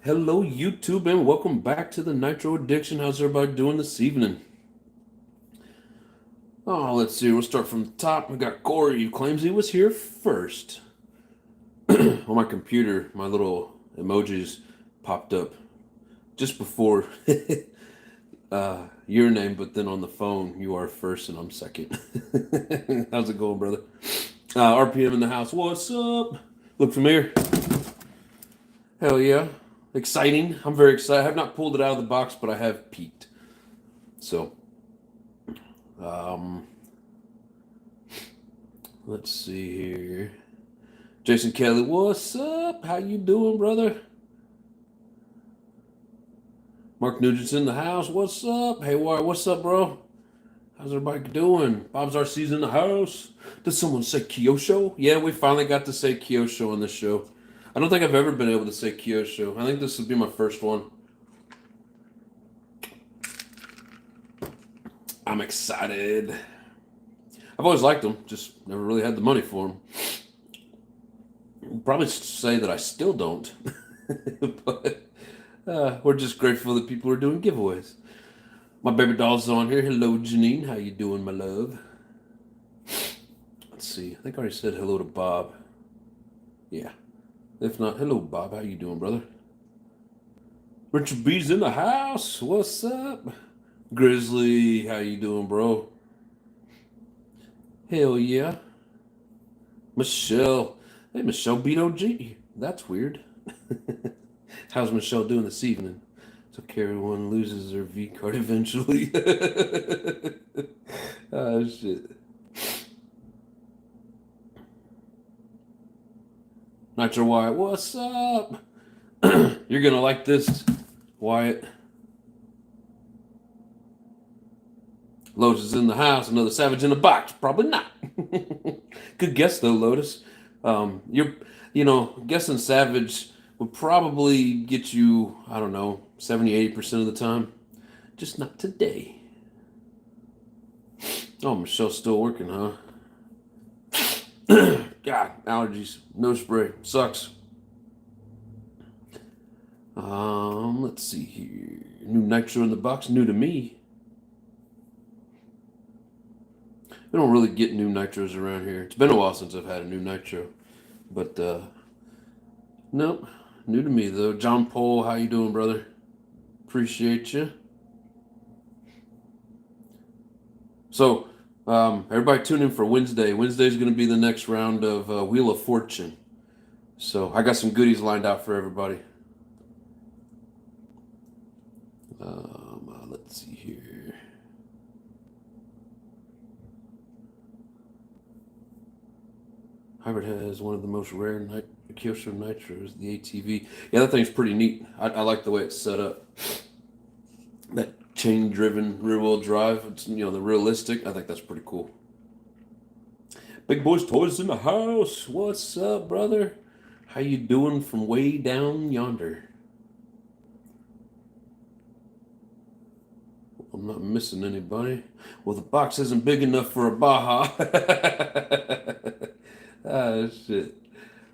Hello, YouTube, and welcome back to the Nitro Addiction. How's everybody doing this evening? Oh, let's see. We'll start from the top. We got Corey, who claims he was here first. On my computer, my little emojis popped up just before your name, but then on the phone, you are first and I'm second. How's it going, brother? RPM in the house. What's up? Look familiar? Hell yeah. Exciting. I'm very excited. I have not pulled it out of the box, but I have peeked. So, um, let's see here. Jason Kelly, what's up? How you doing, brother? Mark Nugent's in the house. What's up? Hey, what's up, bro? How's everybody doing? Bob's RC's in the house. Did someone say Kyosho? Yeah, we finally got to say Kyosho on this show. I don't think I've ever been able to say Kyosho. I think this would be my first one. I'm excited. I've always liked them, just never really had the money for them. I'll probably say that I still don't, but we're just grateful that people are doing giveaways. My baby doll's on here. Hello, Janine. How you doing, my love? Let's see. I think I already said hello to Bob. Yeah. If not, hello, Bob. How you doing, brother? Richard B's in the house. What's up? Grizzly, how you doing, bro? Hell yeah. Michelle. Hey, Michelle beat OG. That's weird. How's Michelle doing this evening? So everyone loses their V card eventually. Oh, shit. Nitro Wyatt, what's up? You're going to like this, Wyatt. Lotus is in the house. Another Savage in the box. Probably not. Good guess, though, Lotus. Guessing Savage would probably get you, I don't know, 70-80% of the time. Just not today. Oh, Michelle's still working, huh? God, allergies. No spray. Sucks. Let's see here. New Nitro in the box. New to me. We don't really get new Nitros around here. It's been a while since I've had a new Nitro. But, nope. New to me, though. John Paul, how you doing, brother? Appreciate you. So, everybody tune in for Wednesday. Wednesday's going to be the next round of Wheel of Fortune. So, I got some goodies lined out for everybody. Let's see here. Hybrid has one of the most rare Kyosho Nitros, the ATV. Yeah, that thing's pretty neat. I like the way it's set up. That chain-driven rear-wheel drive, it's, the realistic. I think that's pretty cool. Big Boys Toys in the house. What's up, brother? How you doing from way down yonder? I'm not missing anybody. Well, the box isn't big enough for a Baja. Ah, shit.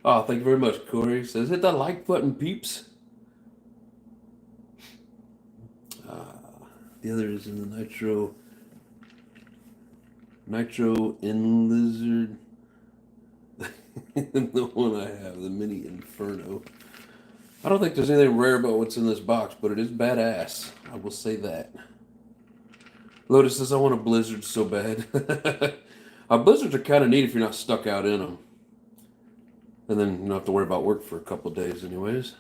Oh, thank you very much, Corey. Says, hit that like button, peeps. The other is in the Nitro in Lizard. The one I have, the Mini Inferno. I don't think there's anything rare about what's in this box, but it is badass. I will say that. Lotus says, I want a Blizzard so bad. Blizzards are kind of neat if you're not stuck out in them. And then you don't have to worry about work for a couple days anyways.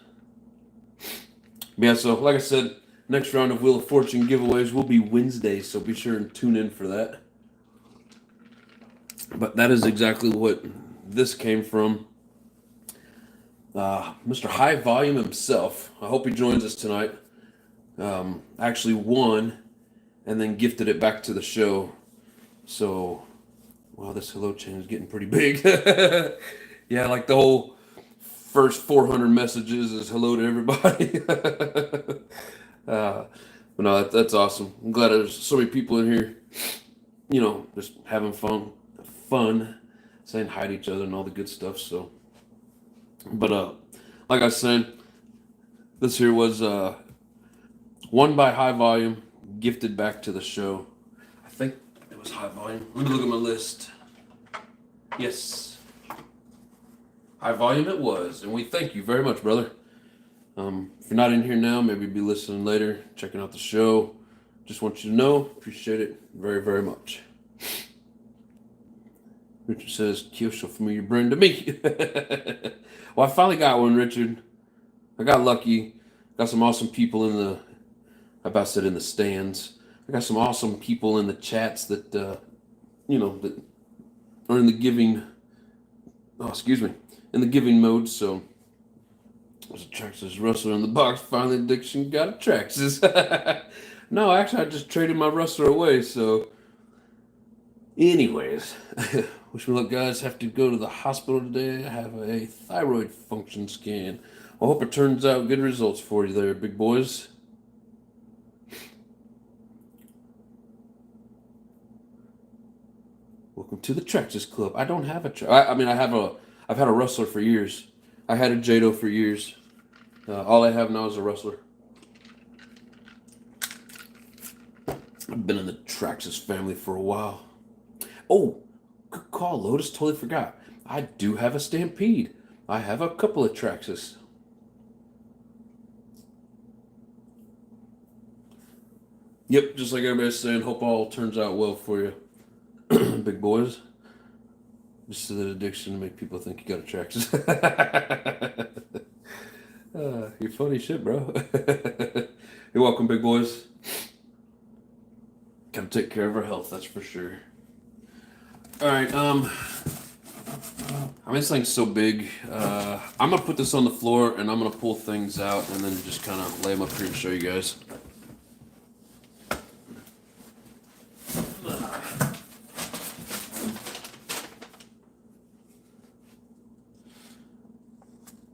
Yeah, so like I said, next round of Wheel of Fortune giveaways will be Wednesday, so be sure and tune in for that. But that is exactly what this came from. Mr. High Volume himself, I hope he joins us tonight, actually won and then gifted it back to the show. So, wow, this hello chain is getting pretty big. Yeah, like the whole first 400 messages is hello to everybody. But no, that's awesome. I'm glad there's so many people in here, just having fun, saying hi to each other and all the good stuff. So, but like I said, This here was won by High Volume, gifted back to the show. I think it was High Volume. Let me look at my list. Yes. High Volume it was, and we thank you very much, brother. If you're not in here now, maybe be listening later, checking out the show. Just want you to know, appreciate it very, very much. Richard says, Kyosho, familiar brand to me. Well, I finally got one, Richard. I got lucky. Got some awesome people in the, I about said in the stands. I got some awesome people in the chats that, that are in the giving, in the giving mode, so. There's a Traxxas Rustler in the box. Finally, Addiction got a Traxxas. No, actually, I just traded my Rustler away. So, anyways, wish me luck, guys. Have to go to the hospital today. I have a thyroid function scan. I hope it turns out good results for you there, big boys. Welcome to the Traxxas Club. I don't have a I've had a Rustler for years. I had a Jado for years. All I have now is a Rustler. I've been in the Traxxas family for a while. Oh, good call, Lotus. Totally forgot. I do have a Stampede. I have a couple of Traxxas. Yep, just like everybody's saying, hope all turns out well for you, big boys. Just so that addiction to make people think you got a Traxxas. You're funny shit, bro. You're welcome, big boys. Gotta take care of our health, that's for sure. Alright, this thing's so big. I'm gonna put this on the floor and I'm gonna pull things out and then just kind of lay them up here and show you guys.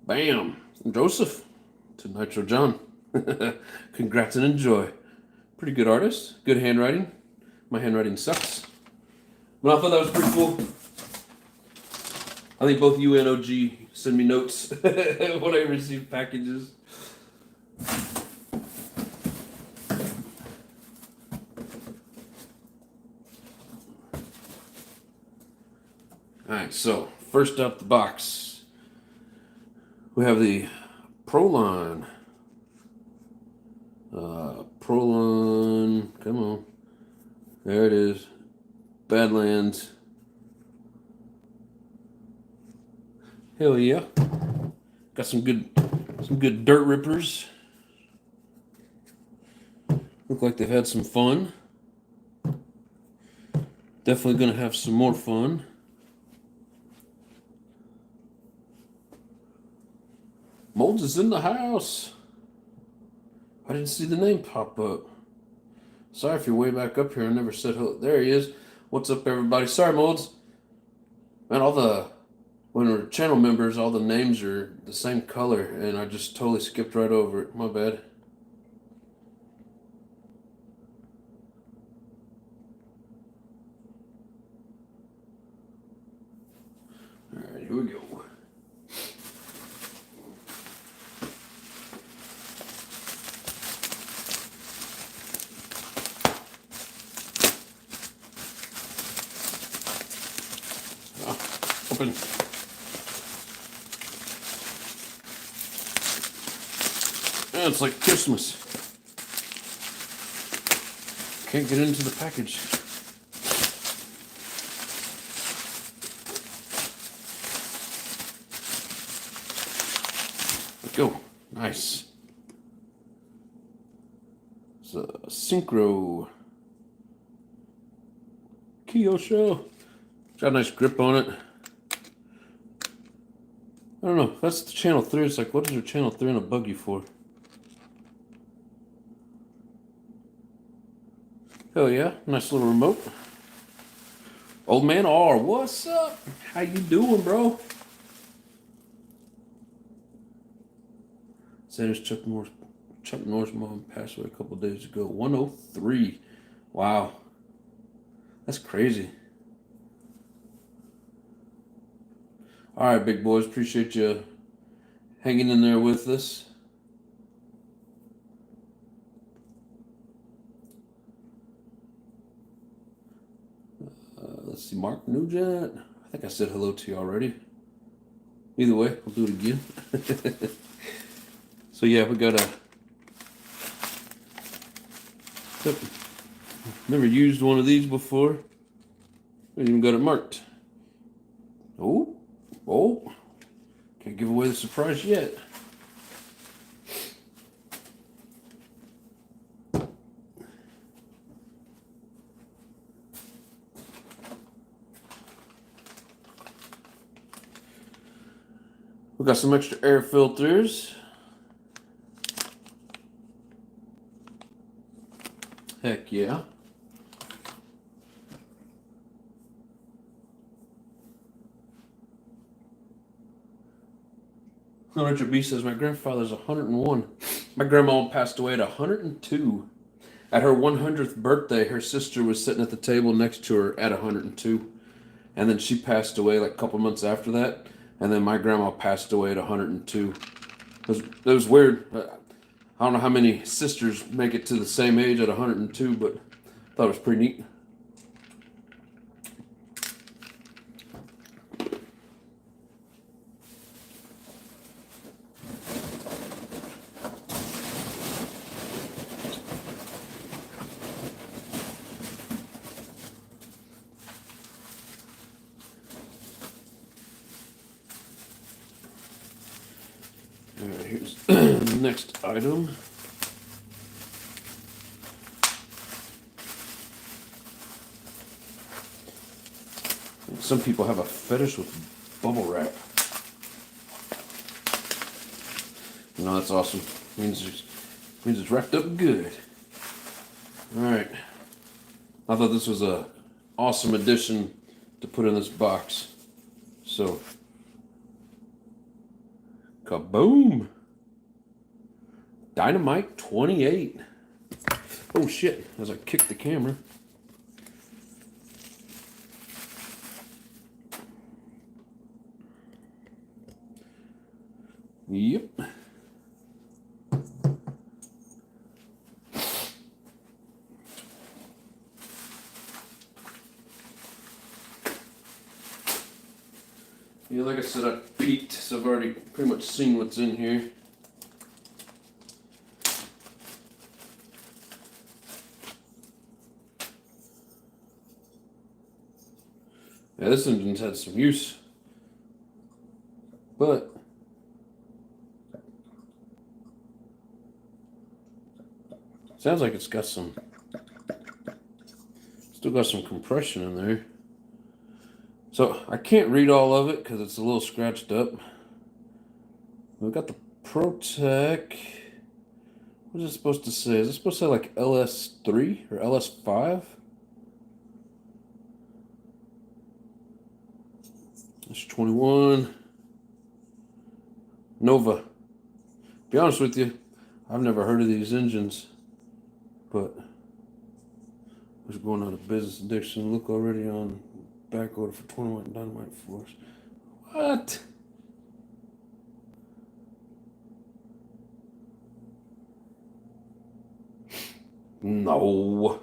Bam! Joseph to Nitro John. Congrats and enjoy. Pretty good artist. Good handwriting. My handwriting sucks. But I thought that was pretty cool. I think both you and OG send me notes when I receive packages. Alright, so first up the box. We have the Proline. Proline, come on. There it is. Badlands. Hell yeah. Got some good dirt rippers. Look like they've had some fun. Definitely gonna have some more fun. Molds is in the house. I didn't see the name pop up. Sorry if you're way back up here. I never said hello. There he is. What's up, everybody? Sorry, Molds. Man, when we're channel members, all the names are the same color, and I just totally skipped right over it. My bad. All right, here we go. Open. Yeah, it's like Christmas. Can't get into the package. Let's go. Nice. It's a Synchro Kyosho. Got a nice grip on it. I don't know. If that's the channel 3. It's like, what is your channel 3 on a buggy for? Hell yeah. Nice little remote. Old man R, what's up? How you doing, bro? Sanders Chuck Norris mom passed away a couple days ago. 103. Wow. That's crazy. All right, big boys. Appreciate you hanging in there with us. Let's see, Mark Nugent. I think I said hello to you already. Either way, I'll do it again. So yeah, we got a... Never used one of these before. I even got it marked. Oh, oh. Can't give away the surprise yet. We got some extra air filters. Heck yeah. Richard B says, my grandfather's 101. My grandma passed away at 102. At her 100th birthday, her sister was sitting at the table next to her at 102. And then she passed away like a couple months after that. And then my grandma passed away at 102. It was weird. I don't know how many sisters make it to the same age at 102, but I thought it was pretty neat. Alright, here's the next item. Some people have a fetish with bubble wrap. You know, that's awesome. Means it's wrapped up good. Alright. I thought this was a awesome addition to put in this box. So, kaboom! Dynamite 28. Oh shit, as I kicked the camera. Yep. Yeah, like I said, I peeked, so I've already pretty much seen what's in here. Yeah, this engine's had some use, but sounds like it's got some, still got some compression in there. So I can't read all of it because it's a little scratched up. We've got the ProTech. What is it supposed to say? Is it supposed to say like LS3 or LS5? That's 21. Nova. Be honest with you, I've never heard of these engines, but was going out of business addiction. Look already on back order for 21 dynamite force. What? No.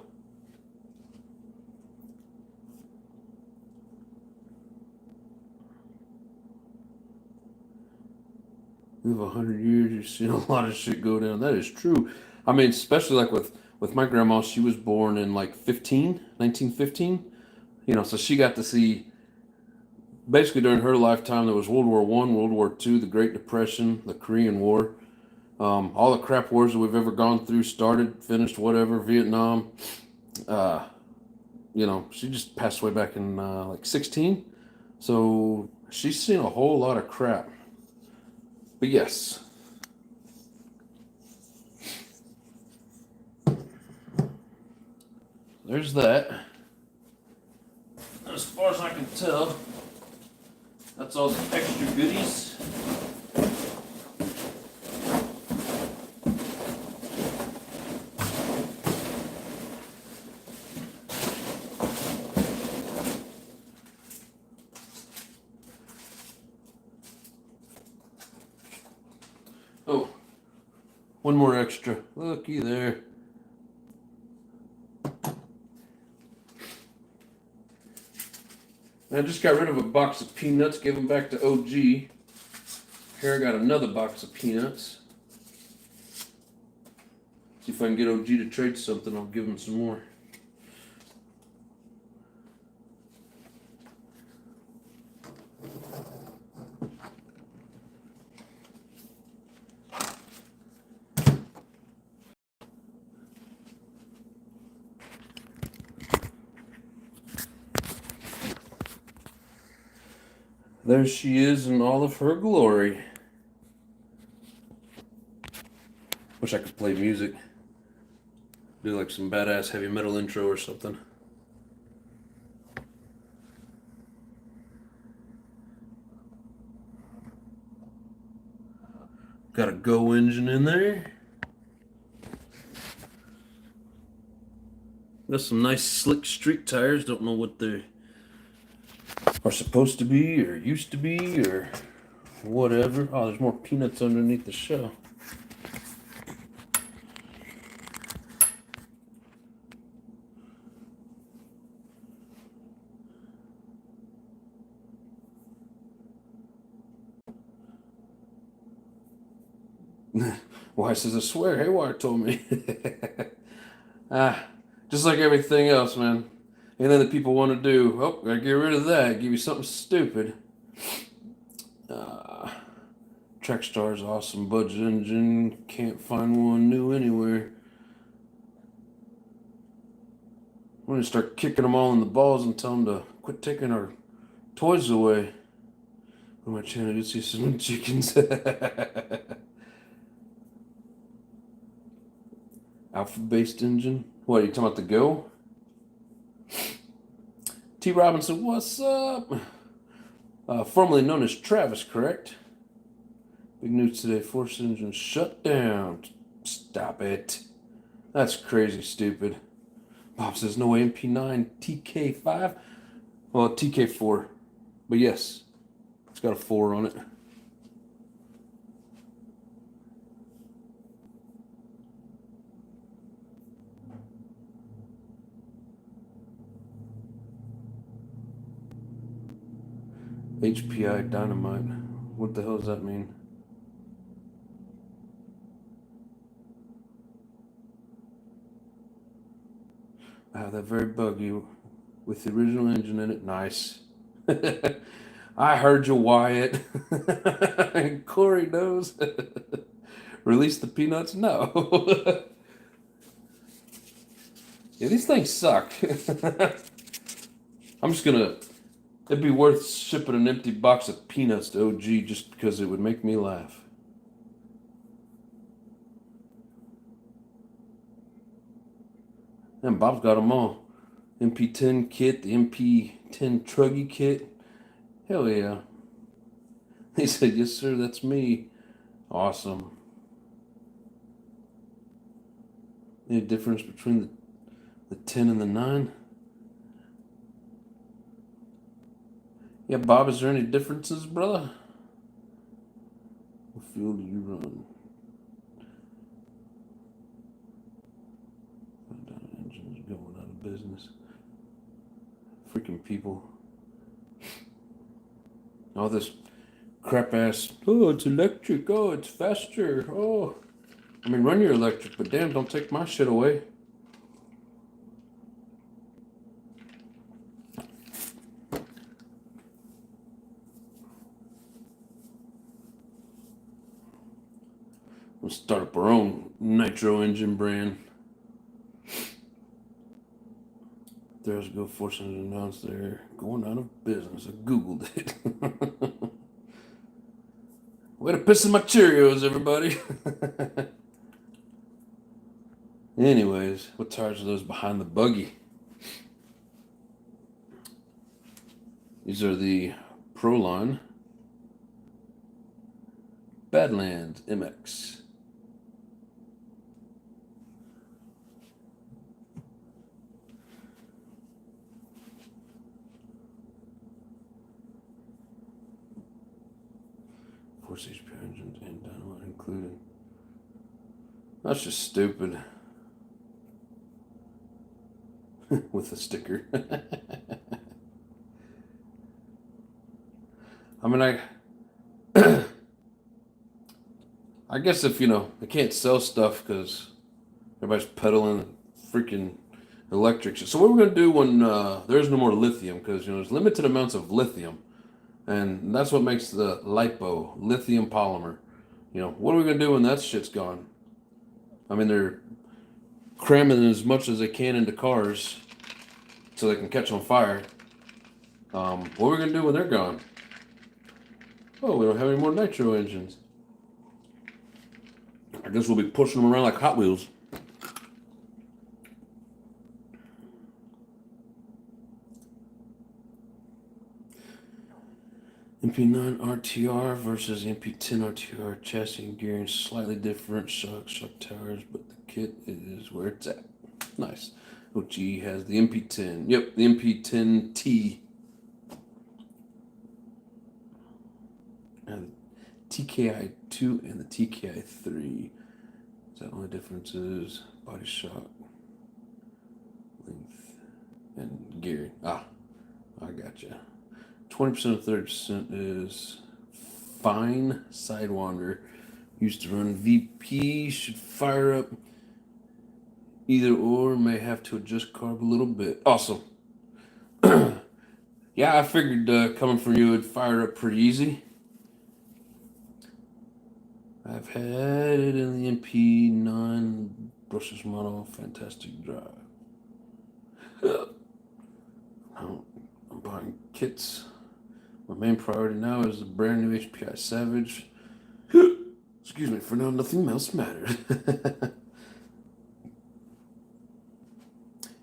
Live 100 years, you've seen a lot of shit go down. That is true. I mean, especially like with my grandma, she was born in like 1915. You know, so she got to see, basically during her lifetime, there was World War I, World War II, the Great Depression, the Korean War, all the crap wars that we've ever gone through, started, finished, whatever, Vietnam. You know, she just passed away back in like 16. So she's seen a whole lot of crap. But yes. There's that. As far as I can tell, that's all the extra goodies. Oh, one more extra. Looky there. I just got rid of a box of peanuts, gave them back to OG. Here I got another box of peanuts. See if I can get OG to trade something, I'll give him some more. There she is in all of her glory. Wish I could play music. Do like some badass heavy metal intro or something. Got a Go engine in there. Got some nice slick street tires. Don't know what they are supposed to be or used to be or whatever. Oh, there's more peanuts underneath the shell. Why says I swear? Haywire told me. Just like everything else, man. Anything that people want to do, oh, gotta get rid of that. Give you something stupid. Trackstar's awesome budget engine. Can't find one new anywhere. I'm gonna start kicking them all in the balls and tell them to quit taking our toys away. On my channel, you see some chickens. Alpha-based engine. What, are you talking about the Go? T. Robinson, what's up? Formerly known as Travis, correct? Big news today. Force engine shut down. Stop it. That's crazy stupid. Bob says no way MP9 TK5. Well, TK4. But yes, it's got a 4 on it. HPI dynamite. What the hell does that mean? I have that very buggy with the original engine in it. Nice. I heard you, Wyatt. And Corey knows. Release the peanuts? No. Yeah, these things suck. I'm just gonna. It'd be worth shipping an empty box of peanuts to OG just because it would make me laugh. And Bob's got them all. MP10 kit, the MP10 Truggy kit. Hell yeah. He said, yes, sir, that's me. Awesome. Any difference between the 10 and the 9? Yeah, Bob, is there any differences, brother? What fuel do you run? Engine's going out of business. Freaking people. All this crap ass, oh, it's electric, oh, it's faster, oh. I mean, run your electric, but damn, don't take my shit away. We'll start up our own nitro engine brand. There's go Force engine announced they're going out of business. I googled it. Way to piss in my Cheerios, everybody. Anyways, what tires are those behind the buggy? These are the Proline Badlands MX. Force HP engines and dynamite included. That's just stupid. With a sticker. I mean, I guess if, they can't sell stuff because everybody's peddling freaking electric shit. So what we're going to do when there's no more lithium, because, there's limited amounts of lithium. And that's what makes the lipo, lithium polymer. What are we going to do when that shit's gone? I mean, they're cramming as much as they can into cars so they can catch on fire. What are we going to do when they're gone? Oh, we don't have any more nitro engines. I guess we'll be pushing them around like Hot Wheels. MP9 RTR versus MP10 RTR, chassis and gearing slightly different, shock towers, but the kit is where it's at. Nice. OG has the MP10. Yep, the MP10T. And TKI2 and the TKI3. The only difference is body shock, length, and gearing. I gotcha. 20% of 30% is fine sidewinder. Used to run VP, should fire up either or, may have to adjust carb a little bit. Awesome. Yeah, I figured coming from you it'd fire up pretty easy. I've had it in the MP9 brushless model, fantastic drive. I'm buying kits. My main priority now is the brand new HPI Savage. Excuse me, for now nothing else matters.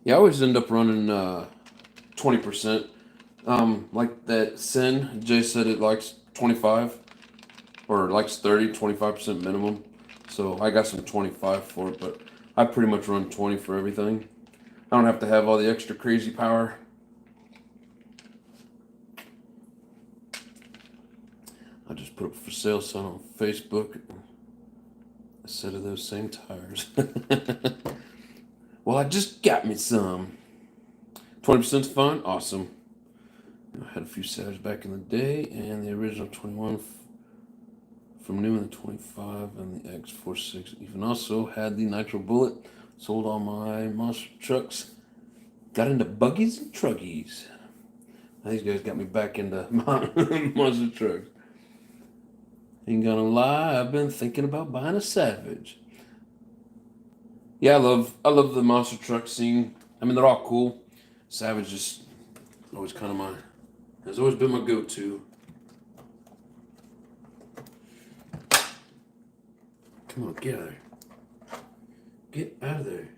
Yeah, I always end up running 20%. Like that Sin, Jay said it likes 25 or likes 30, 25% minimum. So I got some 25 for it, but I pretty much run 20 for everything. I don't have to have all the extra crazy power. I just put up for sale sign on Facebook a set of those same tires. Well, I just got me some. 20%'s fine? Awesome. I had a few Savage back in the day, and the original 21 from new in the 25 and the X46. Even also had the Nitro Bullet. Sold all my monster trucks. Got into buggies and truggies. These guys got me back into monster trucks. Ain't gonna lie, I've been thinking about buying a Savage. Yeah, I love the monster truck scene. I mean, they're all cool. Savage is always kind of has always been my go-to. Come on, get out of there. Get out of there.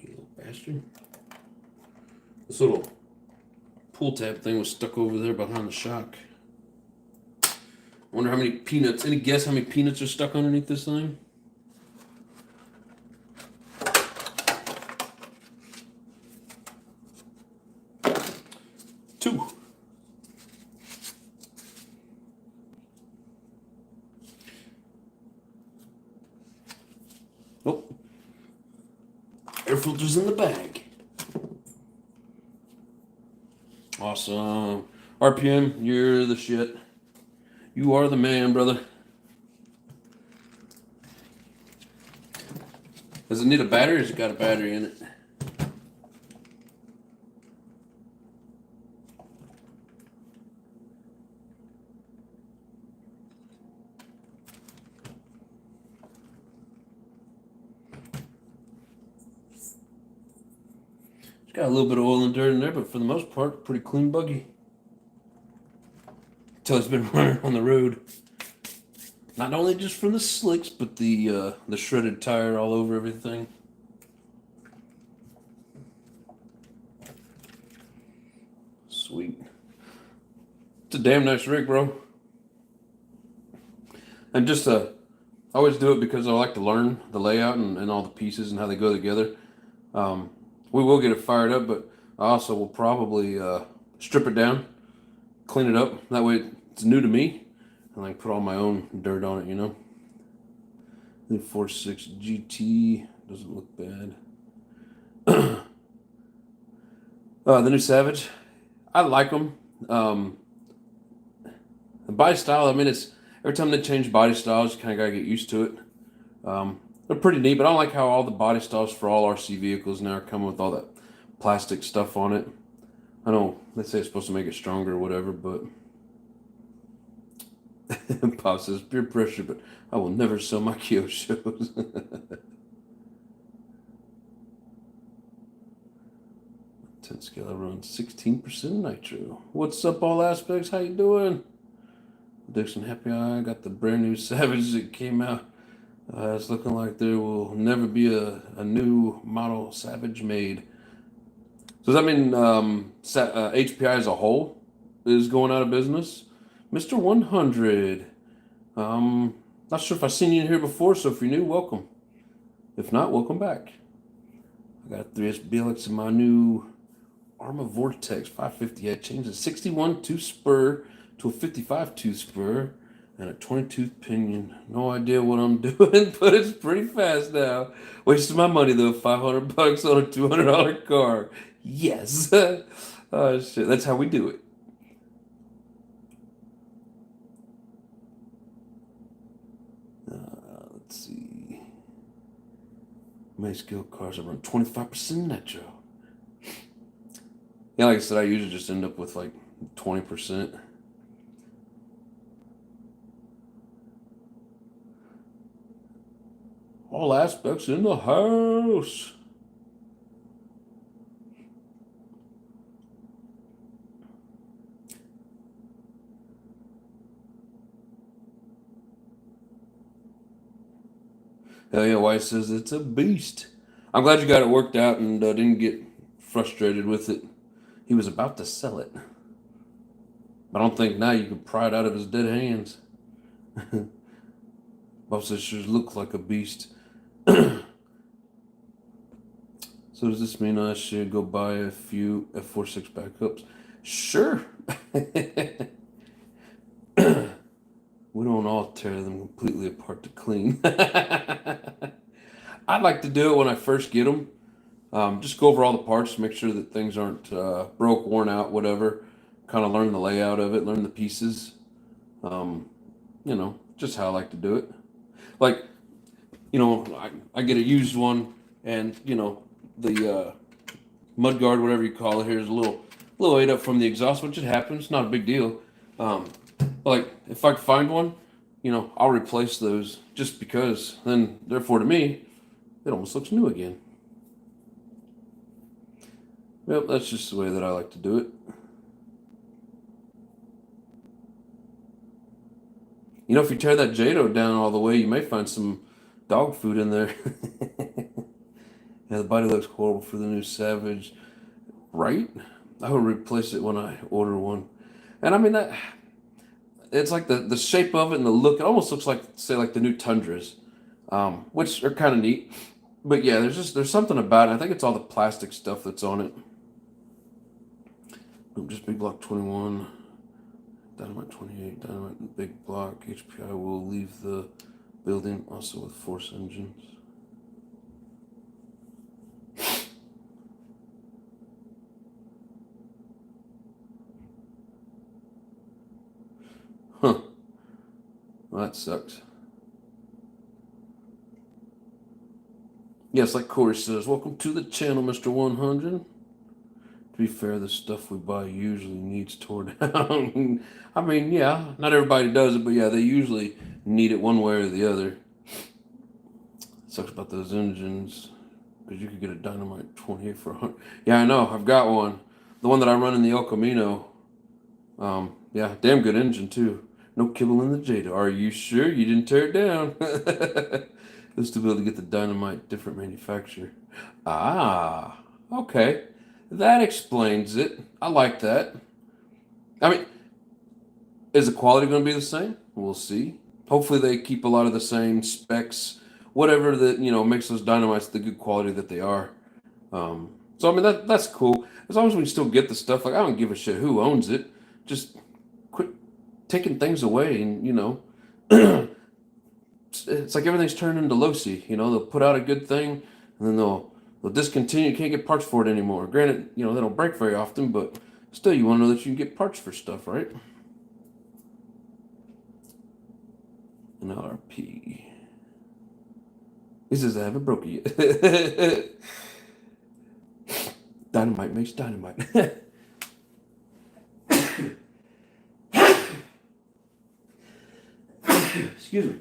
You little bastard. This little pull tab thing was stuck over there behind the shock. I wonder how many peanuts, any guess how many peanuts are stuck underneath this thing? Two. Oh. Air filter's in the bag. Awesome. RPM, you're the shit. You are the man, brother. Does it need a battery or has it got a battery in it? It's got a little bit of oil and dirt in there, but for the most part, pretty clean buggy. Until it's been running on the road. Not only just from the slicks, but the shredded tire all over everything. Sweet. It's a damn nice rig, bro. And just I always do it because I like to learn the layout and all the pieces and how they go together. We will get it fired up, but I also will probably strip it down, clean it up. That way it's new to me. And I put all my own dirt on it, you know. The 46 GT doesn't look bad. The new Savage, I like them. The body style, I mean, it's every time they change body styles, you kind of gotta get used to it. They're pretty neat, but I don't like how all the body styles for all RC vehicles now are coming with all that plastic stuff on it. I know they say it's supposed to make it stronger or whatever, but Pop says peer pressure, but I will never sell my Kyoshos. 10 scale, I run 16% nitro. What's up, all aspects? How you doing? Dixon, happy I got the brand new Savage that came out. It's looking like there will never be a new model Savage made. So does that mean HPI as a whole is going out of business? Mr. 100. Not sure if I've seen you in here before, so if you're new, welcome. If not, welcome back. I got 3S BLX in my new Arma Vortex 550. I changed a 61 tooth spur to a 55 tooth spur and a 20 tooth pinion. No idea what I'm doing, but it's pretty fast now. Wasted my money though, $500 on a $200 car. Yes. Oh shit, that's how we do it. Let's see. My skill cars, I run 25% nitro. Yeah, like I said, I usually just end up with like 20%. All aspects in the house. Hell yeah, White says it's a beast. I'm glad you got it worked out and didn't get frustrated with it. He was about to sell it. But I don't think now you can pry it out of his dead hands. Bob says sure looks like a beast. So does this mean I should go buy a few F46 backups? Sure. We don't all tear them completely apart to clean. I'd like to do it when I first get them. Just go over all the parts, make sure that things aren't broke, worn out, whatever. Kind of learn the layout of it, learn the pieces. Just how I like to do it. Like, I get a used one, and the mud guard, whatever you call it, here's a little ate up from the exhaust, which it happens, not a big deal. Like if I find one, I'll replace those just because. Then, therefore, to me, it almost looks new again. Yep, that's just the way that I like to do it. If you tear that Jado down all the way, you may find some dog food in there. Yeah, the body looks horrible for the new Savage, right? I would replace it when I order one. And I mean that it's like the shape of it and the look. It almost looks like, say, like the new Tundras, which are kind of neat. But yeah, there's something about it. I think it's all the plastic stuff that's on it. Just big block 21, dynamite 28, dynamite big block. HPI will leave the building also with force engines. Huh. Well, that sucks. Yes, like Corey says, welcome to the channel, Mr. 100. To be fair, the stuff we buy usually needs torn down. I mean, yeah, not everybody does it, but yeah, they usually need it one way or the other. Sucks about those engines, because you could get a dynamite 28 for 100. Yeah, I know, I've got one. The one that I run in the El Camino. Yeah, damn good engine too. No kibble in the Jada. Are you sure you didn't tear it down? Just to be able to get the dynamite different manufacturer. Ah, okay. That explains it. I like that. I mean, is the quality going to be the same? We'll see. Hopefully they keep a lot of the same specs, whatever that makes those dynamites the good quality that they are. So I mean that's cool. As long as we can still get the stuff. Like I don't give a shit who owns it. Just quit taking things away, and it's like everything's turned into Losi. They'll put out a good thing, and then they'll they'll discontinue. You can't get parts for it anymore. Granted, they don't break very often, but still, you want to know that you can get parts for stuff, right? An LRP. He says I haven't broken yet. Dynamite makes dynamite. Excuse me.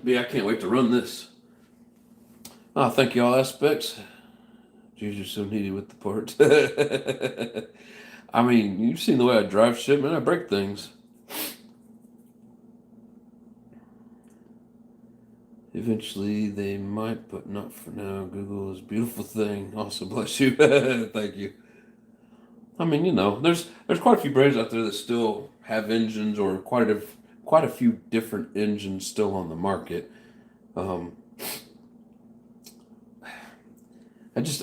Yeah, I can't wait to run this. Oh, thank you, all aspects. Jeez, you're so needy with the parts. I mean, you've seen the way I drive shit, man. I break things. Eventually, they might, but not for now. Google is a beautiful thing. Also, bless you. Thank you. I mean, there's quite a few brands out there that still have engines, or quite a few different engines still on the market. I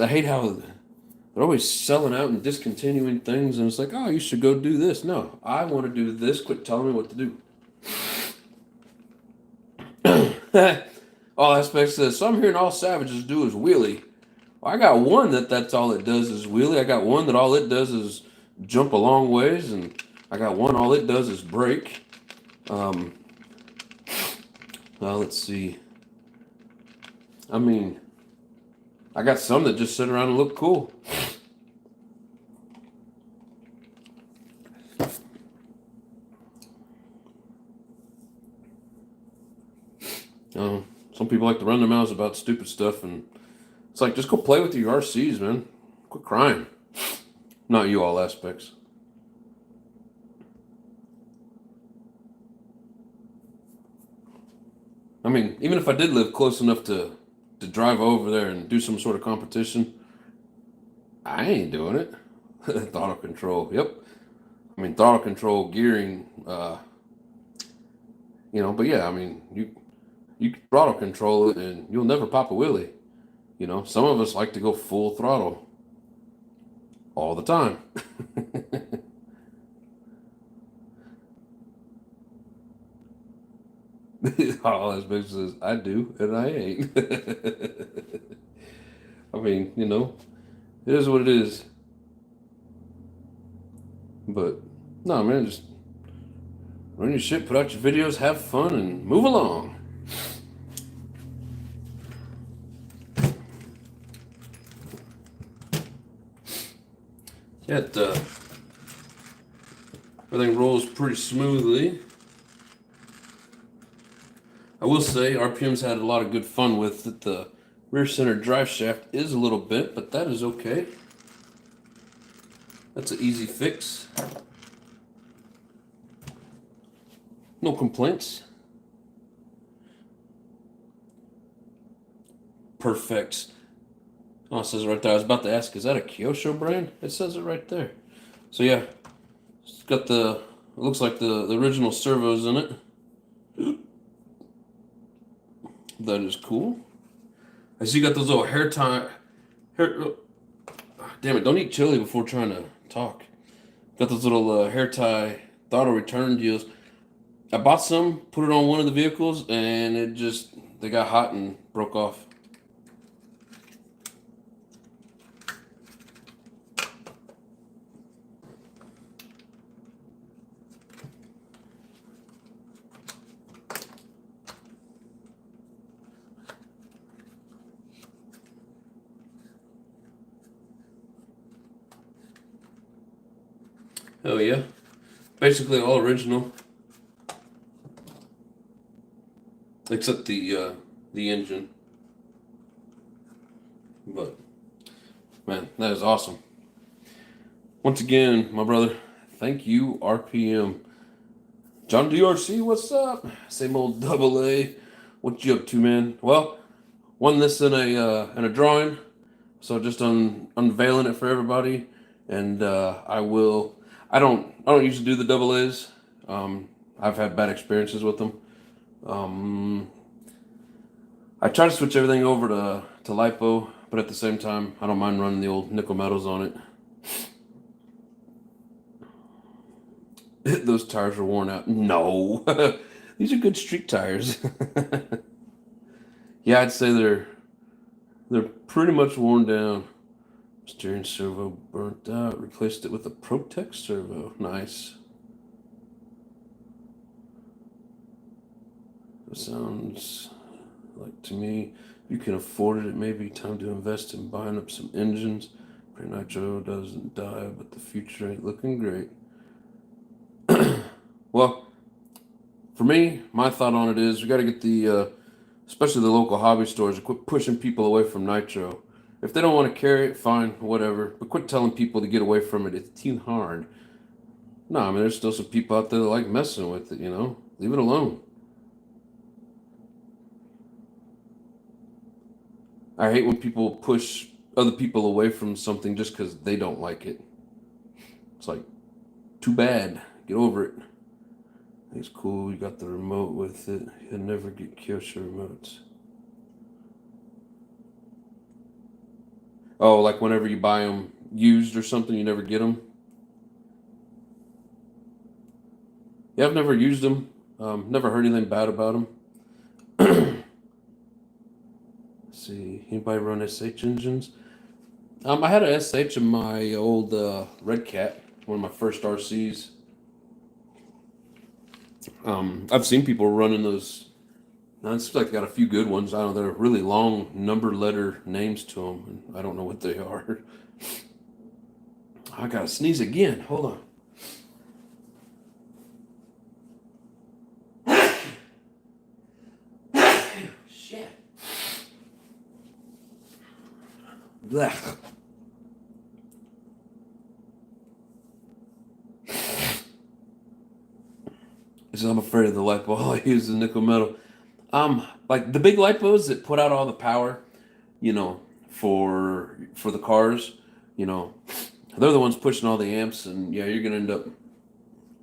hate how they're always selling out and discontinuing things, and it's like, oh, you should go do this. No, I want to do this. Quit telling me what to do. All aspects says, so I'm hearing all Savages do is wheelie. Well, I got one that's all it does is wheelie. I got one that all it does is jump a long ways, and I got one all it does is brake. Well, let's see. I mean, I got some that just sit around and look cool. Some people like to run their mouths about stupid stuff, and it's like, just go play with your RCs, man. Quit crying. Not you, all aspects. I mean, even if I did live close enough to drive over there and do some sort of competition, I ain't doing it. Throttle control, yep. I mean, throttle control, gearing, but yeah, I mean, you can throttle control it and you'll never pop a wheelie. Some of us like to go full throttle all the time. All aspects says, I do, and I ain't. I mean, it is what it is. But, no, man, just run your shit, put out your videos, have fun, and move along. Yet, everything rolls pretty smoothly. I will say RPM's had a lot of good fun with it. The rear center drive shaft is a little bent, but that is okay. That's an easy fix. No complaints. Perfect. Oh, it says it right there. I was about to ask, is that a Kyosho brand? It says it right there. So yeah, it's got it looks like the original servos in it. That is cool. I see you got those little hair tie. Damn it! Don't eat chili before trying to talk. Got those little hair tie throttle return deals. I bought some, put it on one of the vehicles, and they got hot and broke off. Oh yeah, basically all original, except the engine. But man, that is awesome. Once again, my brother, thank you, RPM. John DRC, what's up? Same old double A. What you up to, man? Well, won this in a drawing, so just unveiling it for everybody, and I don't usually do the double A's. I've had bad experiences with them. I try to switch everything over to LiPo, but at the same time, I don't mind running the old nickel metals on it. Those tires are worn out. No, these are good street tires. Yeah, I'd say they're pretty much worn down. Steering servo burnt out. Replaced it with a Protect servo. Nice. That sounds like to me, if you can afford it, it may be time to invest in buying up some engines. Pray Nitro doesn't die, but the future ain't looking great. Well, for me, my thought on it is we got to get especially the local hobby stores, to quit pushing people away from Nitro. If they don't want to carry it, fine, whatever. But quit telling people to get away from it. It's too hard. No, I mean, there's still some people out there that like messing with it, Leave it alone. I hate when people push other people away from something just because they don't like it. It's like, too bad. Get over it. It's cool. You got the remote with it. You'll never get Kyosho remotes. Oh, like whenever you buy them used or something, you never get them? Yeah, I've never used them. Never heard anything bad about them. Let's see, anybody run SH engines? I had a SH in my old Red Cat, one of my first RCs. I've seen people running those. Now, it seems like they got a few good ones. I don't know, they're really long number letter names to them, and I don't know what they are. I gotta sneeze again. Hold on. Shit. Blech. So I'm afraid of the lipo. All I use is nickel metal. Like the big lipos that put out all the power, for the cars, they're the ones pushing all the amps, and yeah, you're gonna end up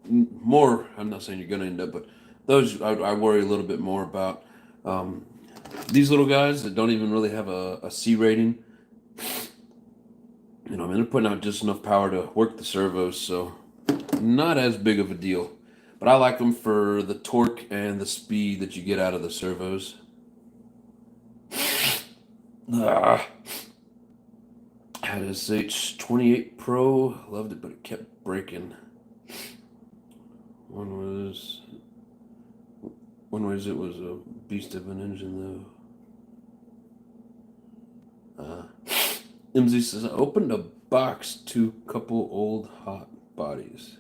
more. I'm not saying you're gonna end up, but those I worry a little bit more about. These little guys that don't even really have a C rating, I mean, they're putting out just enough power to work the servos, so not as big of a deal. But I like them for the torque and the speed that you get out of the servos. Had a SH28 Pro, loved it, but it kept breaking. One was it was a beast of an engine though. MZ says I opened a box to a couple old hot bodies.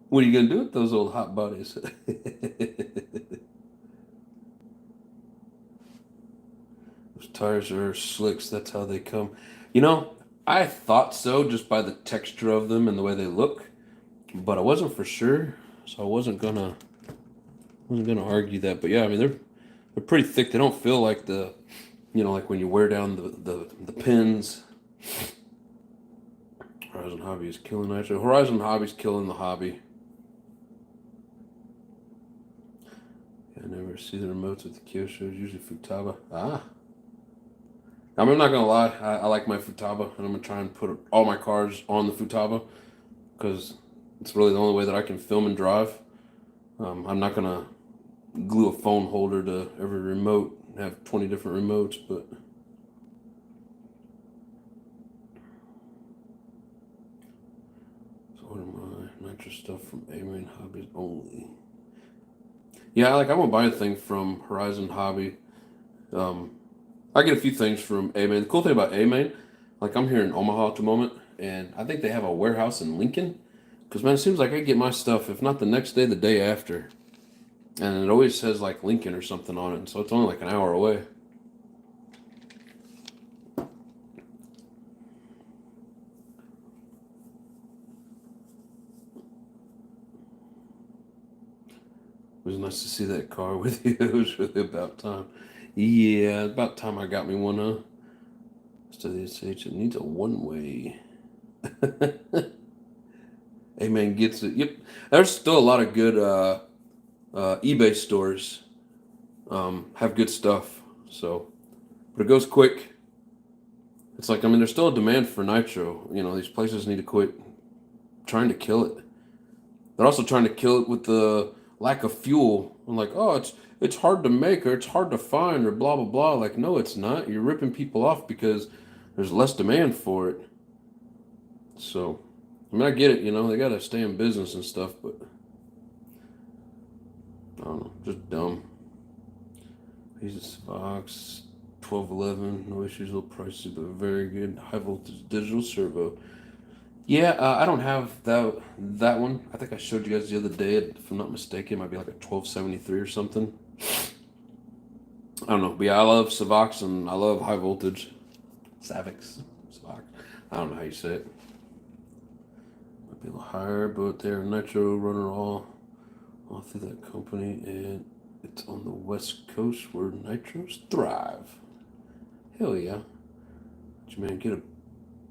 What are you gonna do with those old hot bodies? Those tires are slicks. That's how they come. I thought so just by the texture of them and the way they look, but I wasn't for sure, so I wasn't gonna argue that. But yeah, I mean they're pretty thick. They don't feel like like when you wear down the pins. Horizon Hobby is killing Nitro. Horizon Hobby's killing the hobby. I never see the remotes with the Kyosho. It's usually Futaba. I mean, I'm not gonna lie. I like my Futaba, and I'm gonna try and put all my cars on the Futaba because it's really the only way that I can film and drive. I'm not gonna glue a phone holder to every remote and have 20 different remotes, but. Order my Nitro stuff from A-Main Hobbies only. Yeah, I won't buy anything from Horizon Hobby. I get a few things from A-Main. The cool thing about A-Main, I'm here in Omaha at the moment, and I think they have a warehouse in Lincoln. Because, man, it seems like I get my stuff, if not the next day, the day after. And it always says, Lincoln or something on it, so it's only an hour away. It was nice to see that car with you. It was really about time. Yeah, about time I got me one, huh? Study SH, it needs a one-way. Hey, man, gets it. Yep. There's still a lot of good eBay stores. have good stuff. So, but it goes quick. It's like, I mean, there's still a demand for nitro. You know, these places need to quit trying to kill it. They're also trying to kill it with the lack of fuel. I'm like, oh, it's hard to make or it's hard to find or blah blah blah. Like, no, it's not. You're ripping people off because there's less demand for it. So, I mean, I get it. You know, they gotta stay in business and stuff, but I don't know, just dumb. Jesus Fox 1211, no issues, low prices, but very good. High voltage digital servo. Yeah, I don't have that one. I think I showed you guys the other day. If I'm not mistaken, it might be like a 1273 or something. I don't know, but yeah, I love Savox and I love high voltage. Savix, Savox. I don't know how you say it. Might be a little higher, but they're a nitro runner all through that company, and it's on the West Coast where nitros thrive. Hell yeah. But man, get a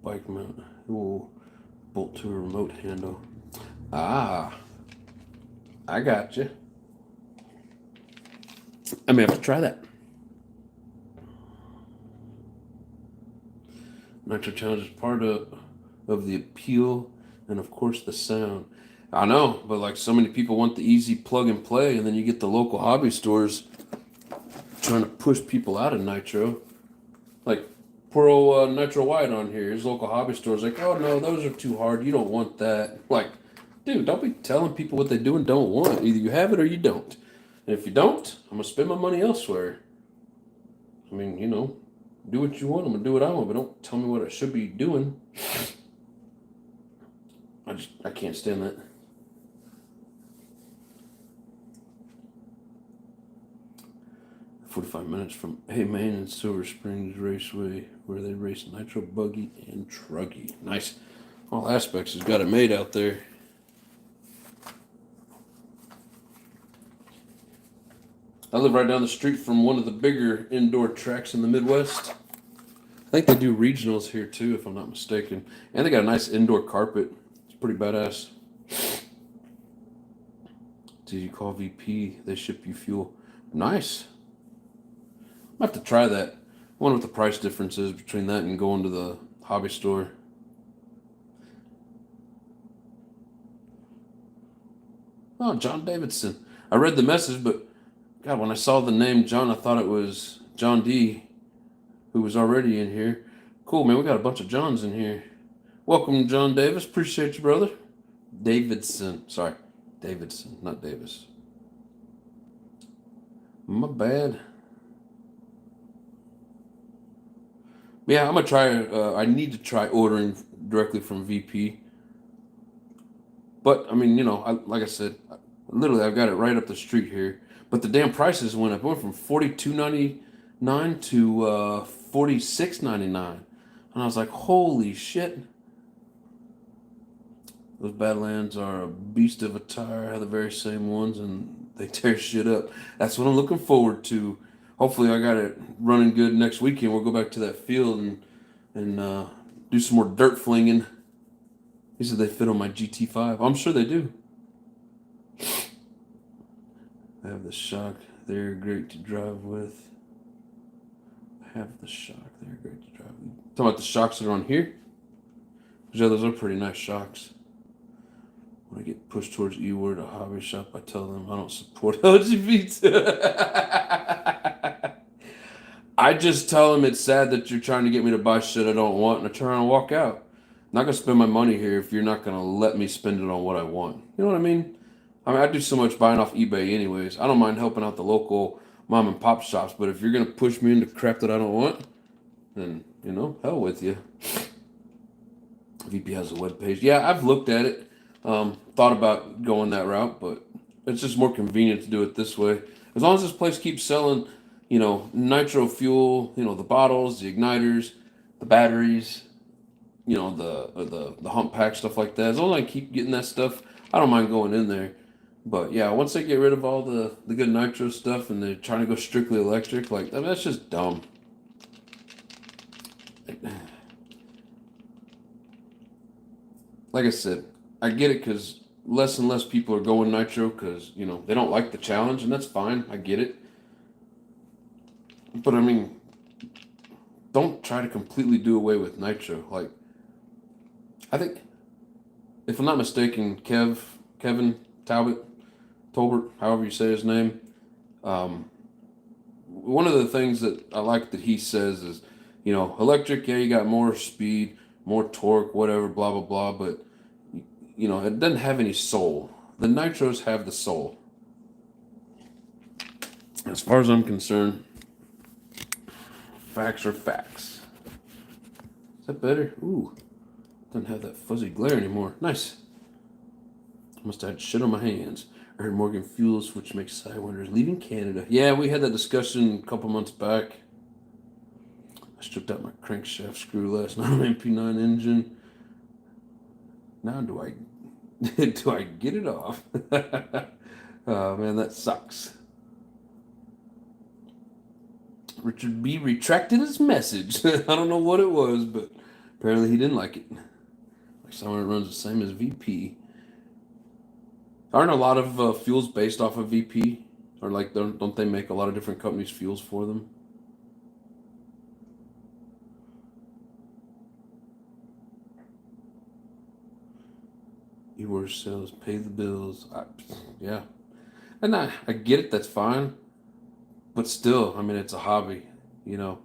bike mount. It will bolt to a remote handle. Ah, I got you. I may have to try that. Nitro Challenge is part of the appeal and, of course, the sound. I know, but like so many people want the easy plug and play, and then you get the local hobby stores trying to push people out of nitro. Like poor old Nitro White on here, his local hobby store's like, oh no, those are too hard. You don't want that. Like, dude, don't be telling people what they do and don't want. Either you have it or you don't. And if you don't, I'm gonna spend my money elsewhere. I mean, you know, do what you want. I'm gonna do what I want, but don't tell me what I should be doing. I can't stand that. 45 minutes from Main and Silver Springs Raceway, where they race nitro buggy and truggy. Nice. All aspects has got it made out there. I live right down the street from one of the bigger indoor tracks in the Midwest. I think they do regionals here too, if I'm not mistaken. And they got a nice indoor carpet. It's pretty badass. Did you call VP? They ship you fuel. Nice. I have to try that. I wonder what the price difference is between that and going to the hobby store. Oh, John Davidson. I read the message, but God, when I saw the name John, I thought it was John D, who was already in here. Cool, man. We got a bunch of Johns in here. Welcome, John Davis. Appreciate you, brother. Davidson. Sorry. Davidson, not Davis. My bad. Yeah, I'm gonna try. I need to try ordering directly from VP. But I mean, you know, like I said, literally, I've got it right up the street here. But the damn prices went up. It went from $42.99 to $46.99, and I was like, holy shit! Those Badlands are a beast of a tire. I have the very same ones, and they tear shit up. That's what I'm looking forward to. Hopefully, I got it running good next weekend. We'll go back to that field and do some more dirt flinging. He said they fit on my GT5. I'm sure they do. I have the shock. They're great to drive with. I have the shock. They're great to drive with. Talking about the shocks that are on here? Yeah, those are pretty nice shocks. When I get pushed towards E-Word, a hobby shop, I tell them I don't support LGBT. I just tell them it's sad that you're trying to get me to buy shit I don't want, and I turn around and walk out. I'm not going to spend my money here if you're not going to let me spend it on what I want. You know what I mean? I do so much buying off eBay anyways. I don't mind helping out the local mom and pop shops, but if you're going to push me into crap that I don't want, then, you know, hell with you. VP has a webpage. Yeah, I've looked at it. Thought about going that route, but it's just more convenient to do it this way. As long as this place keeps selling, you know, nitro fuel, you know, the bottles, the igniters, the batteries, you know, the hump pack, stuff like that. As long as I keep getting that stuff, I don't mind going in there. But yeah, once they get rid of all the good nitro stuff and they're trying to go strictly electric, like, I mean, that's just dumb. Like I said, I get it because less and less people are going nitro because, you know, they don't like the challenge, and that's fine. I get it. But I mean, don't try to completely do away with nitro. Like, I think, if I'm not mistaken, Kevin Tolbert, however you say his name, um, one of the things that I like that he says is, electric, yeah, you got more speed, more torque, whatever, blah, blah, blah, but, it doesn't have any soul. The nitros have the soul. As far as I'm concerned, facts are facts. Is that better? Ooh, doesn't have that fuzzy glare anymore. Nice. Must have had shit on my hands. I heard Morgan fuel switch makes sidewinders leaving Canada. Yeah, we had that discussion a couple months back. I stripped out my crankshaft screw last night on MP9 engine. Now do I get it off? Oh man, that sucks. Richard B retracted his message. I don't know what it was, but apparently he didn't like it. Like someone that runs the same as VP. Aren't a lot of fuels based off of VP? Or like, don't they make a lot of different companies fuels for them? E-word sales, pay the bills. Yeah. And I get it, that's fine. But still, I mean, it's a hobby. If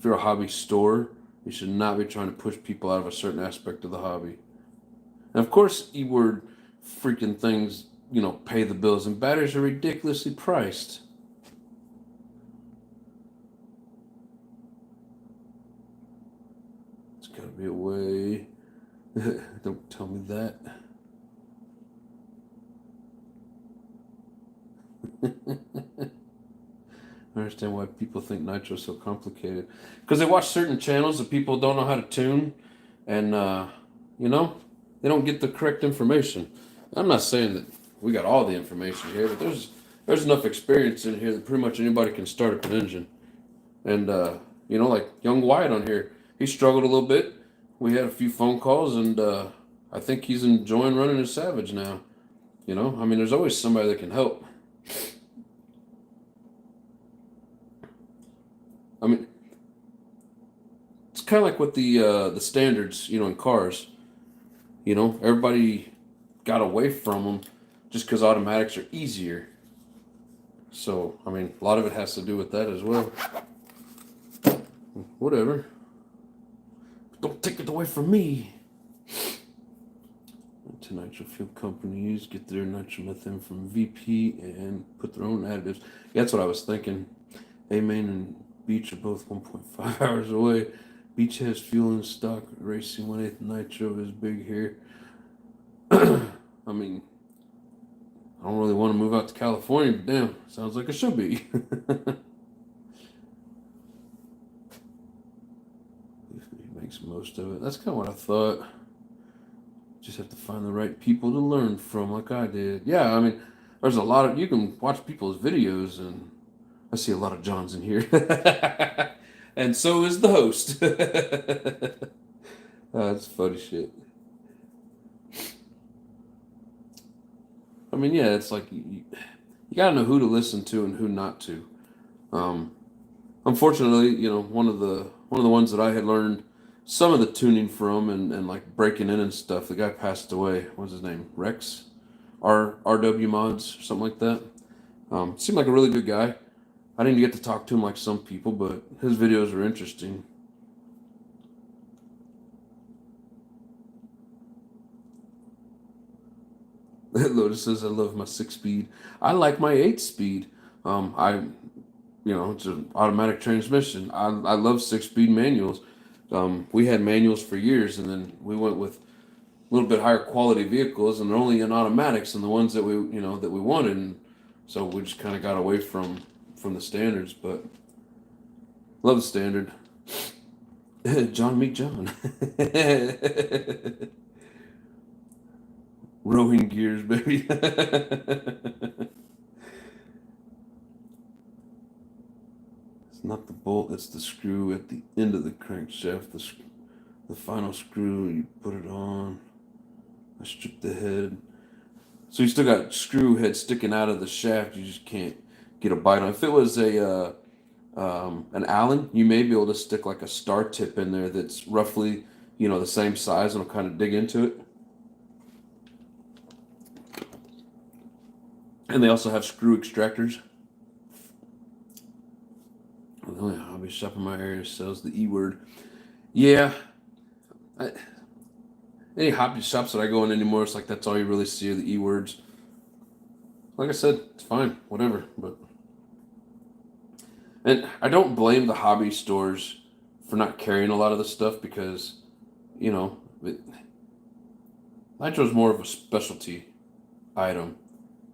you're a hobby store, you should not be trying to push people out of a certain aspect of the hobby. And of course, E-word freaking things, pay the bills. And batteries are ridiculously priced. It's got to be a way. Don't tell me that. I understand why people think nitro is so complicated. Because they watch certain channels that people don't know how to tune, and they don't get the correct information. I'm not saying that we got all the information here, but there's enough experience in here that pretty much anybody can start up an engine. And like young Wyatt on here, he struggled a little bit. We had a few phone calls, and I think he's enjoying running his Savage now. I mean, there's always somebody that can help. I mean, it's kind of like with the standards, in cars. Everybody got away from them just because automatics are easier. So, I mean, a lot of it has to do with that as well. Whatever. Don't take it away from me. To nitro fuel companies get their nitromethane from VP and put their own additives. Yeah, that's what I was thinking. A-Main and Beach are both 1.5 hours away. Beach has fuel in stock. Racing 1/8 nitro is big here. I mean, I don't really want to move out to California, but damn, sounds like it should be. He makes most of it. That's kind of what I thought. Just have to find the right people to learn from, like I did. Yeah, I mean, there's a lot of, you can watch people's videos, and I see a lot of Johns in here. And so is the host. That's funny shit. I mean, yeah, it's like you gotta know who to listen to and who not to. Um, Unfortunately, one of the ones that I had learned some of the tuning from and like breaking in and stuff. The guy passed away. What's his name? Rex, RW Mods, something like that. Seemed like a really good guy. I didn't get to talk to him like some people, but his videos are interesting. Lotus says, "I love my 6 speed. I like my 8 speed. It's an automatic transmission. I love 6 speed manuals. We had manuals for years, and then we went with a little bit higher quality vehicles, and they're only in automatics and the ones that we wanted. And so we just kind of got away from the standards, but love the standard. John meet John. Rowing gears, baby. It's not the bolt, it's the screw at the end of the crankshaft. The final screw, you put it on. I stripped the head. So you still got screw head sticking out of the shaft. You just can't get a bite on. If it was an Allen, you may be able to stick like a star tip in there that's roughly, the same size, and it'll kind of dig into it. And they also have screw extractors. The only hobby shop in my area sells the E word. Yeah, any hobby shops that I go in anymore, it's like that's all you really see are the E words. Like I said, it's fine, whatever. And I don't blame the hobby stores for not carrying a lot of this stuff because, you know, Nitro's more of a specialty item.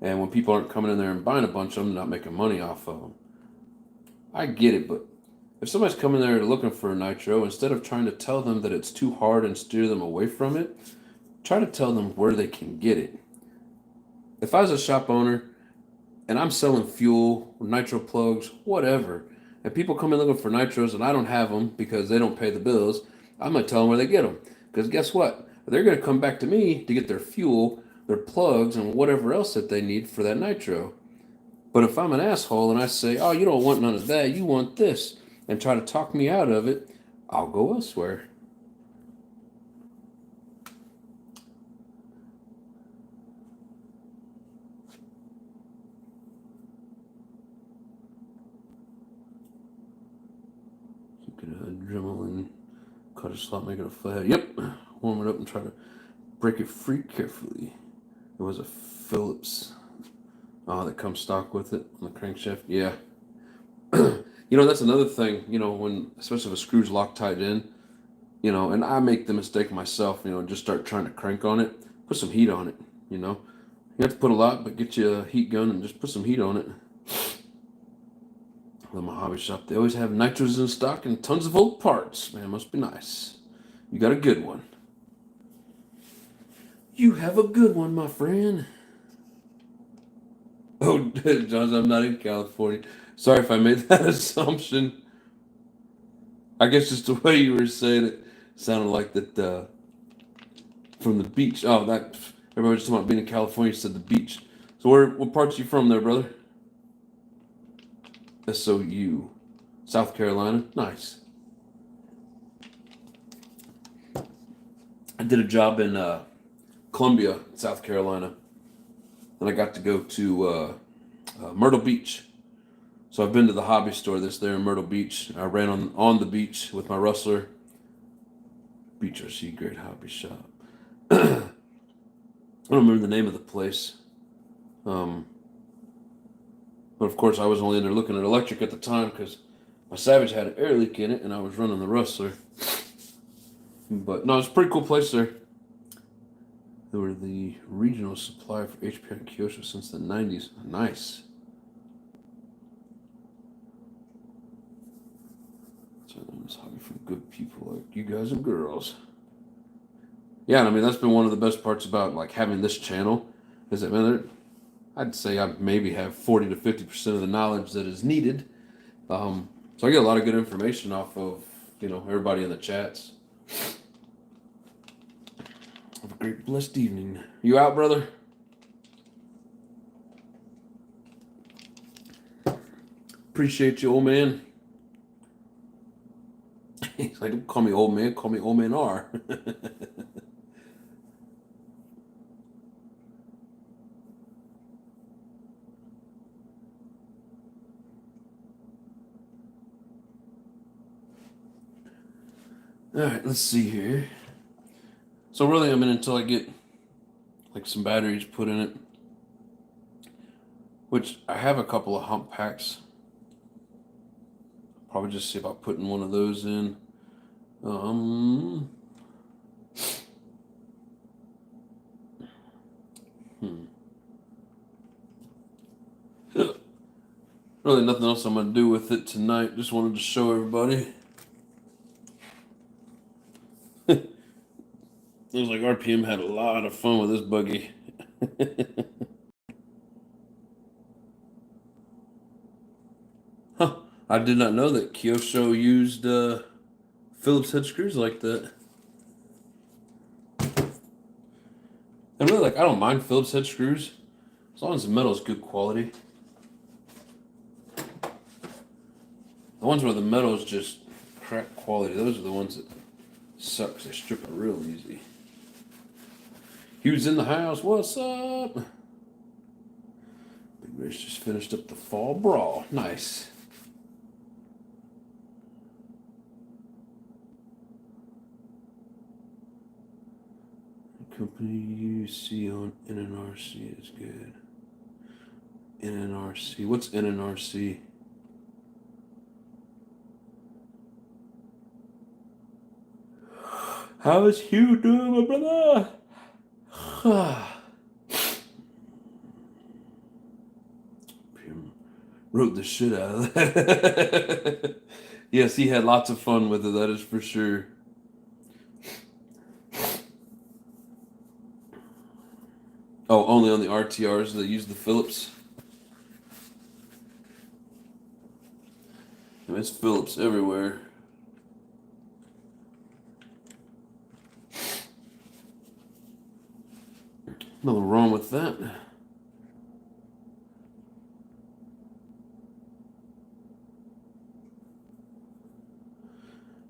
And when people aren't coming in there and buying a bunch of them, not making money off of them, I get it. But if somebody's coming there looking for a Nitro, instead of trying to tell them that it's too hard and steer them away from it, try to tell them where they can get it. If I was a shop owner and I'm selling fuel, nitro plugs, whatever, and people come in looking for nitros and I don't have them because they don't pay the bills, I'm going to tell them where they get them. Because guess what? They're going to come back to me to get their fuel, their plugs, and whatever else that they need for that nitro. But if I'm an asshole and I say, oh, you don't want none of that, you want this, and try to talk me out of it, I'll go elsewhere. Adrenaline, cut a slot, make it a flathead. Yep, warm it up and try to break it free carefully. It was a Phillips that comes stock with it on the crankshaft. Yeah. That's another thing, when, especially if a screw's Loctite in, and I make the mistake myself, just start trying to crank on it, put some heat on it, You have to put a lot, but get you a heat gun and just put some heat on it. At my hobby shop, they always have nitros in stock and tons of old parts. Man, must be nice. You got a good one. You have a good one, my friend. Oh, John, I'm not in California. Sorry if I made that assumption. I guess just the way you were saying it sounded like that from the beach. Oh, that everybody was talking about being in California, said the beach. So what parts you from there, brother? SOU, South Carolina. Nice. I did a job in Columbia, South Carolina, and I got to go to Myrtle Beach. So I've been to the hobby store that's there in Myrtle Beach. I ran on the beach with my Rustler. Beach RC, great hobby shop. I don't remember the name of the place. But of course, I was only in there looking at electric at the time because my Savage had an air leak in it and I was running the Rustler. But no, it's a pretty cool place there. They were the regional supplier for HP and Kyosho since the 90s. Nice. So this hobby from good people like you guys and girls. Yeah, and I mean, that's been one of the best parts about like having this channel is that, man, I'd say I maybe have 40 to 50% of the knowledge that is needed. So I get a lot of good information off of, everybody in the chats. Have a great, blessed evening. You out, brother? Appreciate you, old man. He's like, don't call me old man, call me old man R. All right, let's see here. So really, until I get like some batteries put in it, which I have a couple of hump packs. Probably just see about putting one of those in. Really nothing else I'm going to do with it tonight. Just wanted to show everybody. Looks like RPM had a lot of fun with this buggy. Huh. I did not know that Kyosho used Phillips head screws like that. And really, I don't mind Phillips head screws as long as the metal is good quality. The ones where the metal is just crap quality, those are the ones that suck 'cause they strip it real easy. Hugh's in the house. What's up? Big Race just finished up the fall brawl. Nice. The company you see on NNRC is good. NNRC. What's NNRC? How is Hugh doing, my brother? Wrote the shit out of that. Yes, he had lots of fun with it, that is for sure. Oh, only on the RTRs that use the Phillips? I mean, it's Phillips everywhere. Nothing wrong with that.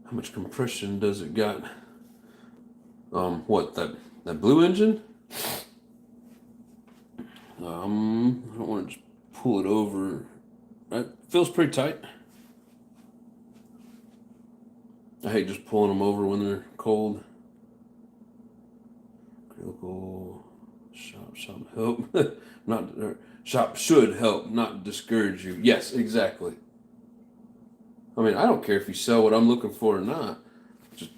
How much compression does it got? What, that blue engine? I don't want to just pull it over. It feels pretty tight. I hate just pulling them over when they're cold. Critical shop help. Not shop should help, not discourage you. Yes, exactly. I mean, I don't care if you sell what I'm looking for or not. Just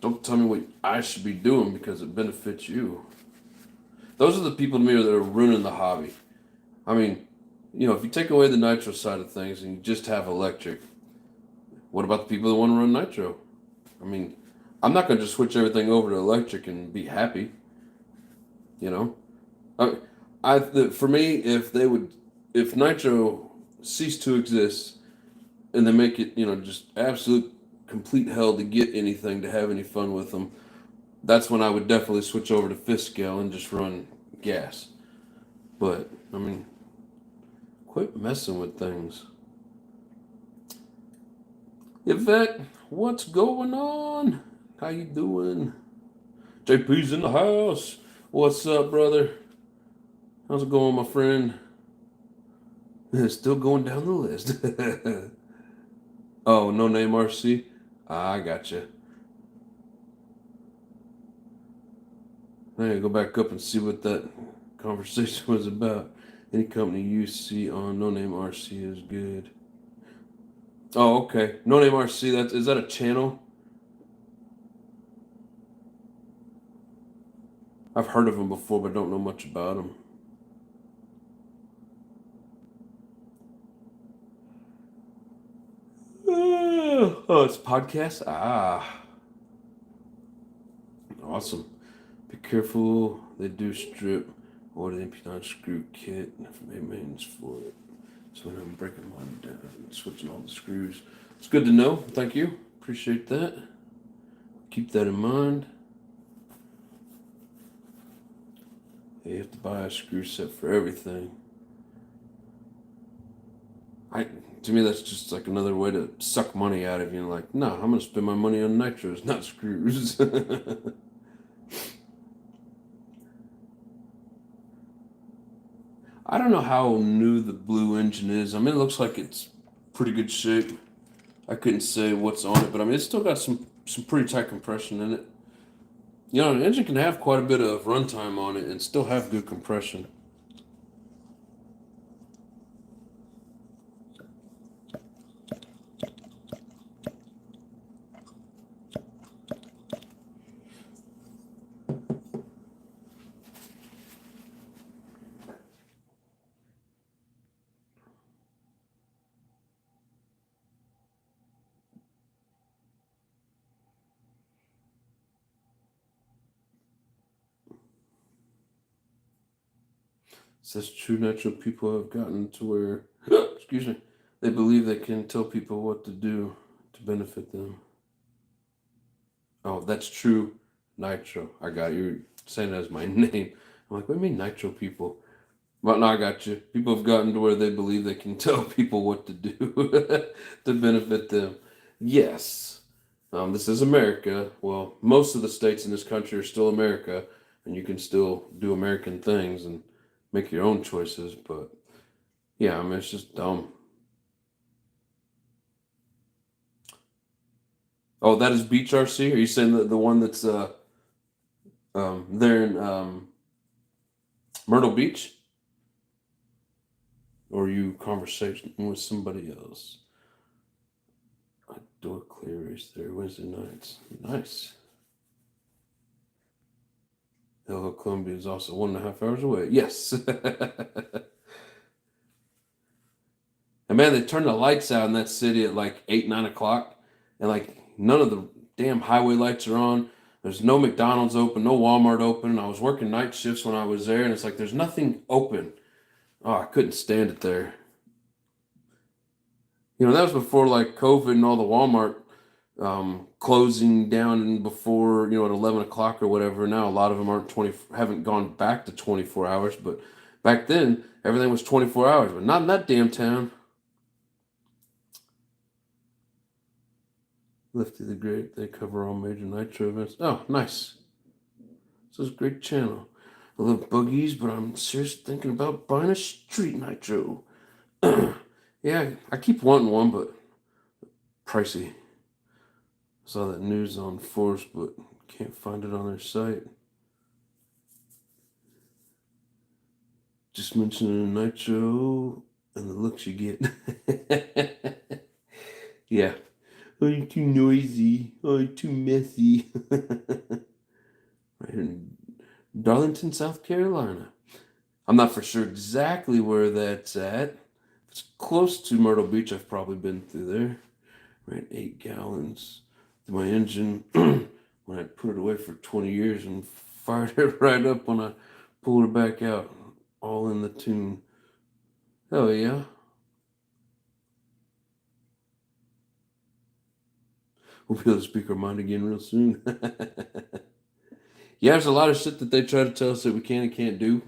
don't tell me what I should be doing because it benefits you. Those are the people to me that are ruining the hobby. I mean, if you take away the nitro side of things and you just have electric, what about the people that want to run nitro? I mean, I'm not going to just switch everything over to electric and be happy. For me, if nitro ceased to exist and they make it, just absolute complete hell to get anything, to have any fun with them, that's when I would definitely switch over to fifth scale and just run gas. But, I mean, quit messing with things. Yvette, what's going on? How you doing? JP's in the house. What's up, brother? How's it going, my friend? Still going down the list. Oh, no name RC? I gotcha. I gotta go back up and see what that conversation was about. Any company you see on No Name RC is good. Oh, okay. No Name RC, is that a channel? I've heard of them before, but don't know much about them. Oh, it's a podcast? Ah. Awesome. Be careful, they do strip. Order the MP9 screw kit for maintenance for it. So when I'm breaking mine down and switching all the screws. It's good to know. Thank you. Appreciate that. Keep that in mind. You have to buy a screw set for everything. To me, that's just like another way to suck money out of you. Like, no, I'm going to spend my money on nitros, not screws. I don't know how new the blue engine is. I mean, it looks like it's pretty good shape. I couldn't say what's on it, but I mean, it's still got some pretty tight compression in it. An engine can have quite a bit of runtime on it and still have good compression. Says true natural people have gotten to where, excuse me, they believe they can tell people what to do to benefit them. Oh, that's true nitro. I got you saying that as my name. I'm like, what do you mean nitro people? Well, no, I got you. People have gotten to where they believe they can tell people what to do to benefit them. Yes, this is America. Well, most of the states in this country are still America, and you can still do American things and make your own choices. But yeah, I mean, it's just dumb. Oh, that is Beach RC? Are you saying the one that's there in Myrtle Beach? Or are you conversation with somebody else? I do a clear race there Wednesday nights. Nice. Hill Columbia is also 1.5 hours away. Yes. And man, they turn the lights out in that city at like 8, 9 o'clock, and like none of the damn highway lights are on. There's no McDonald's open, no Walmart open. I was working night shifts when I was there, and it's like there's nothing open. Oh, I couldn't stand it there. That was before like COVID and all the Walmart closing down and before, at 11 o'clock or whatever. Now a lot of them haven't gone back to 24 hours, but back then everything was 24 hours, but not in that damn town. Lifty the Great, they cover all major Nitro events. Oh, nice. So it's a great channel. I love buggies, but I'm seriously thinking about buying a street Nitro. Yeah, I keep wanting one, but pricey. Saw that news on Force, but can't find it on their site. Just mentioning Nitro and the looks you get. Yeah. Oh, you're too noisy. Oh, you're too messy. Right in Darlington, South Carolina. I'm not for sure exactly where that's at. It's close to Myrtle Beach. I've probably been through there. Ran 8 gallons through my engine when I put it away for 20 years and fired it right up when I pulled it back out. All in the tune. Oh, yeah. We'll be able to speak our mind again real soon. Yeah, there's a lot of shit that they try to tell us that we can and can't do,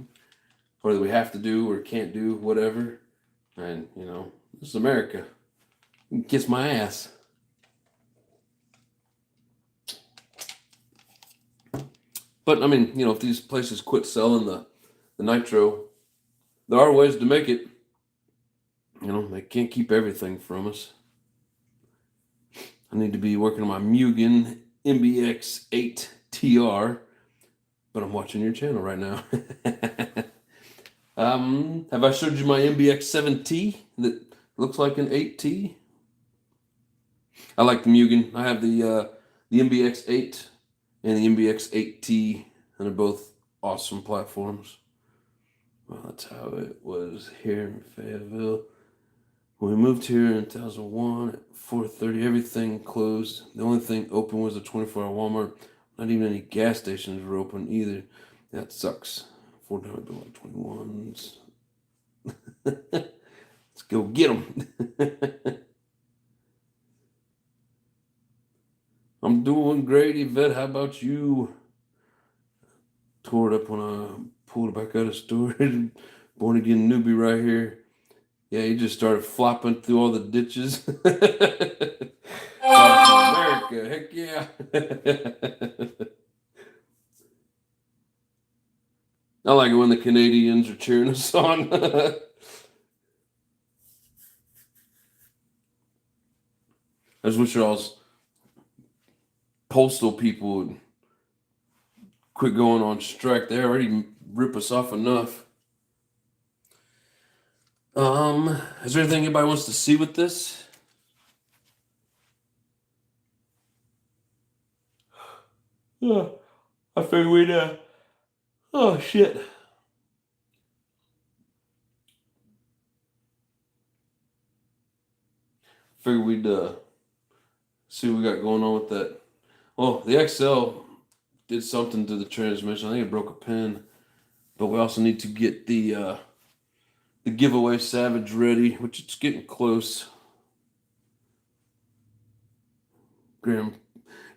or that we have to do or can't do, whatever. And, this is America. Kiss my ass. But, I mean, if these places quit selling the Nitro, there are ways to make it. They can't keep everything from us. I need to be working on my Mugen MBX8 TR, but I'm watching your channel right now. Have I showed you my MBX7T that looks like an 8T? I like the Mugen. I have the MBX8 and the MBX8T, and they're both awesome platforms. Well, that's how it was here in Fayetteville. When we moved here in 2001 at 4:30, everything closed. The only thing open was a 24-hour Walmart. Not even any gas stations were open either. That sucks. $4 bill like 21s. Let's go get them. I'm doing great, Yvette. How about you? Tore it up when I pulled it back out of storage. Born again newbie right here. Yeah, he just started flopping through all the ditches. America, heck yeah. I like it when the Canadians are cheering us on. I just wish y'all's postal people would quit going on strike. They already rip us off enough. Is there anything anybody wants to see with this? Yeah, I figured we'd, oh shit. Figured we'd, see what we got going on with that. Well, the XL did something to the transmission. I think it broke a pin. But we also need to get the giveaway Savage ready, which it's getting close. Graham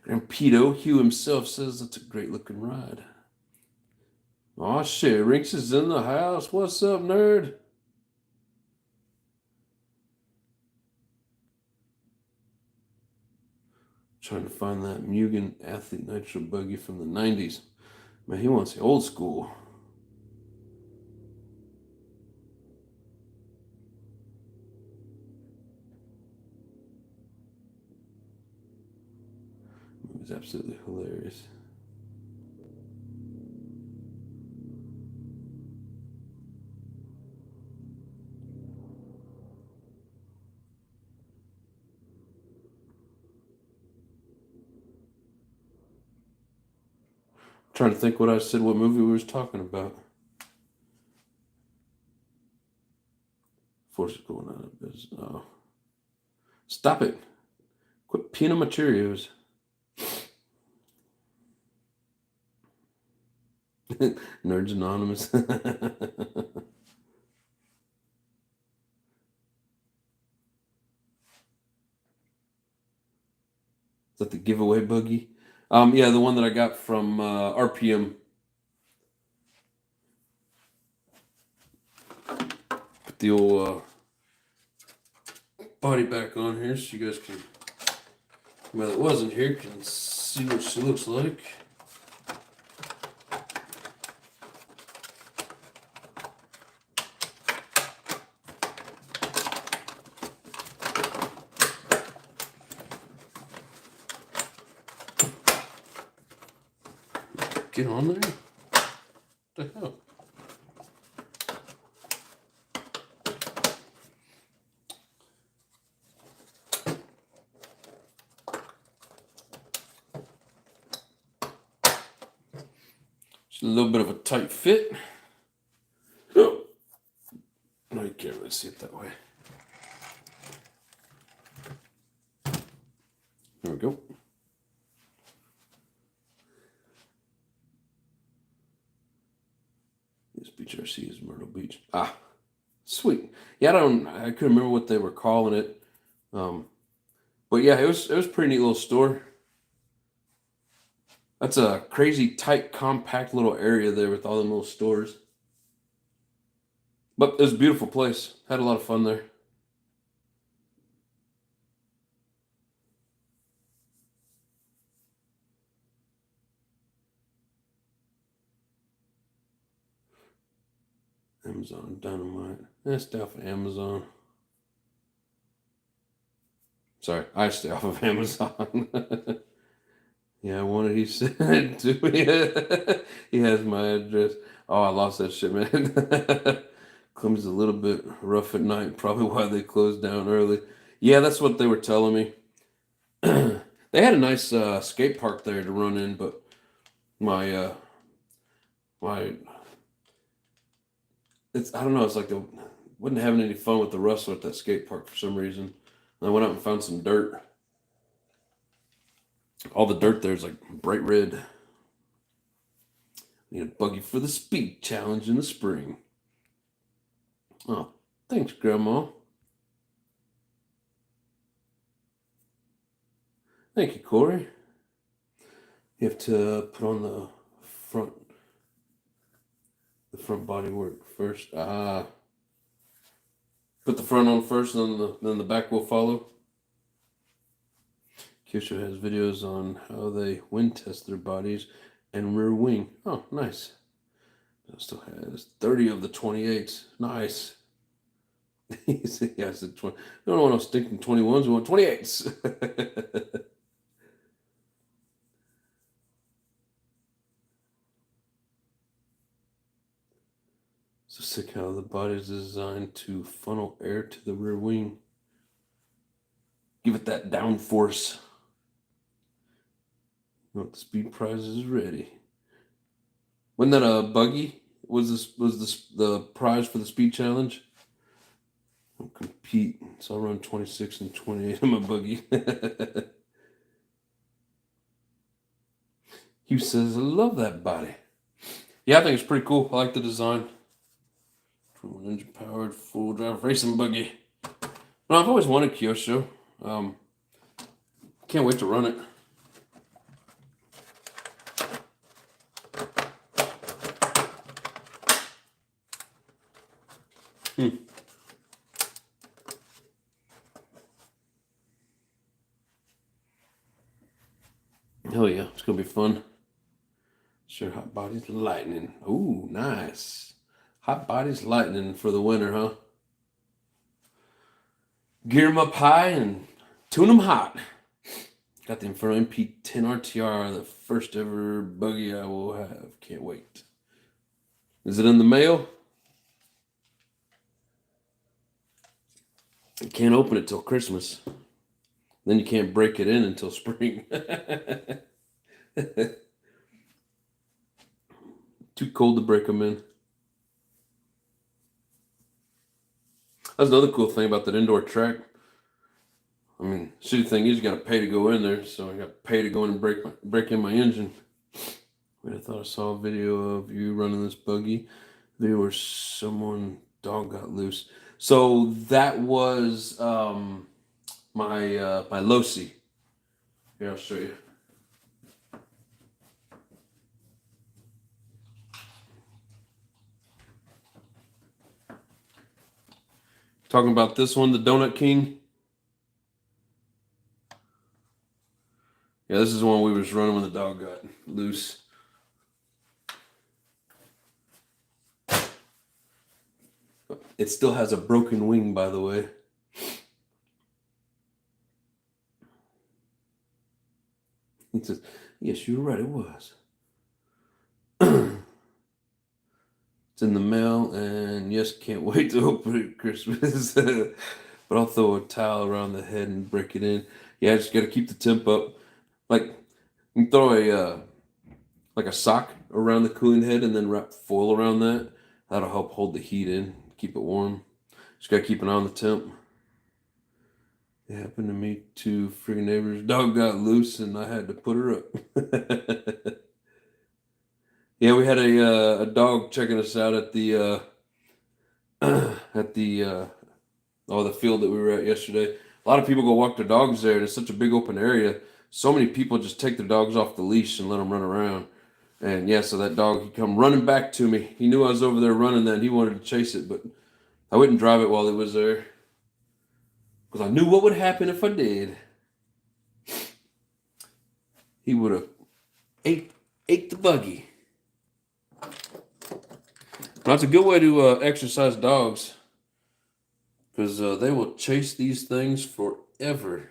Pito Hugh himself says that's a great looking ride. Oh shit, Rinks is in the house. What's up, nerd? Trying to find that Mugen Athlete Nitro buggy from the 90s. Man, he wants the old school. It was absolutely hilarious. Trying to think what I said, what movie we was talking about. Force is going out of business. Oh. Stop it. Quit peeing on my Cheerios. Nerds Anonymous. Is that the giveaway buggy? Yeah, the one that I got from RPM. Put the old body back on here so you guys can, well, it wasn't here, can see what she looks like. Get on there? What the hell? Just a little bit of a tight fit. Oh. No, you can't really see it that way. There we go. This beach I see is Myrtle Beach. Ah, sweet. Yeah, I couldn't remember what they were calling it. But yeah, it was a pretty neat little store. That's a crazy tight, compact little area there with all them little stores. But it was a beautiful place. Had a lot of fun there. Amazon Dynamite. Stay off of Amazon. Sorry, I stay off of Amazon. Yeah, he said to me. He has my address. Oh, I lost that shit, man. Clumsy's a little bit rough at night, probably why they closed down early. Yeah, that's what they were telling me. They had a nice skate park there to run in, but my I don't know, it's like they wasn't having any fun with the Russell at that skate park for some reason. And I went out and found some dirt. All the dirt there is like bright red. Need a buggy for the speed challenge in the spring. Oh, thanks, Grandma. Thank you, Corey. You have to put on the front body work first. Put the front on first, and then the back will follow. Kyosho has videos on how they wind test their bodies and rear wing. Oh, nice. It still has 30 of the 28s. Nice. He said, yeah, I said 20. We don't want no stinking 21s, we want 28s. So sick how the body is designed to funnel air to the rear wing. Give it that downforce. The speed prize is ready. Wasn't that a buggy? Was this the prize for the speed challenge? I'll compete. So I'll run 26 and 28 in my buggy. Hugh says, I love that body. Yeah, I think it's pretty cool. I like the design. 21 engine powered full drive racing buggy. No, I've always wanted Kyosho. Can't wait to run it. Hell yeah, it's gonna be fun. Sure, hot bodies lightning. Ooh, nice. Hot bodies lightning for the winter, huh? Gear them up high and tune them hot. Got the Inferno MP10 RTR, the first ever buggy I will have. Can't wait. Is it in the mail? You can't open it till Christmas. Then you can't break it in until spring. Too cold to break them in. That's another cool thing about that indoor track. I mean, shitty thing is you got to pay to go in there, so I got to pay to go in and break in my engine. Wait, I thought I saw a video of you running this buggy. There was someone dog got loose. So that was my Losi. Here, I'll show you. Talking about this one, the Donut King. Yeah, this is the one we was running when the dog got loose. It still has a broken wing, by the way. He says, yes, you're right, it was. It's in the mail, and yes, can't wait to open it at Christmas. But I'll throw a towel around the head and break it in. Yeah, I just got to keep the temp up. Like, you can throw a sock around the cooling head and then wrap foil around that. That'll help hold the heat in, keep it warm. Just got to keep an eye on the temp. It happened to me too. Freaking neighbor's dog got loose, and I had to put her up. Yeah, we had a dog checking us out at the the field that we were at yesterday. A lot of people go walk their dogs there, and it's such a big open area. So many people just take their dogs off the leash and let them run around. And yeah, so that dog, he come running back to me. He knew I was over there running that, and he wanted to chase it, but I wouldn't drive it while it was there because I knew what would happen if I did. He would have ate the buggy. That's a good way to exercise dogs because they will chase these things forever.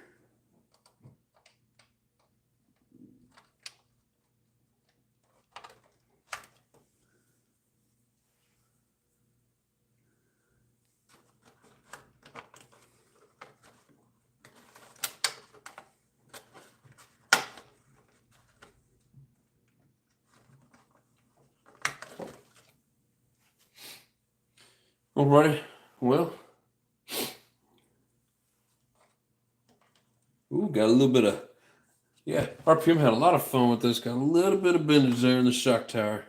Alrighty, well, got a little bit of, yeah, RPM had a lot of fun with this. Got a little bit of bendage there in the shock tower.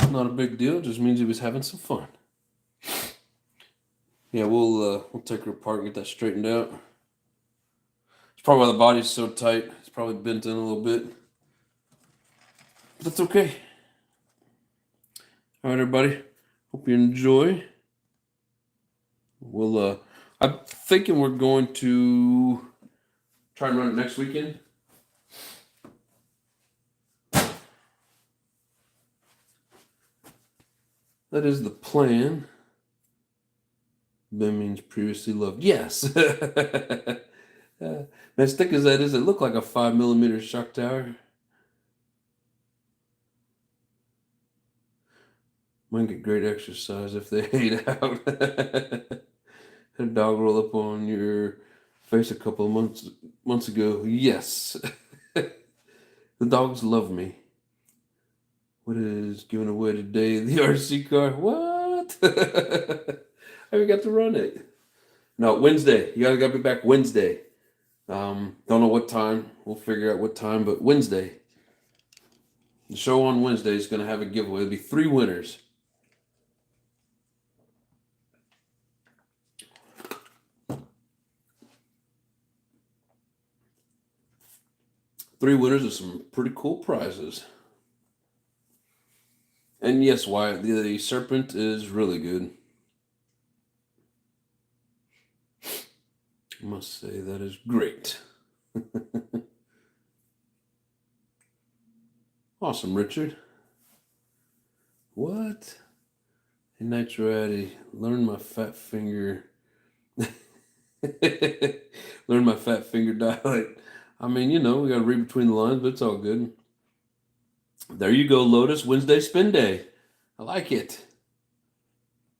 Not a big deal, just means he was having some fun. Yeah, we'll take her apart and get that straightened out. It's probably why the body's so tight. It's probably bent in a little bit. But that's okay. Alright, everybody. Hope you enjoy. I'm thinking we're going to try and run it next weekend. That is the plan. Ben means previously loved. Yes. As thick as that is, it looked like a 5mm shock tower. Might get great exercise if they ate out. Had a dog roll up on your face a couple of months ago. Yes. The dogs love me. What is given away today? The RC car? What? I haven't got to run it. No, Wednesday. You gotta be back Wednesday. Don't know what time. We'll figure out what time, but Wednesday. The show on Wednesday is gonna have a giveaway. It'll be 3 winners. Three winners of some pretty cool prizes. And yes, Wyatt, the Serpent is really good. I must say that is great. Awesome, Richard. What? Hey, Nitro Addy, learn my fat finger. Learn my fat finger dialect. I mean, we got to read between the lines, but it's all good. There you go, Lotus. Wednesday spin day. I like it.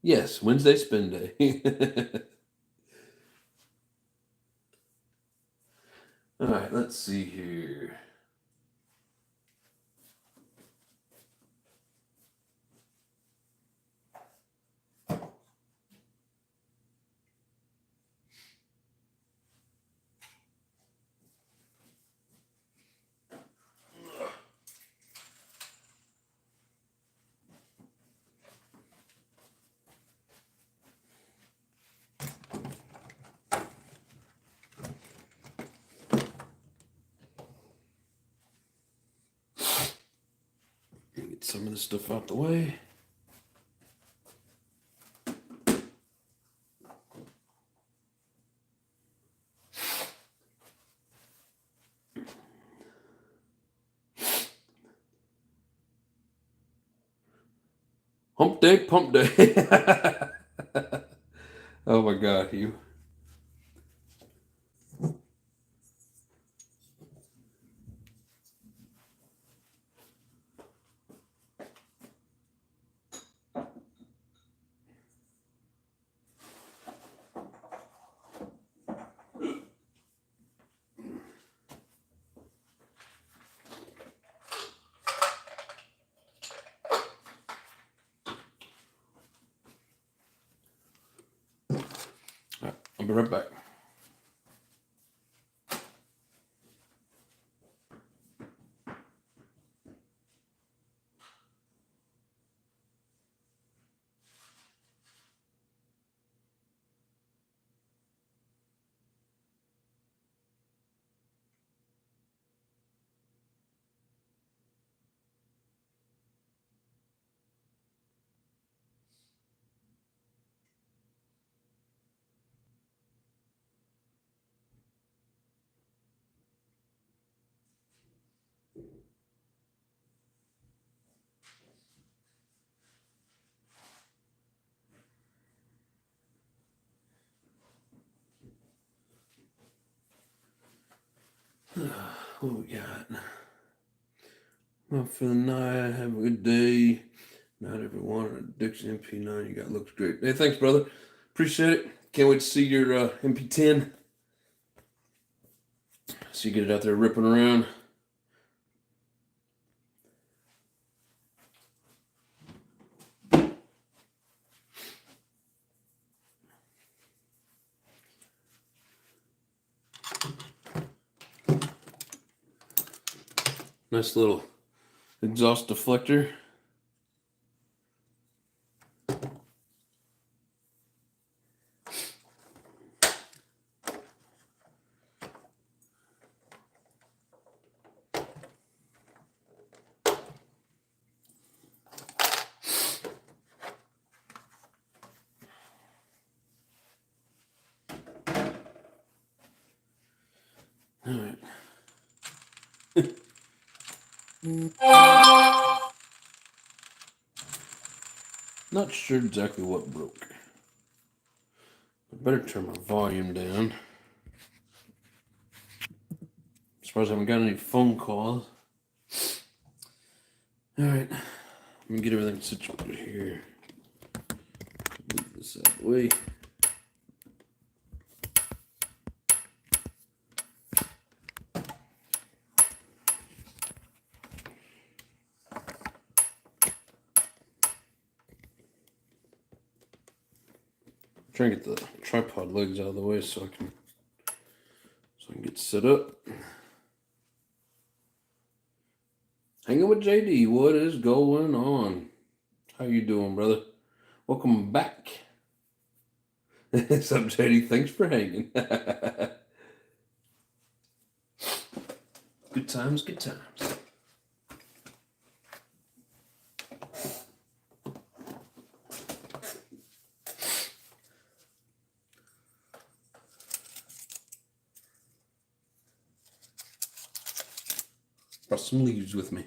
Yes, Wednesday spin day. All right, let's see here. Get some of this stuff out the way. Hump day, pump day. Oh my God, you. All right, I'll be right back. What we got? I'm feeling nice. Have a good day. Not everyone. Addiction MP9 you got looks great. Hey, thanks, brother. Appreciate it. Can't wait to see your MP10. So you get it out there ripping around. Nice little exhaust deflector. All right. Not sure exactly what broke. I better turn my volume down. Surprised I haven't got any phone calls. All right. Let me get everything situated here. Move this out of the way. Try and get the tripod legs out of the way so I can get set up. Hanging with JD, what is going on? How you doing, brother? Welcome back. What's up, JD? Thanks for hanging. Good times, good times. Brought some leaves with me.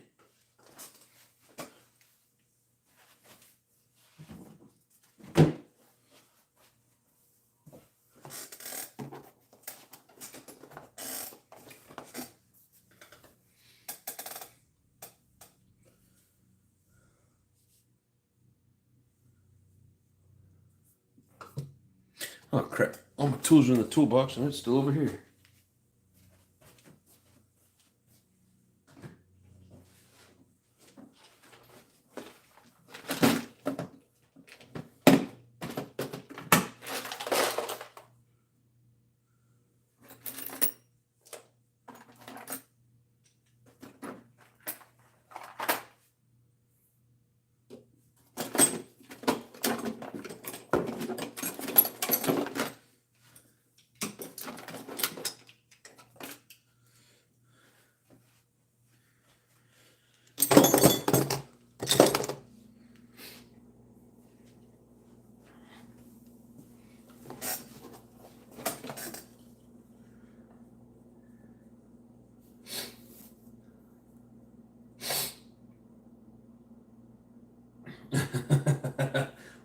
Oh crap, all my tools are in the toolbox and it's still over here.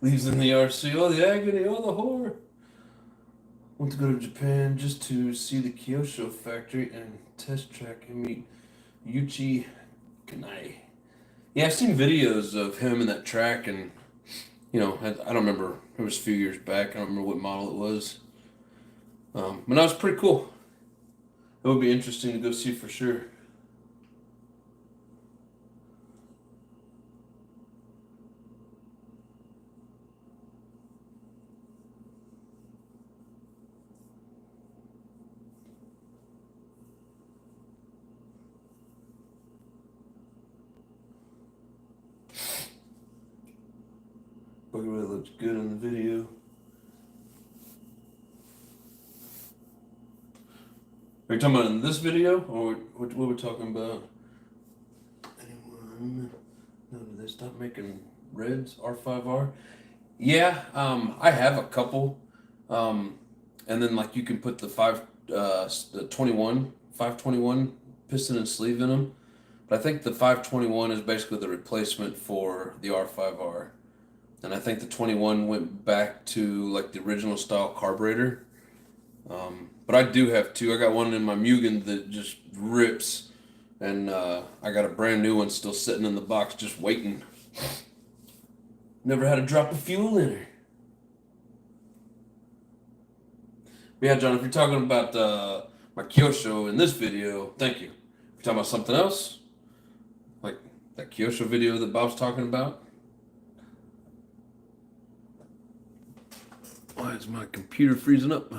Leaves in the RC. Oh, the agony. Oh, the horror. Want to go to Japan just to see the Kyosho factory and test track and meet Yuchi Kanai. Yeah, I've seen videos of him in that track, and I don't remember. It was a few years back. I don't remember what model it was. But that was pretty cool. It would be interesting to go see for sure. Buggy really looks good in the video. Are you talking about in this video, or what we're talking about? Anyone? No, did they stop making reds, R5R? Yeah, I have a couple. And then like you can put the 521 piston and sleeve in them. But I think the 521 is basically the replacement for the R5R. And I think the 21 went back to like the original style carburetor. But I do have two. I got one in my Mugen that just rips. And I got a brand new one still sitting in the box just waiting. Never had a drop of fuel in her. But yeah, John, if you're talking about my Kyosho in this video, thank you. If you're talking about something else, like that Kyosho video that Bob's talking about. Why is my computer freezing up?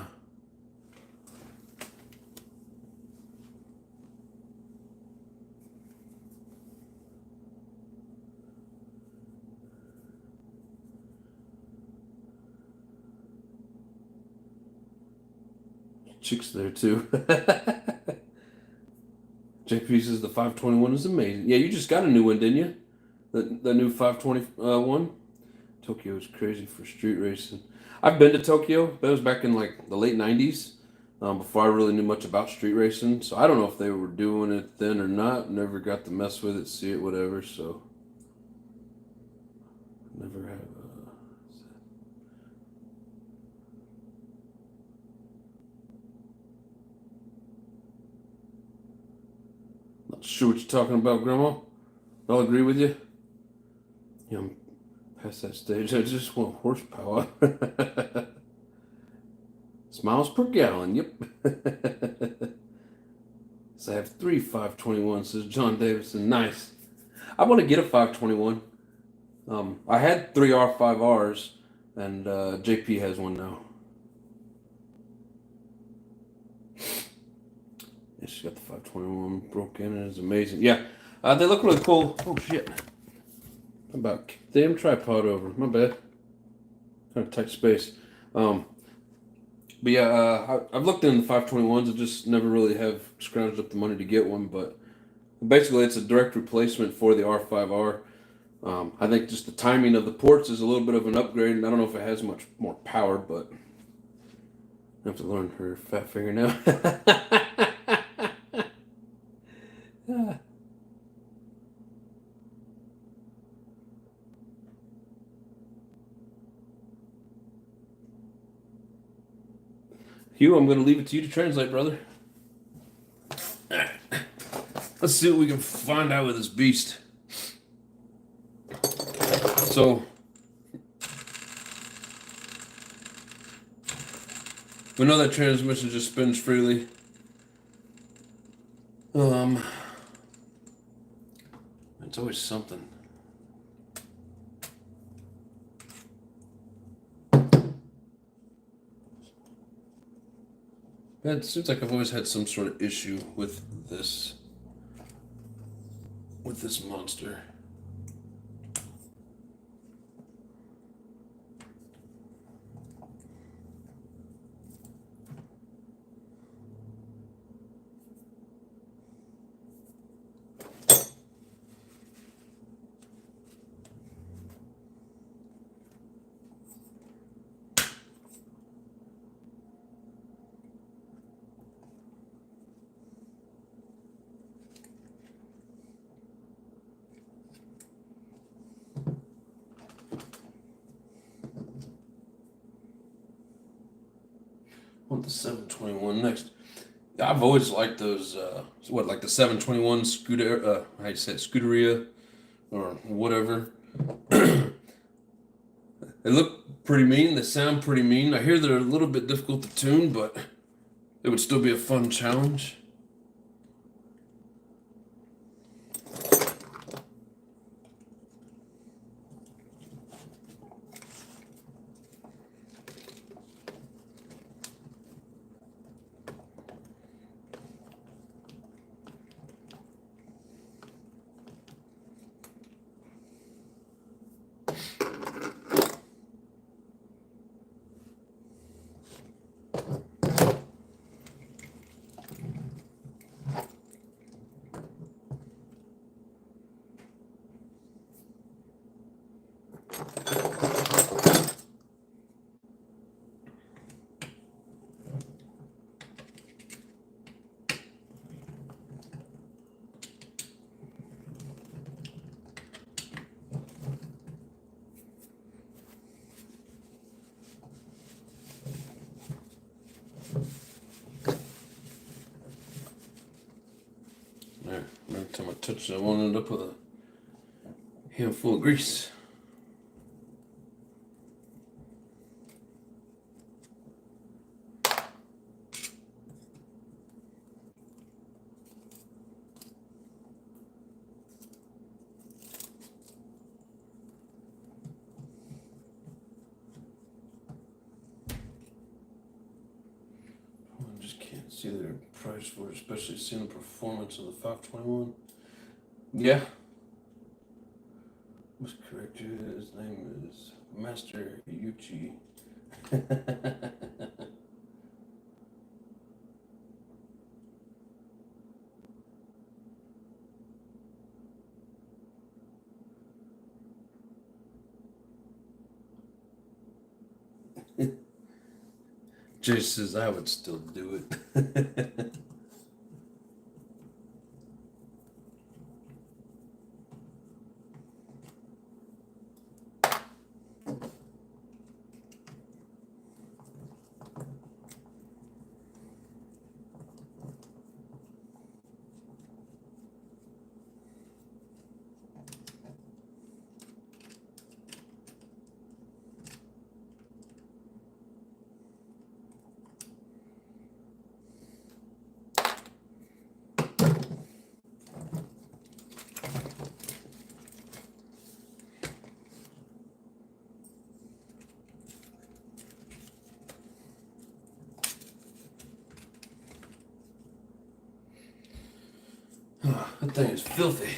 Chick's there too. JP says the 521 is amazing. Yeah, you just got a new one, didn't you? The new 521. Tokyo is crazy for street racing. I've been to Tokyo, but it was back in like the late 90s, before I really knew much about street racing. So I don't know if they were doing it then or not. Never got to mess with it, see it, whatever. So never have. Not sure what you're talking about, Grandma. I'll agree with you. Yeah, I'm past that stage. I just want horsepower. Miles per gallon, yep. So I have 3 521, says John Davidson. Nice. I want to get a 521. I had 3 R5Rs, and JP has one now. Yeah, she's got the 521 broken, and it's amazing. Yeah, they look really cool. Oh, shit. About damn tripod over. My bad. Kind of tight space. But yeah, I've looked into the 521s. I just never really have scrounged up the money to get one. But basically, it's a direct replacement for the R5R. I think just the timing of the ports is a little bit of an upgrade. And I don't know if it has much more power, but I have to learn her fat finger now. Hugh, I'm going to leave it to you to translate, brother. All right. Let's see what we can find out with this beast. So, we know that transmission just spins freely. It's always something. It seems like I've always had some sort of issue with this monster. The 721 next. I've always liked those. Like the 721 scooter. How you say it, Scuderia, or whatever. They look pretty mean. They sound pretty mean. I hear they're a little bit difficult to tune, but it would still be a fun challenge. Every time I touch it, I want to end up with a handful of grease. I just can't see their price for it, especially seeing the performance of the 521. Yeah. Was correct. His name is Master Yuchi. Jay says I would still do it. That thing is filthy.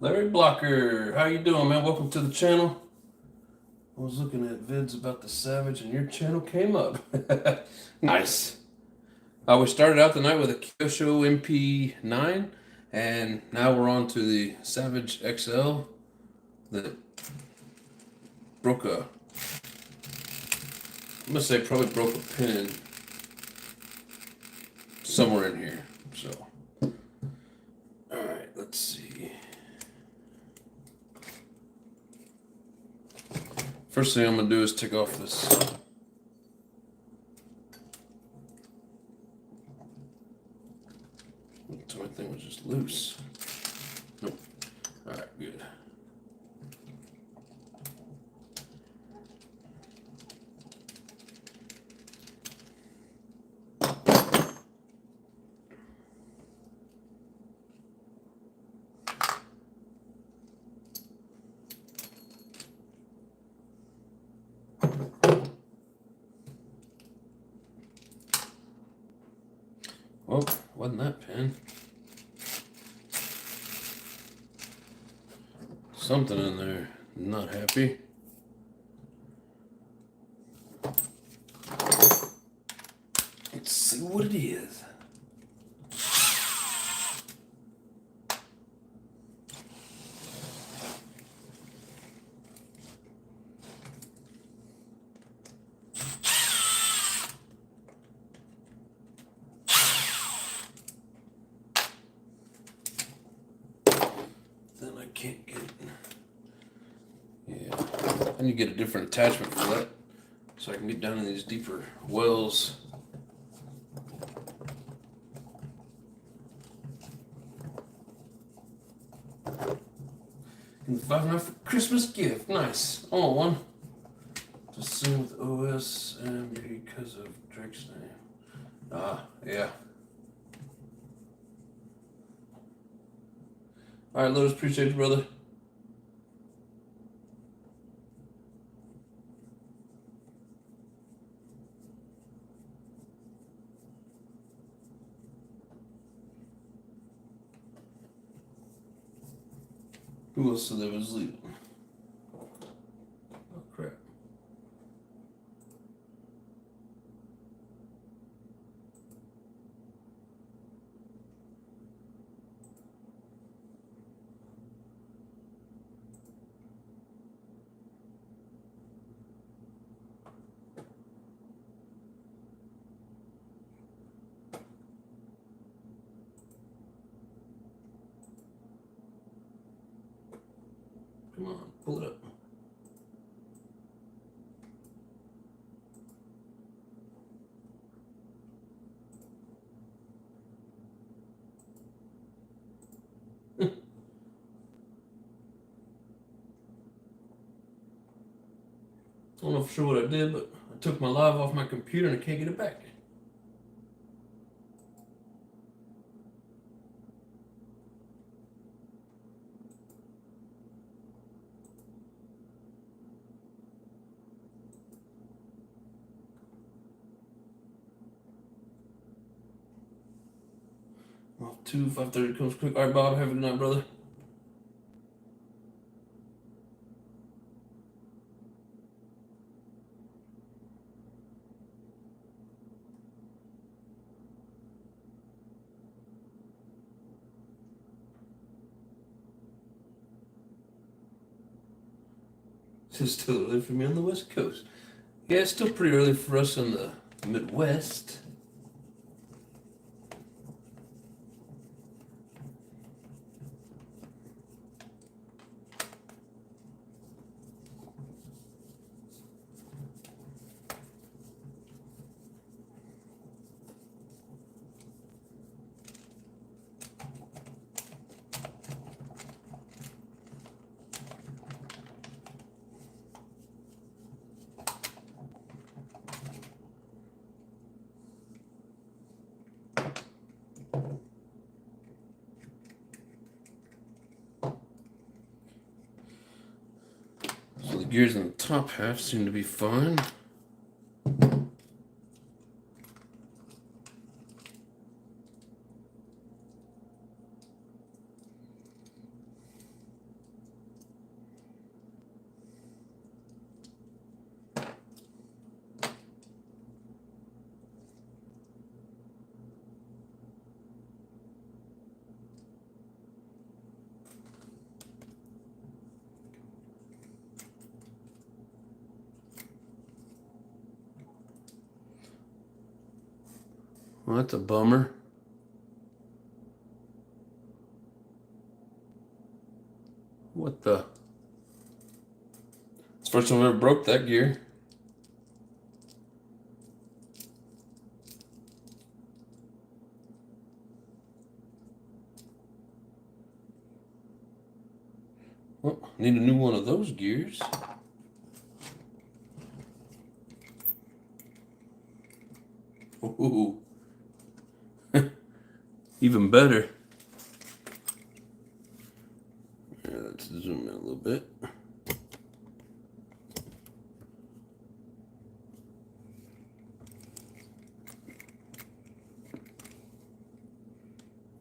Larry Blocker, how you doing, man? Welcome to the channel. I was looking at vids about the Savage and your channel came up. Nice. We started out the night with a Kyosho MP9, and now we're on to the Savage XL that broke a I'm gonna say probably broke a pin somewhere in here. So, all right, let's see. First thing I'm gonna do is take off this. So my thing was just loose. Nope. All right, good. Well, wasn't that pin? Something in there. Not happy. Let's see what it is. Then I can't get it. Yeah. I need to get a different attachment for that so I can get down in these deeper wells. And $5.99 for Christmas gift. Nice. I want one. Just sing with OS and because of Drake's name. Ah, yeah. Alright, Lotus, appreciate you, brother. Who else said they was leaving? Oh, crap. Come on, pull it up. I don't know for sure what I did, but I took my live off my computer and I can't get it back. Well, 5:30 comes quick. All right, Bob, have a good night, brother. It's still early for me on the West Coast. Yeah, it's still pretty early for us in the Midwest. So the gears in the top half seem to be fine. Well, that's a bummer. What the? It's the first time I ever broke that gear. Well, need a new one of those gears. Ooh. Even better. Yeah, let's zoom in a little bit.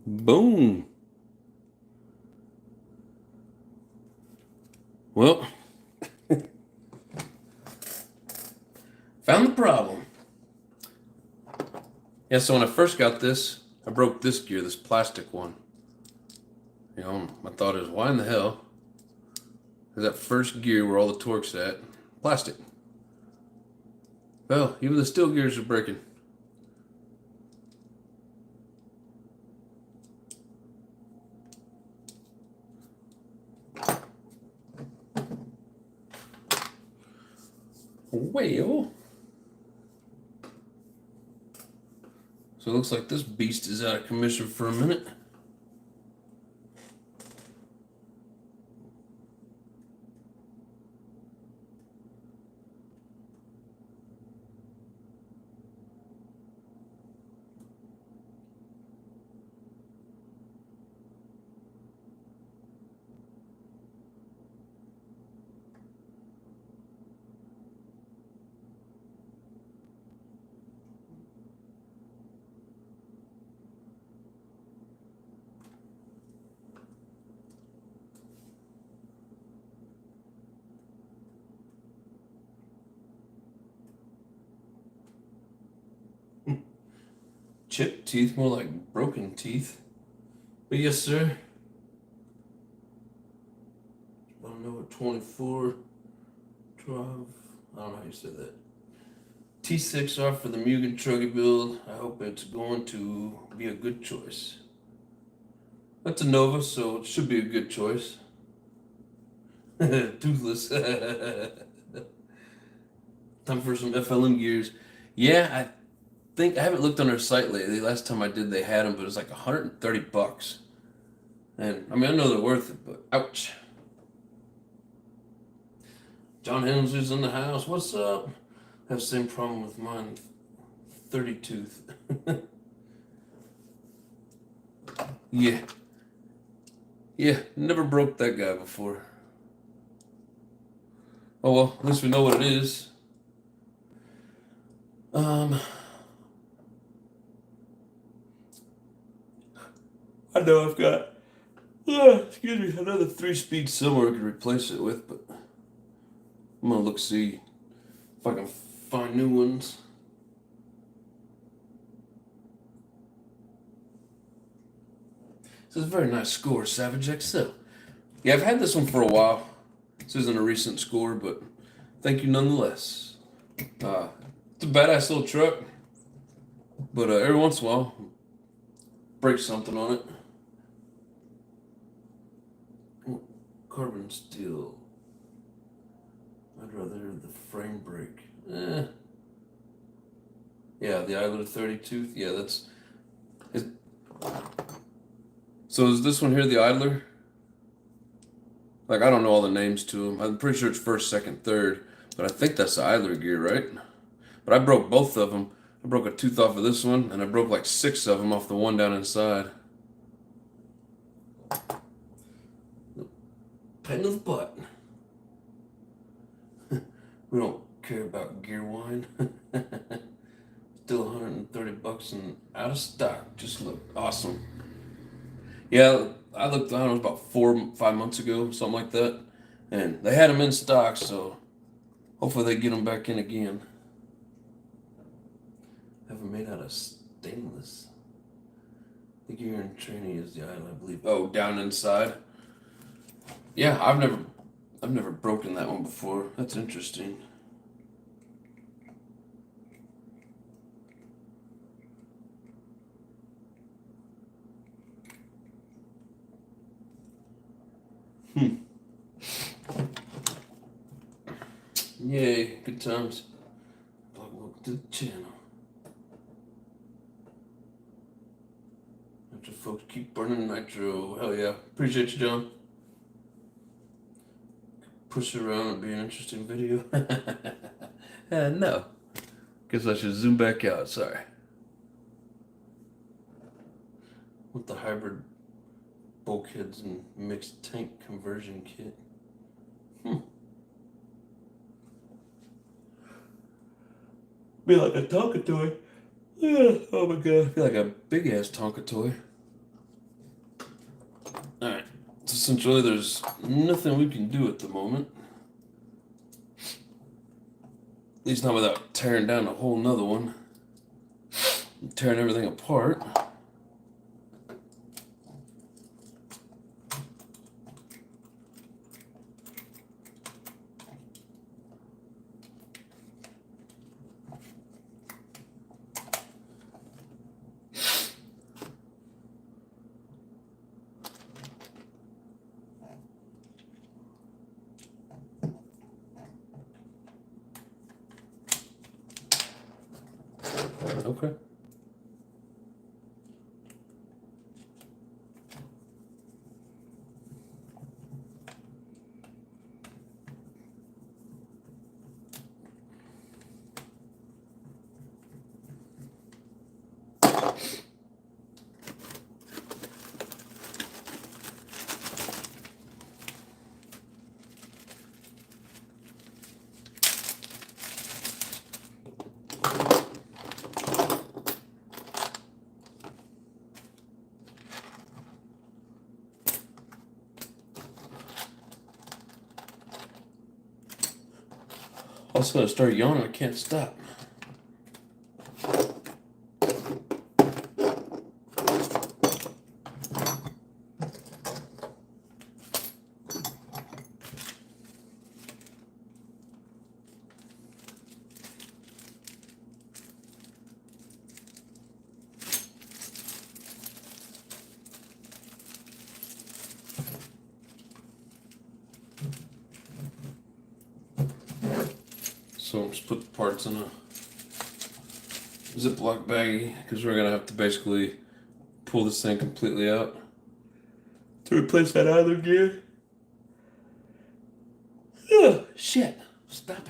Boom. Well, found the problem. Yeah, so when I first got this, I broke this gear, this plastic one. You know, my thought is, why in the hell is that first gear where all the torque's at plastic? Well, even the steel gears are breaking. Well, so it looks like this beast is out of commission for a minute. Chipped teeth, more like broken teeth. But yes, sir. I don't know what 24, 12, I don't know how you say that. T6R for the Mugen Truggy build. I hope it's going to be a good choice. That's a Nova, so it should be a good choice. Toothless. Time for some FLM gears. Yeah, I think I haven't looked on their site lately. Last time I did, they had them, but it was like $130. And I mean, I know they're worth it, but ouch. John Helmsley's in the house. What's up? I have the same problem with mine. 30 tooth. Yeah. Yeah, never broke that guy before. Oh well, at least we know what it is. I know I've got, excuse me, another 3-speed somewhere I could replace it with, but I'm gonna look see if I can find new ones. This is a very nice score, Savage XL. Yeah, I've had this one for a while. This isn't a recent score, but thank you nonetheless. It's a badass little truck, but every once in a while, break something on it. Carbon steel. I'd rather the frame break. Yeah, the Idler 30 tooth. Yeah, that's. So is this one here the Idler? Like, I don't know all the names to them. I'm pretty sure it's first, second, third, but I think that's the Idler gear, right? But I broke both of them. I broke a tooth off of this one, and I broke like 6 of them off the one down inside. Pain in the butt. We don't care about gear wine. Still $130 and out of stock. Just look awesome. Yeah, I looked, I don't know, it was about 4-5 months ago, something like that. And they had them in stock, so hopefully they get them back in again. Have them made out of stainless. The gear and training is the idle, I believe. Oh, down inside. Yeah, I've never broken that one before. That's interesting. Yay, good times. Welcome to the channel. Nitro folks keep burning nitro. Hell yeah. Appreciate you, John. Push it around and be an interesting video. No. Guess I should zoom back out. Sorry. With the hybrid bulkheads and mixed tank conversion kit. Be like a Tonka toy. Yeah. Oh my god. Be like a big ass Tonka toy. Alright. So essentially there's nothing we can do at the moment. At least not without tearing down a whole nother one. Tearing everything apart. Okay. I was gonna start yawning, I can't stop. So just put the parts in a Ziploc baggie because we're gonna have to basically pull this thing completely out to replace that idler gear. Ugh, shit! Stop it.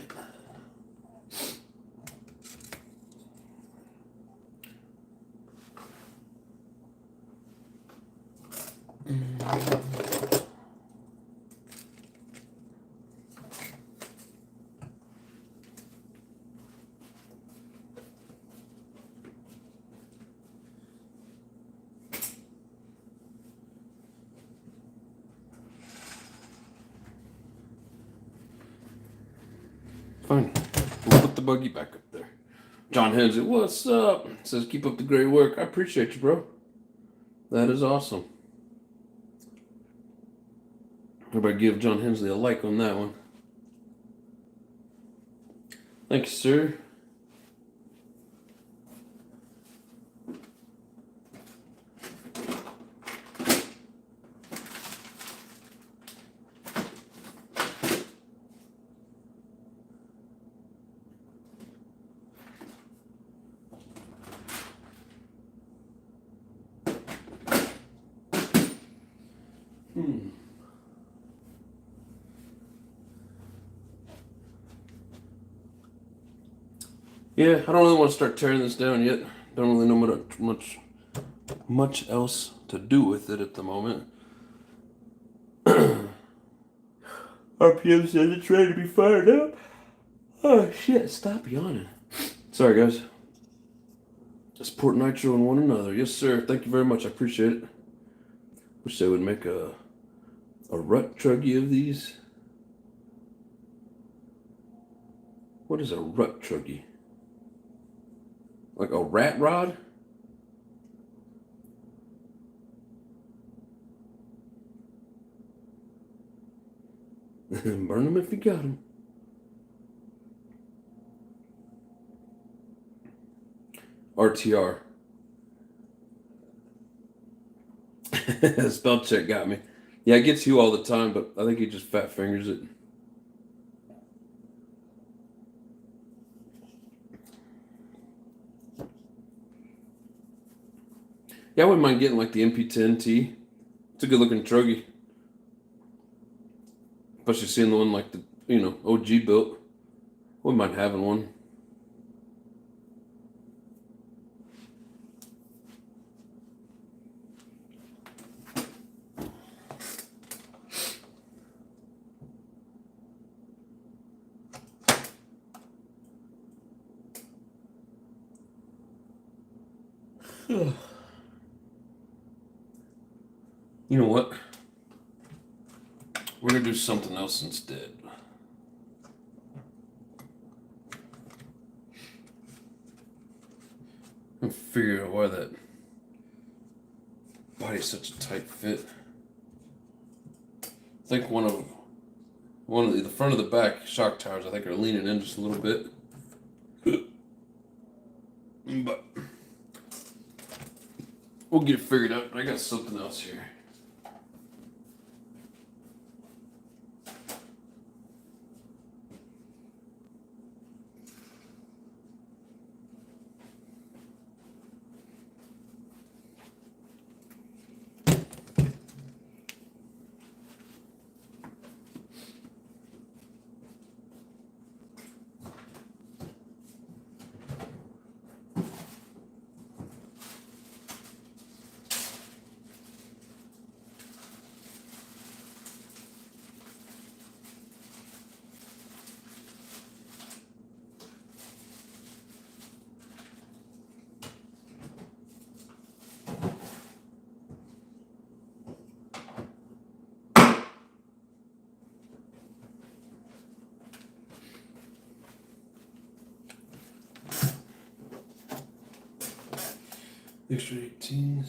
Fine. We'll put the buggy back up there. John Hensley, what's up? Says, keep up the great work. I appreciate you, bro. That is awesome. Everybody give John Hensley a like on that one. Thank you, sir. Yeah, I don't really want to start tearing this down yet. Don't really know much else to do with it at the moment. RPM says it's ready to be fired up. Oh shit, stop yawning. Sorry guys. Support nitro and one another. Yes sir, thank you very much, I appreciate it. Wish they would make a rut truggy of these. What is a rut truggy? Like a rat rod? Burn them if you got them. RTR. Spell check got me. Yeah, it gets you all the time, but I think he just fat fingers it. Yeah, I wouldn't mind getting like the MP10T. It's a good looking truggy. Especially seeing the one like the, OG built. Wouldn't mind having one. You know what? We're gonna do something else instead. I'm figure out why that body's such a tight fit. I think one of the front of the back shock towers I think are leaning in just a little bit. But we'll get it figured out. I got something else here. Extra 18s.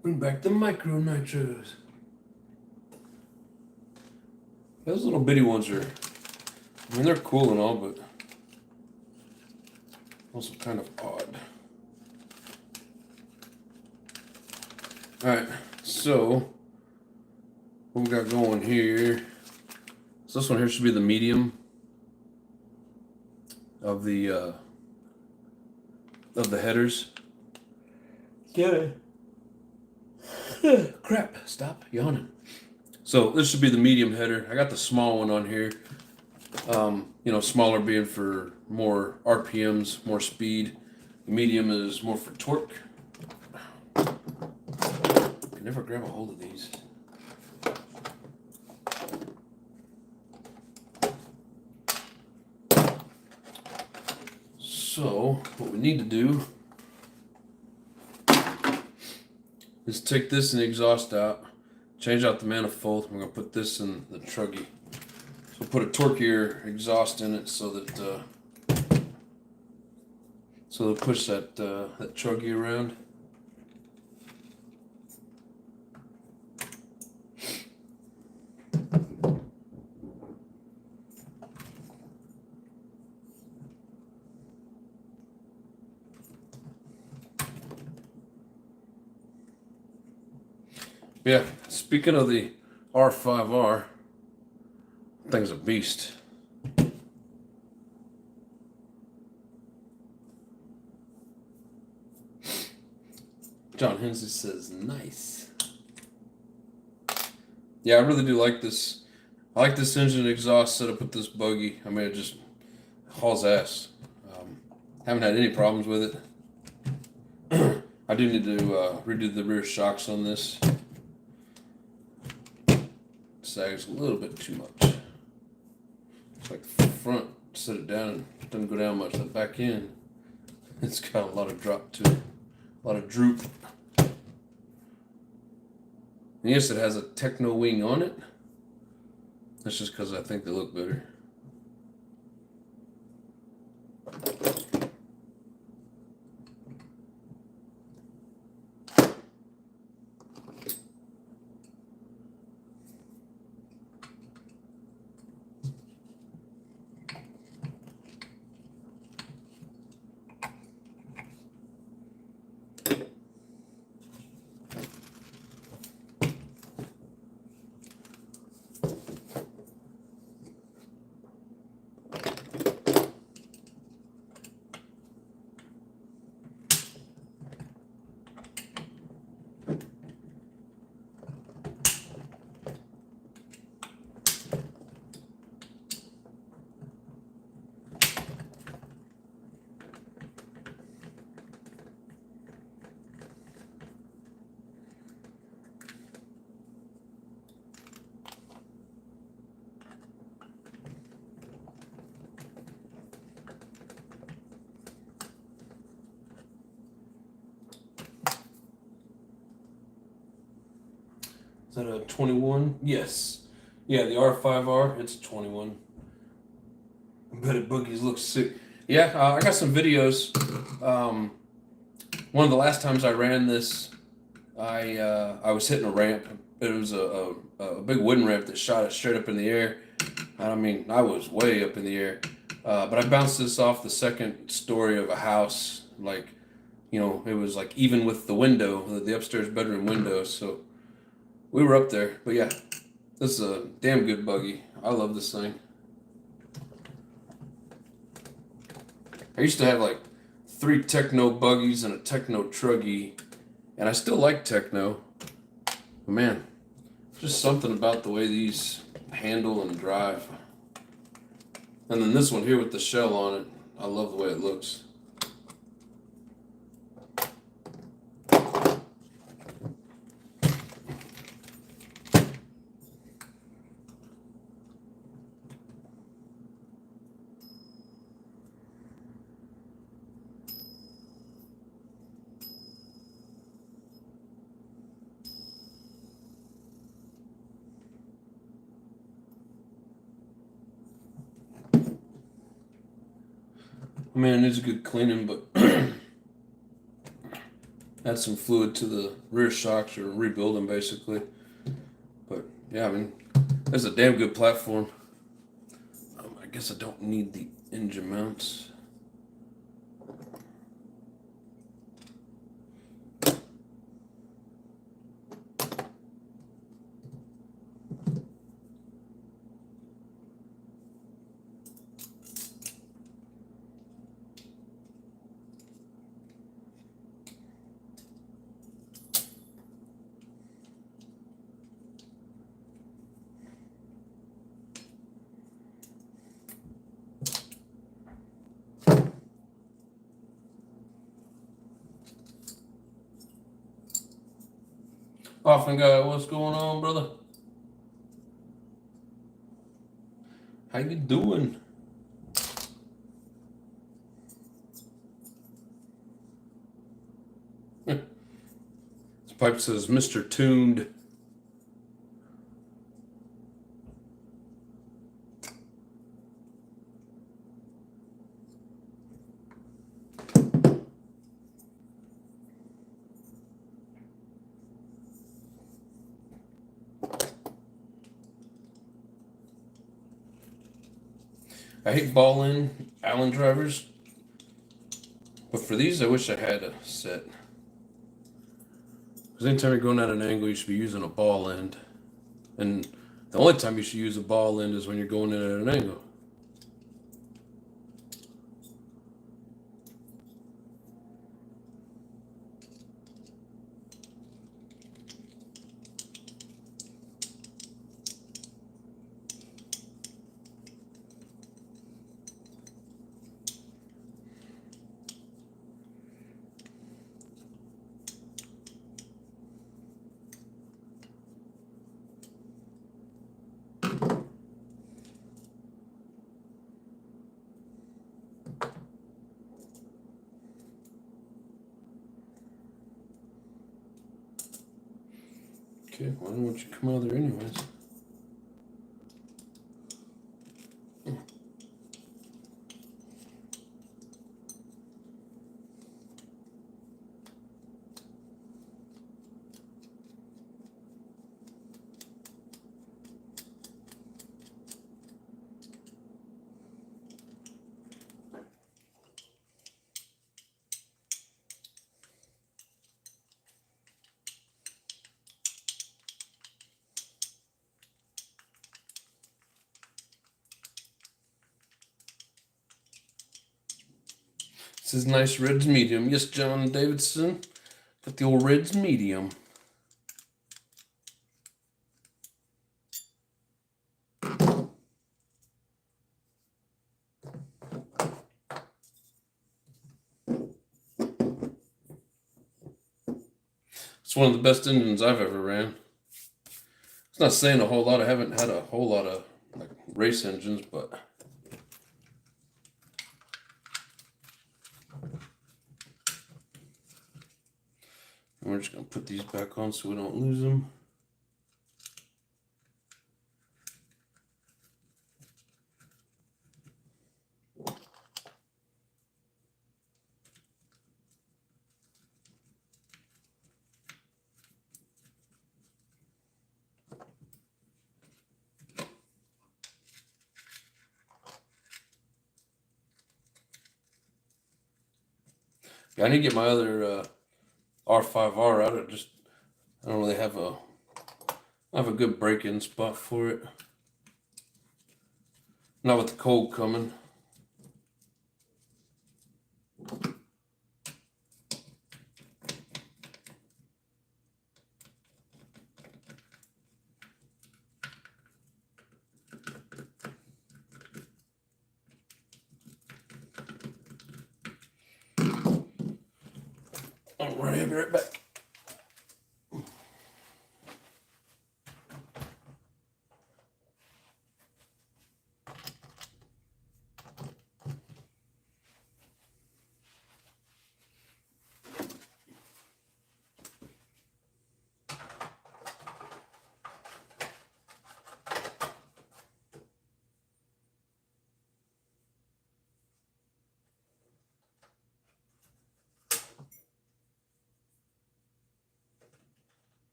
Bring back the micro nitros. Those little bitty ones are, they're cool and all, but also kind of odd. Alright, so what we got going here. So this one here should be the medium of the headers. Get it. Crap, stop yawning. So this should be the medium header. I got the small one on here. Smaller being for more RPMs, more speed. The medium is more for torque. I can never grab a hold of these. So what we need to do is take this and the exhaust out, change out the manifold. We're going to put this in the truggy. So put a torquier exhaust in it so that it'll push that truggy around. Yeah, speaking of the R5R, thing's a beast. John Hensley says, nice. Yeah, I really do like this. I like this engine exhaust setup with this buggy. I mean, it just hauls ass. Haven't had any problems with it. I do need to redo the rear shocks on this. Sags a little bit too much. It's like the front, set it down, and it doesn't go down much. The back end, it's got a lot of drop to it, a lot of droop. And yes, it has a techno wing on it. That's just because I think they look better. Is that a 21? Yes. Yeah, the R5R, it's a 21. I bet it boogies looks sick. Yeah, I got some videos. One of the last times I ran this, I was hitting a ramp. It was a big wooden ramp that shot it straight up in the air. I mean, I was way up in the air. But I bounced this off the second story of a house. Like, you know, it was like even with the window, the upstairs bedroom window. So we were up there. But yeah, this is a damn good buggy. I love this thing. I used to have like 3 techno buggies and a techno truggy, and I still like techno. But man, just something about the way these handle and drive. And then this one here with the shell on it, I love the way it looks. I mean, it needs a good cleaning, but add some fluid to the rear shocks or rebuild them basically. But yeah, I mean, that's a damn good platform. I guess I don't need the engine mounts. Often guy, what's going on, brother? How you doing? This pipe says Mr. Tuned. I hate ball-in Allen drivers, but for these I wish I had a set. Because anytime you're going at an angle, you should be using a ball end. And the only time you should use a ball end is when you're going in at an angle. Okay, well, I don't want you to come out of there anyways. This is nice Reds medium. Yes, John Davidson. Got the old Reds medium. It's one of the best engines I've ever ran. It's not saying a whole lot. I haven't had a whole lot of like race engines, but we're just gonna put these back on so we don't lose them. Yeah, I need to get my other R5R out. I don't really have a good break-in spot for it. Not with the cold coming. Alright, I'll be right back.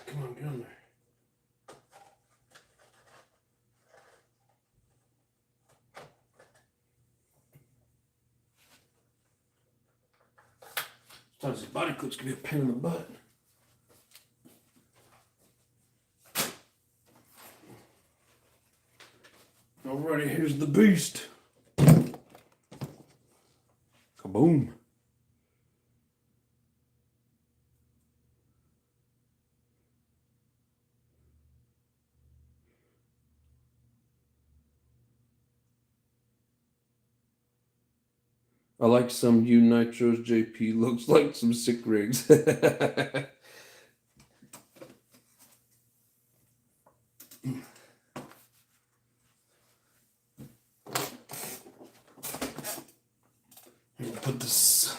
Come on, get on there. Sometimes these body clips can be a pain in the butt. Alrighty, here's the beast. Kaboom. I like some U Nitros. JP looks like some sick rigs. Put this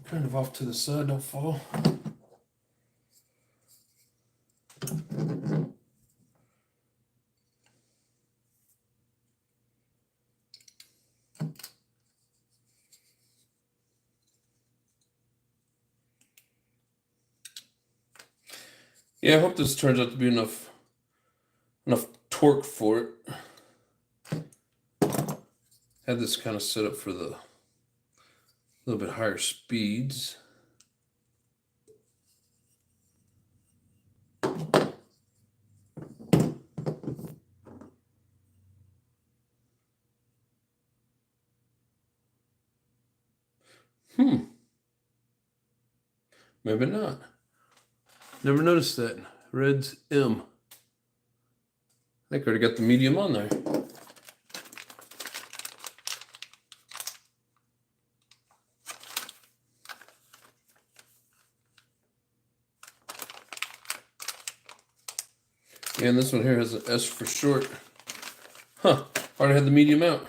kind of off to the side, don't fall. Yeah, I hope this turns out to be enough torque for it. Had this kind of set up for the little bit higher speeds. Maybe not. Never noticed that. Red's M. I think I already got the medium on there. Yeah, and this one here has an S for short. Huh, already had the medium out.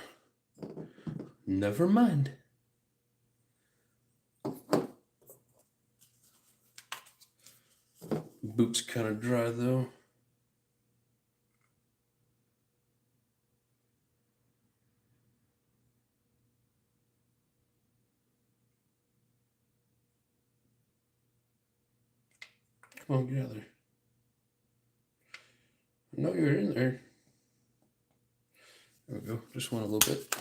Never mind. Boot's kind of dry though. Come on, get out of there. I know you're in there. There we go. Just one a little bit.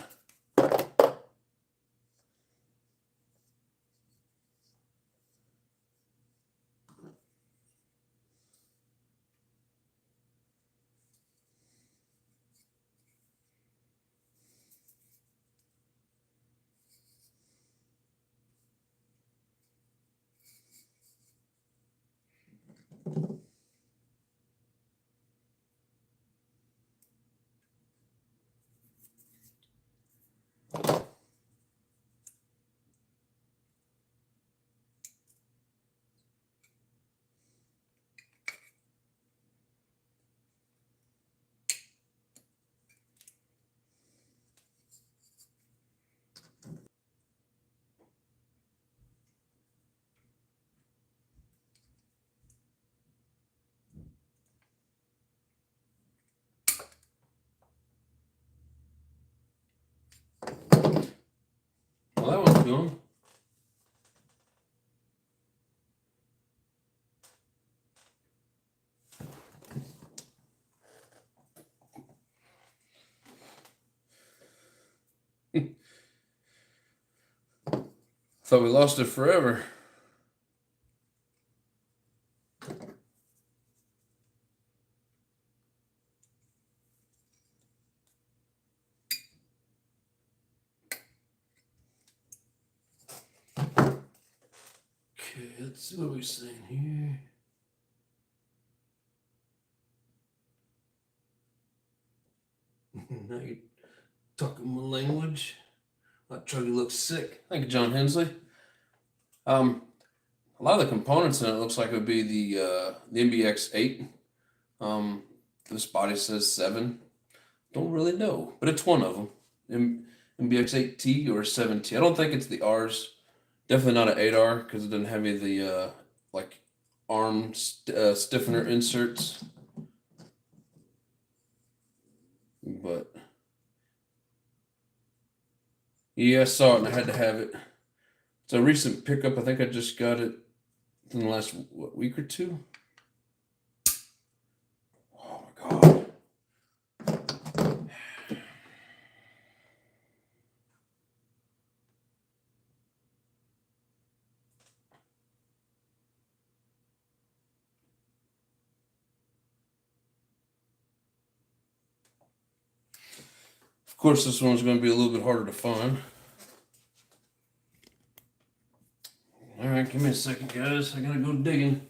Well, that one's going. Thought we lost it forever. Okay, let's see what we're saying here. Now you're talking my language. That trucky looks sick. Thank you, John Hensley. A lot of the components in it looks like it would be the MBX8. This body says 7. Don't really know, but it's one of them. MBX8T or 7T. I don't think it's the R's. Definitely not an 8R because it doesn't have any of the like arm stiffener inserts. But yeah, I saw it and I had to have it. It's a recent pickup. I think I just got it in the last week or two. Oh my God. Of course, this one's going to be a little bit harder to find. All right, give me a second, guys. I got to go digging.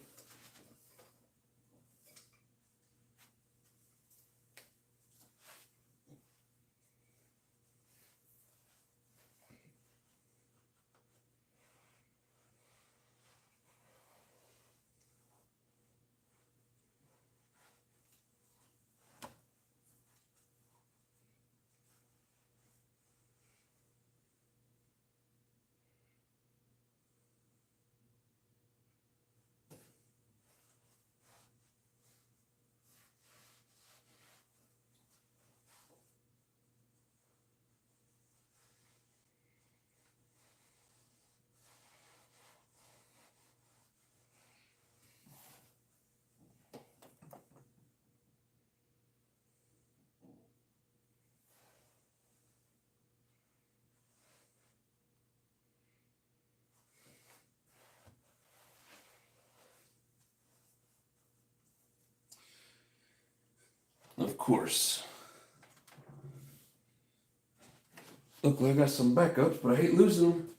Of course. Luckily, I got some backups, but I hate losing them.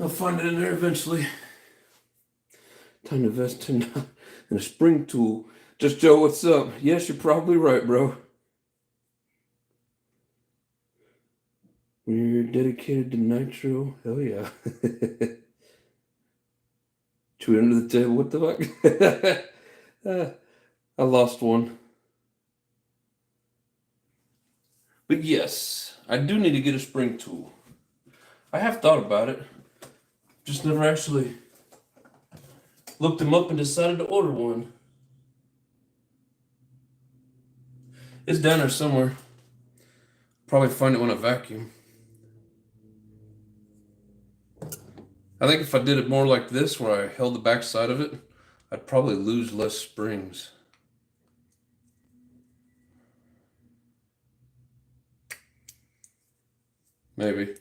I'll find it in there eventually. Time to invest in a spring tool. Just Joe, what's up? Yes, you're probably right, bro. You're dedicated to Nitro? Hell yeah. Chew under the table. What the fuck? I lost one. But yes, I do need to get a spring tool. I have thought about it. Just never actually looked them up and decided to order one. It's down there somewhere. Probably find it when I vacuum. I think if I did it more like this, where I held the back side of it, I'd probably lose less springs. Maybe.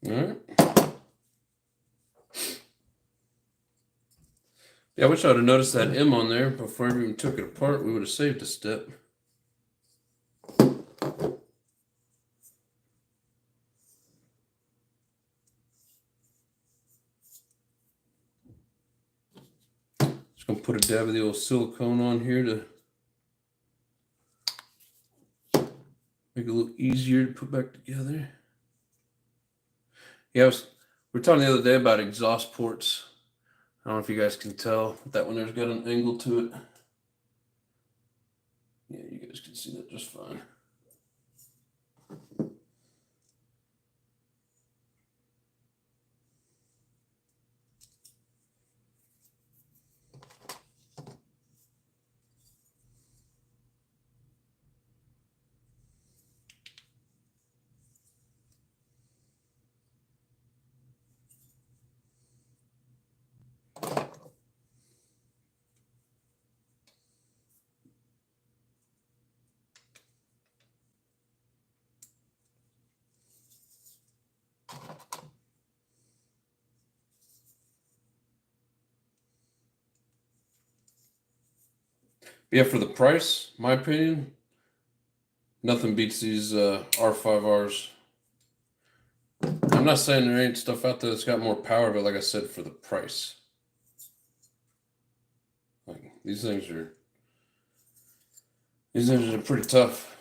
All right. Yeah, I wish I would have noticed that M on there before I even took it apart. We would have saved a step. Gonna put a dab of the old silicone on here to make it a little easier to put back together. Yeah, we were talking the other day about exhaust ports. I don't know if you guys can tell, but that one there's got an angle to it. Yeah, you guys can see that just fine. Yeah, for the price, my opinion, nothing beats these R5Rs. I'm not saying there ain't stuff out there that's got more power, but like I said, for the price. Like these things are pretty tough.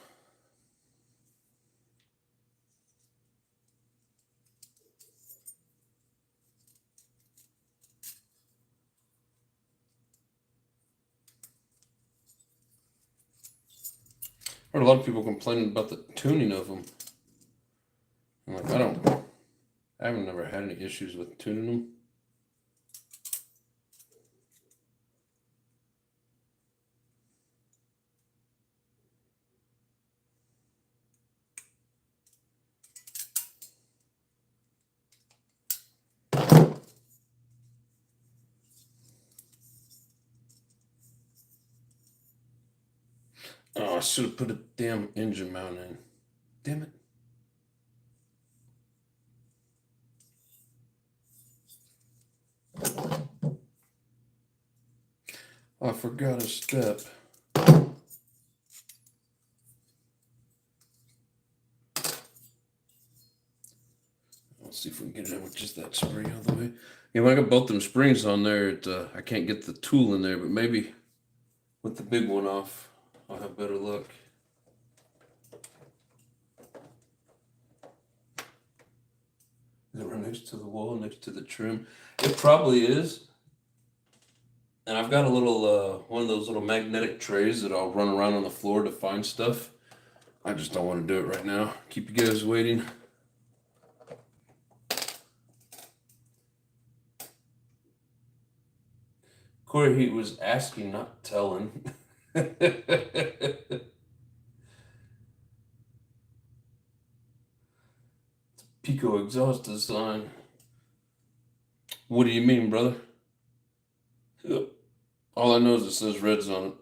I heard a lot of people complaining about the tuning of them. I'm like, I haven't never had any issues with tuning them. Oh, I should have put a damn engine mount in. Damn it. I forgot a step. Let's see if we can get it in with just that spring out of the way. Yeah, when I got both them springs on there, I can't get the tool in there, but maybe with the big one off, I'll have better luck. Is it right next to the wall, next to the trim? It probably is. And I've got a little, one of those little magnetic trays that I'll run around on the floor to find stuff. I just don't want to do it right now. Keep you guys waiting. Corey, he was asking, not telling. Pico exhaust design. What do you mean, brother? Yep. All I know is it says Reds on it.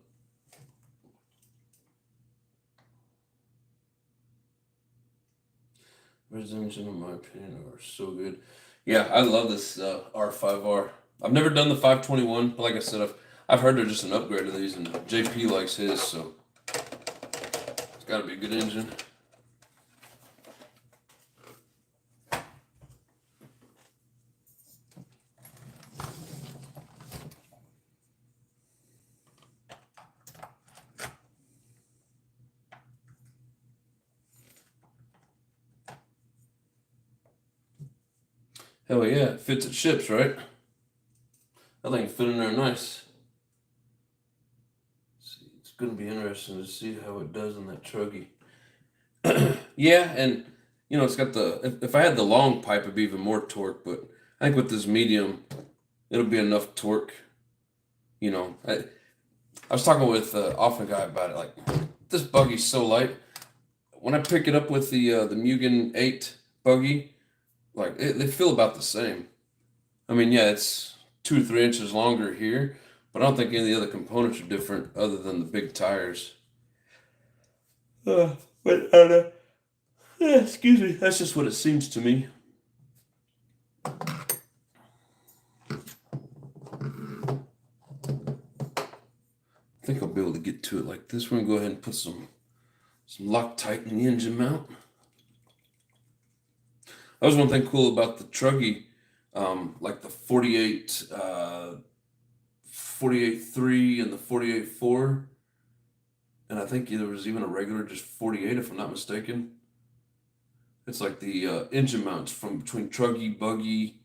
Reds engine, in my opinion, are so good. Yeah, I love this R5R. I've never done the 521, but like I said, I've heard they're just an upgrade of these, and JP likes his, so it's got to be a good engine. Hell yeah, it fits at ships, right? That thing fit in there nice. See, it's going to be interesting to see how it does in that truggy. Yeah, and you know, it's got the. If I had the long pipe, it'd be even more torque, but I think with this medium, it'll be enough torque. You know, I was talking with Often Guy about it. Like, this buggy's so light. When I pick it up with the Mugen 8 buggy, like they feel about the same. I mean, yeah, it's 2 or 3 inches longer here, but I don't think any of the other components are different other than the big tires. But excuse me, that's just what it seems to me. I think I'll be able to get to it like this. We're gonna go ahead and put some Loctite in the engine mount. That was one thing cool about the truggy, like the 48 48.3 and the 48.4. And I think there was even a regular just 48 if I'm not mistaken. It's like the engine mounts from between truggy, buggy,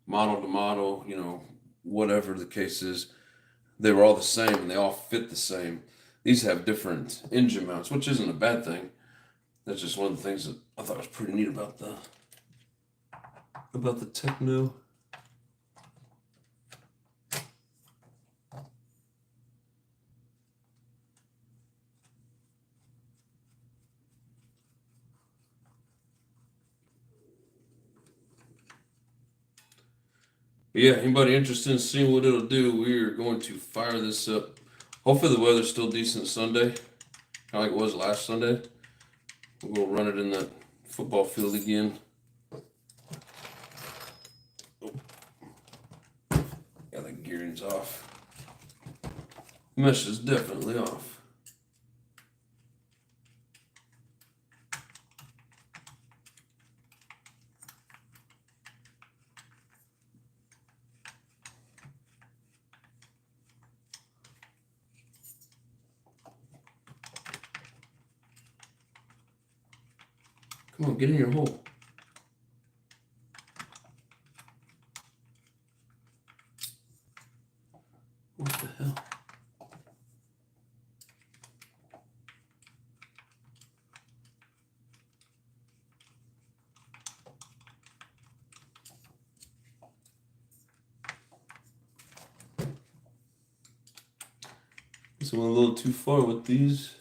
model to model, whatever the case is. They were all the same and they all fit the same. These have different engine mounts, which isn't a bad thing. That's just one of the things that I thought was pretty neat about the Techno. Yeah, anybody interested in seeing what it'll do, we are going to fire this up. Hopefully the weather's still decent Sunday, kind of like it was last Sunday. We'll run it in that football field again. Oh. Yeah, the gearing's off. Mesh is definitely off. Come on, get in your hole. What the hell? This went a little too far with these.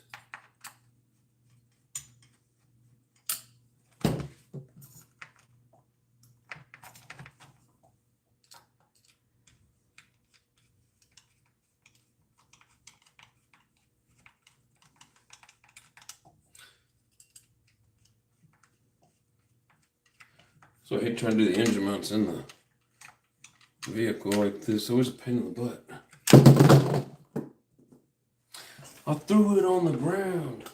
So I hate trying to do the engine mounts in the vehicle like this. It's always a pain in the butt. I threw it on the ground.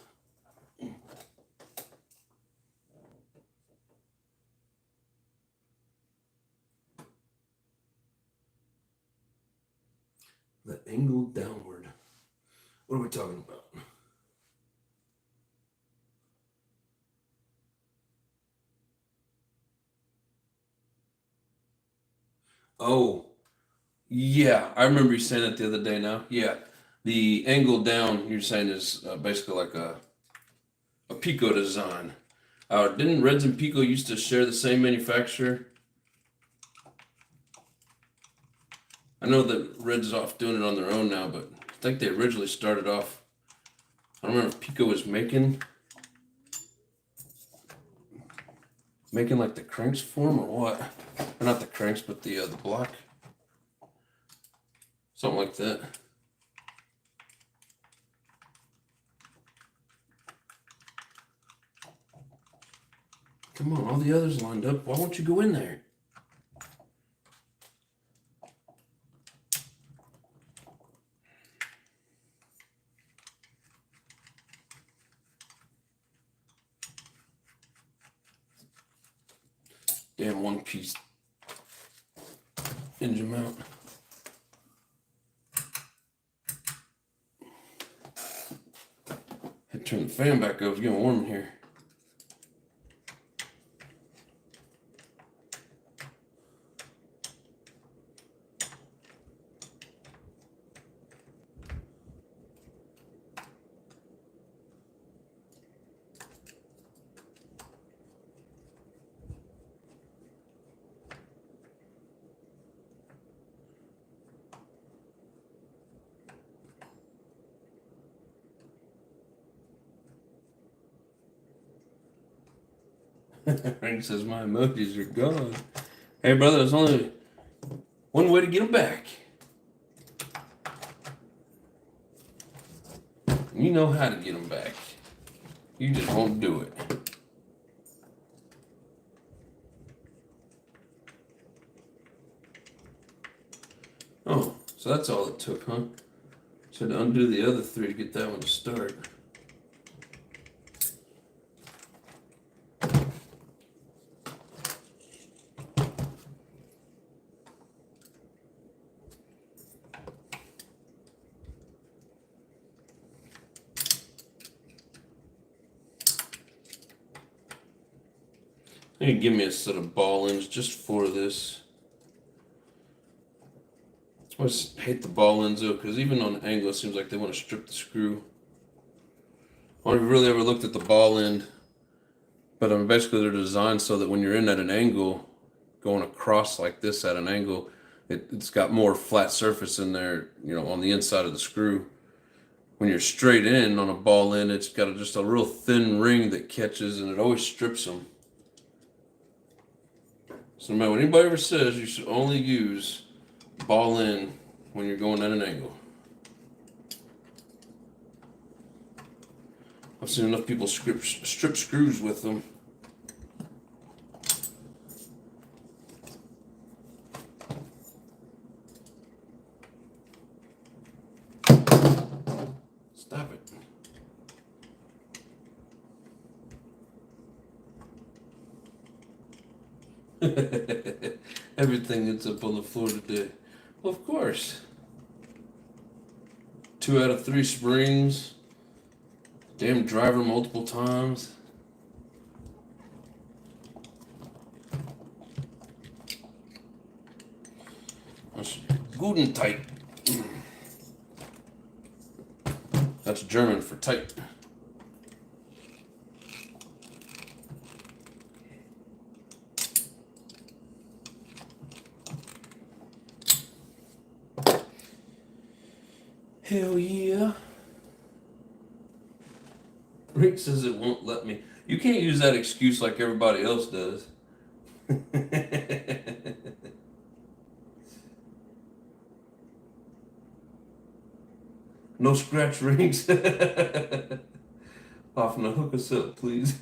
The angle downward. What are we talking about? Oh, yeah. I remember you saying that the other day now. Yeah. The angle down, you're saying, is basically like a Pico design. Didn't Reds and Pico used to share the same manufacturer? I know that Reds is off doing it on their own now, but I think they originally started off. I don't remember if Pico was making like the cranks for them or what. Or not the cranks, but the block. Something like that. Come on, all the others lined up. Why won't you go in there? Damn one-piece engine mount. Had to turn the fan back up. It's getting warm in here. Frank says my emojis are gone. Hey, brother, there's only one way to get them back. You know how to get them back. You just won't do it. Oh, so that's all it took, huh? So to undo the other three to get that one to start. They can give me a set of ball ends just for this. I just hate the ball ends though, because even on angle, it seems like they want to strip the screw. I don't really ever looked at the ball end, but basically they're designed so that when you're in at an angle, going across like this at an angle, it's got more flat surface in there, you know, on the inside of the screw. When you're straight in on a ball end, it's got just a real thin ring that catches, and it always strips them. So no matter what anybody ever says, you should only use ball end when you're going at an angle. I've seen enough people strip screws with them. Stop it. Everything ends up on the floor today. Well, of course. 2 out of 3 springs. Damn driver multiple times. That's guten tight. That's German for tight. Hell yeah. Rick says it won't let me. You can't use that excuse like everybody else does. No scratch rings. Off and hook us up, please.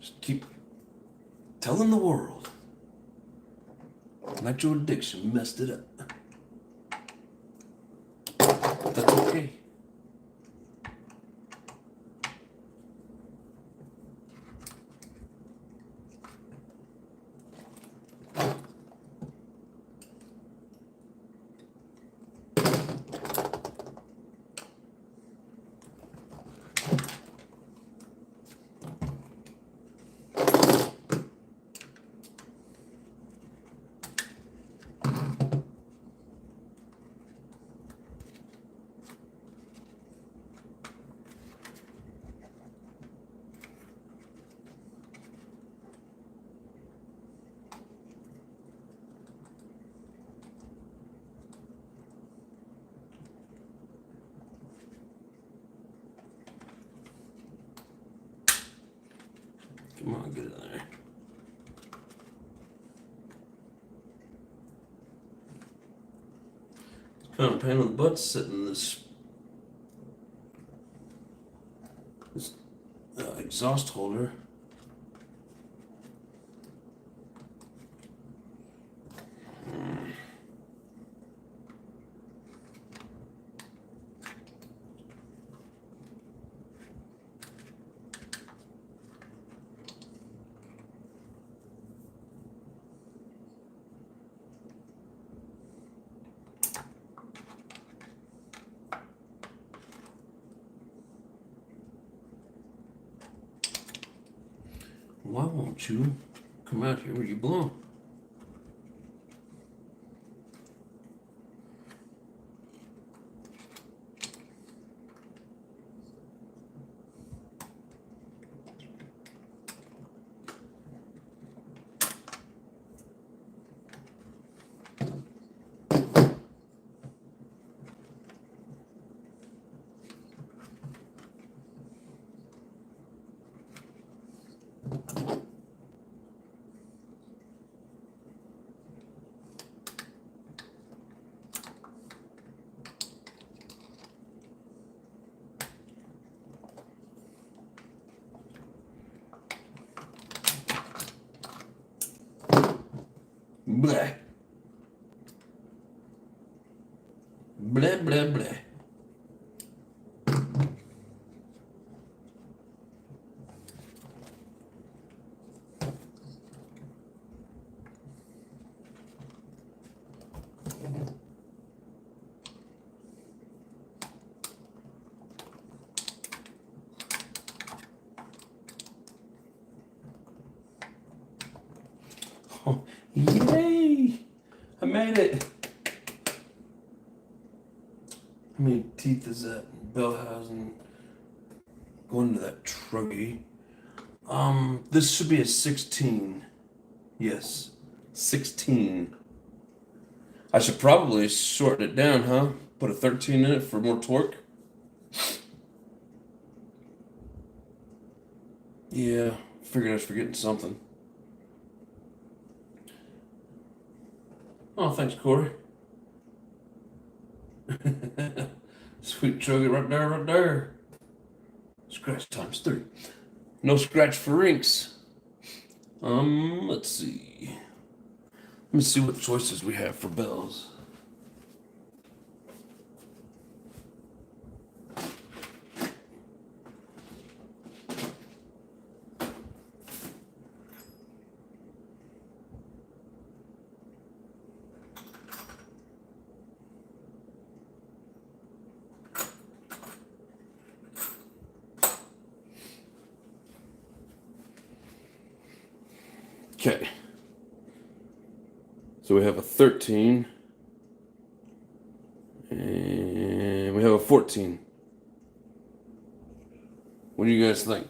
Just keep telling the world. NITRO Addiction messed it up. That's okay. Come on, get in there. It's kind of pain in the butt sitting in this exhaust holder. Why won't you come out here where you belong? Blah. Blah, blah, blah. Oh, yay! I made it! How many teeth is that Bellhausen going to that truggy? This should be a 16. Yes, 16. I should probably shorten it down, huh? Put a 13 in it for more torque. Yeah, figured I was forgetting something. Oh, thanks, Corey. Sweet truggy right there, right there. Scratch times 3. No scratch for rinks. Let's see. Let me see what choices we have for bells. Okay. So we have a 13. And we have a 14. What do you guys think?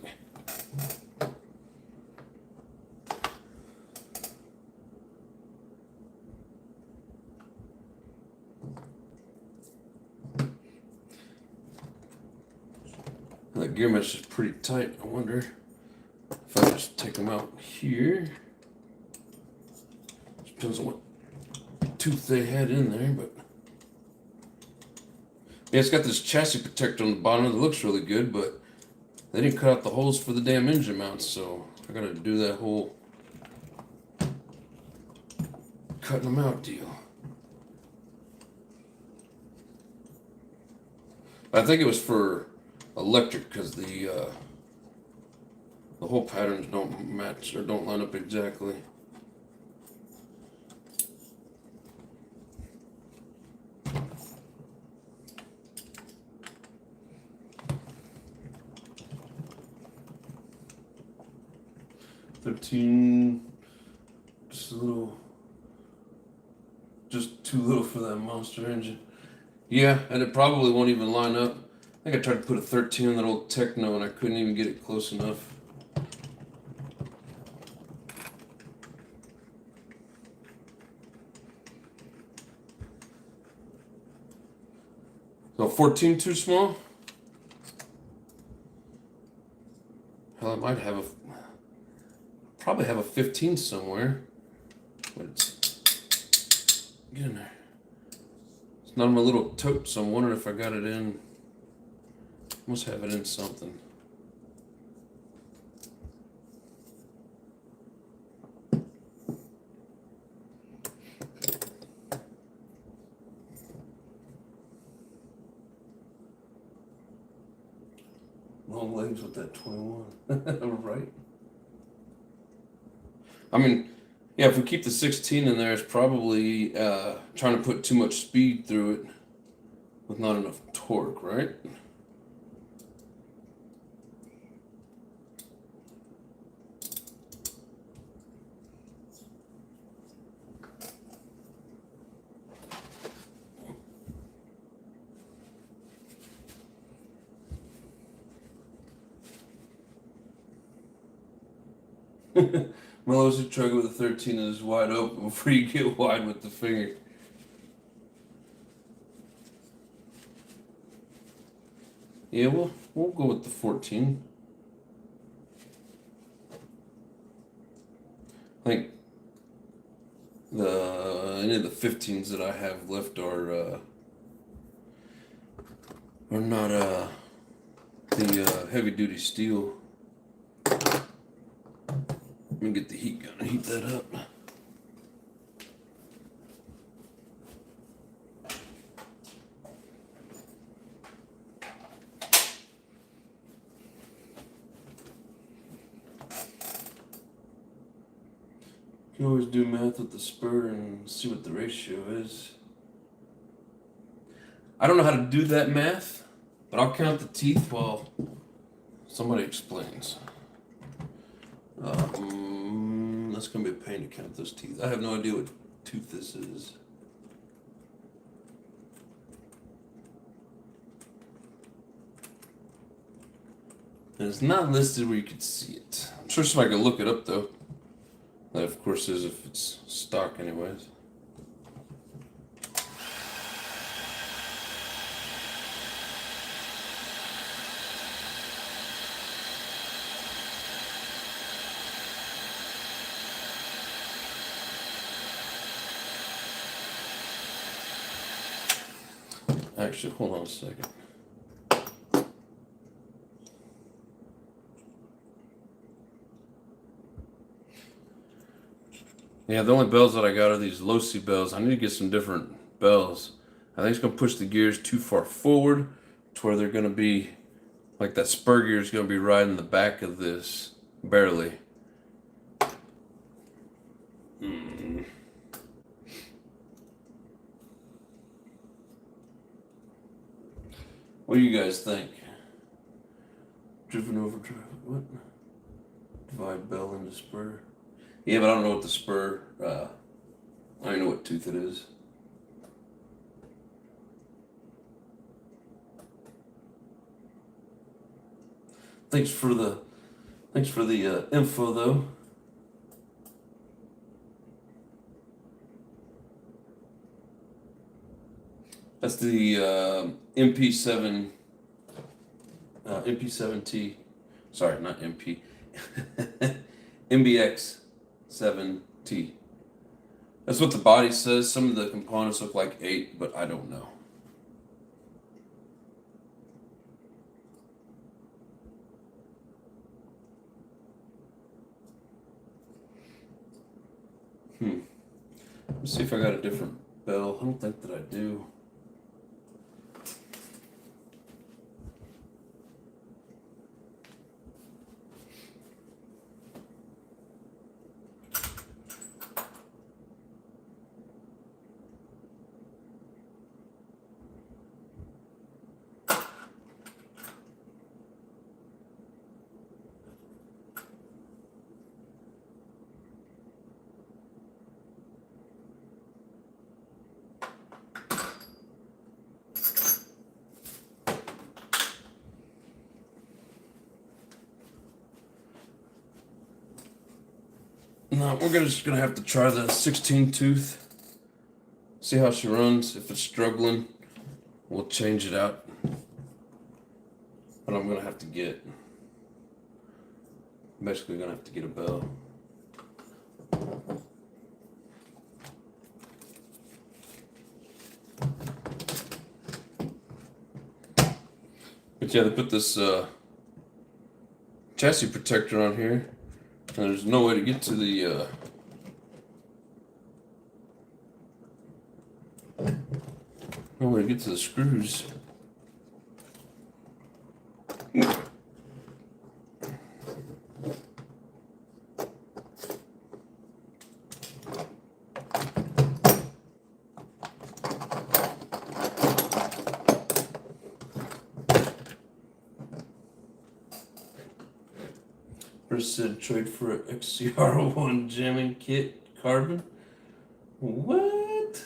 That gear mesh is pretty tight. I wonder if I just take them out here. Depends on what tooth they had in there, but yeah, it's got this chassis protector on the bottom. It looks really good, but they didn't cut out the holes for the damn engine mounts, so I gotta do that whole cutting them out deal. I think it was for electric because the hole patterns don't match or don't line up exactly. Just too little for that monster engine. Yeah, and it probably won't even line up. I think I tried to put a 13 on that old Techno and I couldn't even get it close enough. So 14 too small? Hell, I might have probably have a 15 somewhere. But get in there. It's not on my little tote, so I'm wondering if I got it in. Must have it in something. Long legs with that 21. Right? I mean, yeah, if we keep the 16 in there, it's probably trying to put too much speed through it with not enough torque, right? Mellows a trigger with a 13 is wide open before you get wide with the finger. Yeah, we'll go with the 14. I think any of the 15s that I have left are not the heavy duty steel. Let me get the heat gun and heat that up. You can always do math with the spur and see what the ratio is. I don't know how to do that math, but I'll count the teeth while somebody explains. That's going to be a pain to count those teeth. I have no idea what tooth this is. And it's not listed where you can see it. I'm sure somebody can look it up though. That of course is if it's stock anyways. Actually, hold on a second. Yeah, the only bells that I got are these low-C bells. I need to get some different bells. I think it's going to push the gears too far forward to where they're going to be, like that spur gear is going to be right in the back of this, barely. What do you guys think? Driven over, what? Divide bell into spur. Yeah, but I don't know what the spur, I don't even know what tooth it is. Thanks for the info though. That's the MP7 MP7T. Sorry, not MP. MBX7T. That's what the body says. Some of the components look like 8, but I don't know. Let's see if I got a different bell. I don't think that I do. No, we're just gonna have to try the 16 tooth. See how she runs. If it's struggling, we'll change it out. But I'm gonna have to get, basically gonna have to get a bell. But yeah, they put this chassis protector on here. And there's no way to get to the no way to get to the screws. Said trade for an XCR1 jamming kit carbon. What?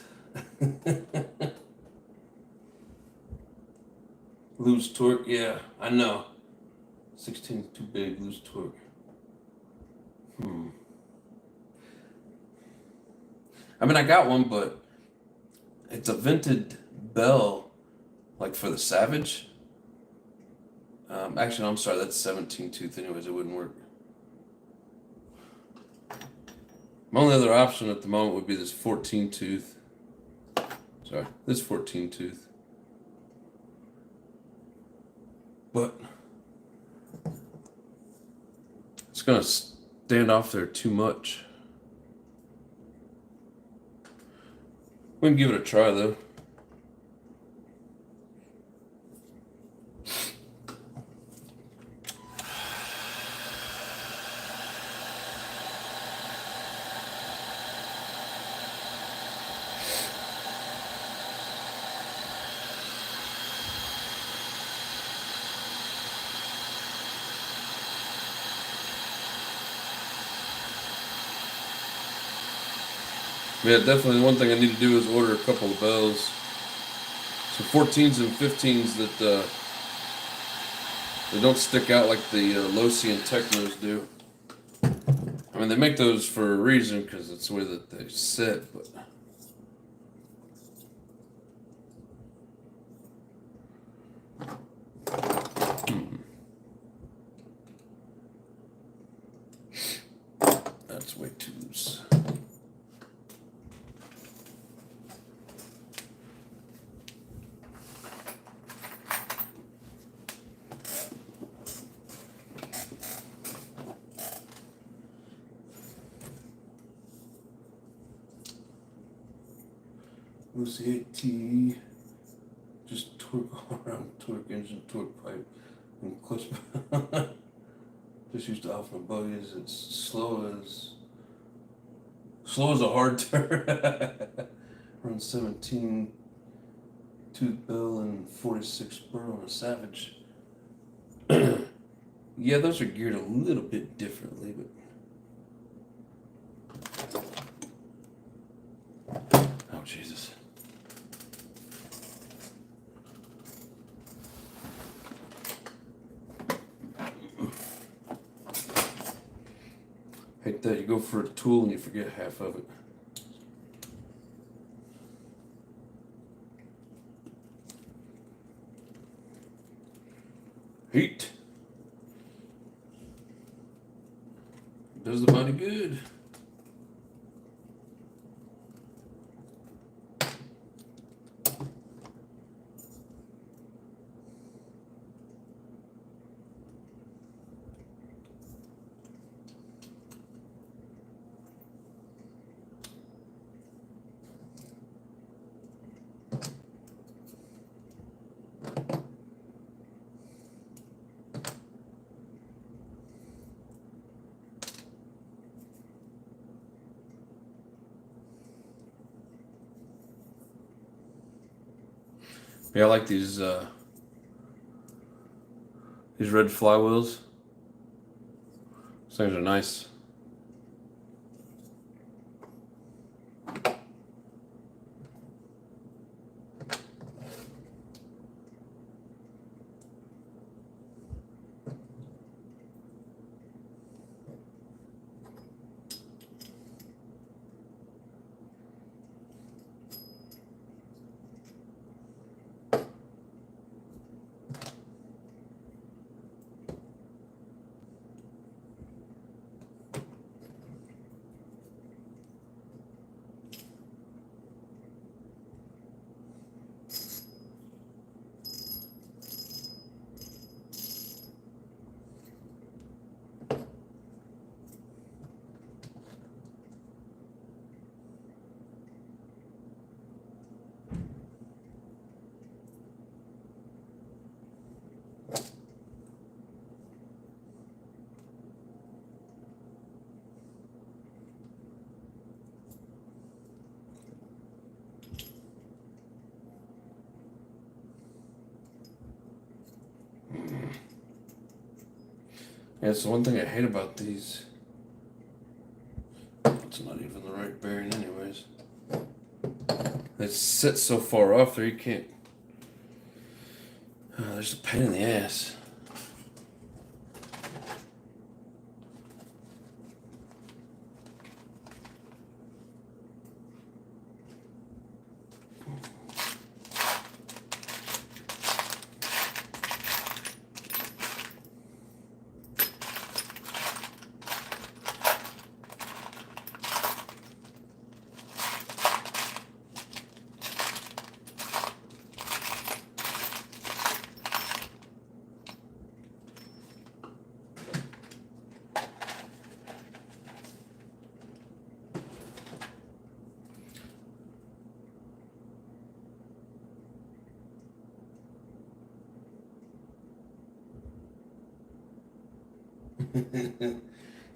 Lose torque, yeah, I know. 16 is too big, lose torque. I mean, I got one, but it's a vented bell, like for the Savage. Actually, no, I'm sorry, that's 17 tooth anyways, it wouldn't work. My only other option at the moment would be this 14 tooth. Sorry, this 14 tooth. But it's gonna stand off there too much. We can give it a try though. Yeah, definitely. One thing I need to do is order a couple of bells. Some 14s and 15s that they don't stick out like the Losi and Technos do. I mean, they make those for a reason because it's the way that they sit, but. That's way too loose. Lucy AT, just torque all around, torque engine, torque pipe, and clutch. Just used to off my buggies. It's slow as a hard turn. Run 17 tooth bell and 46 burr on a Savage. Yeah, those are geared a little bit differently, but. Oh, Jesus. Hate that. You go for a tool and you forget half of it. Heat. Does the body good. Yeah, I like these red flywheels. These things are nice. Yeah, it's the one thing I hate about these. It's not even the right bearing anyways. They sit so far off there you can't. There's a pain in the ass.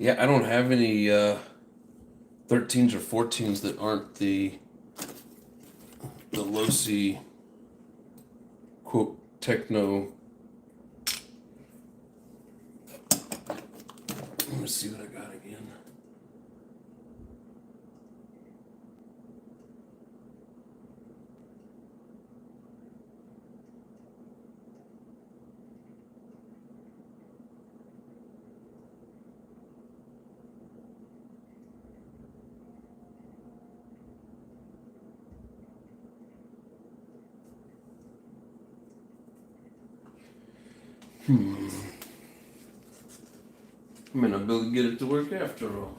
Yeah, I don't have any 13s or 14s that aren't the Losi quote techno. Let me see what I got again. I may not be able to get it to work after all.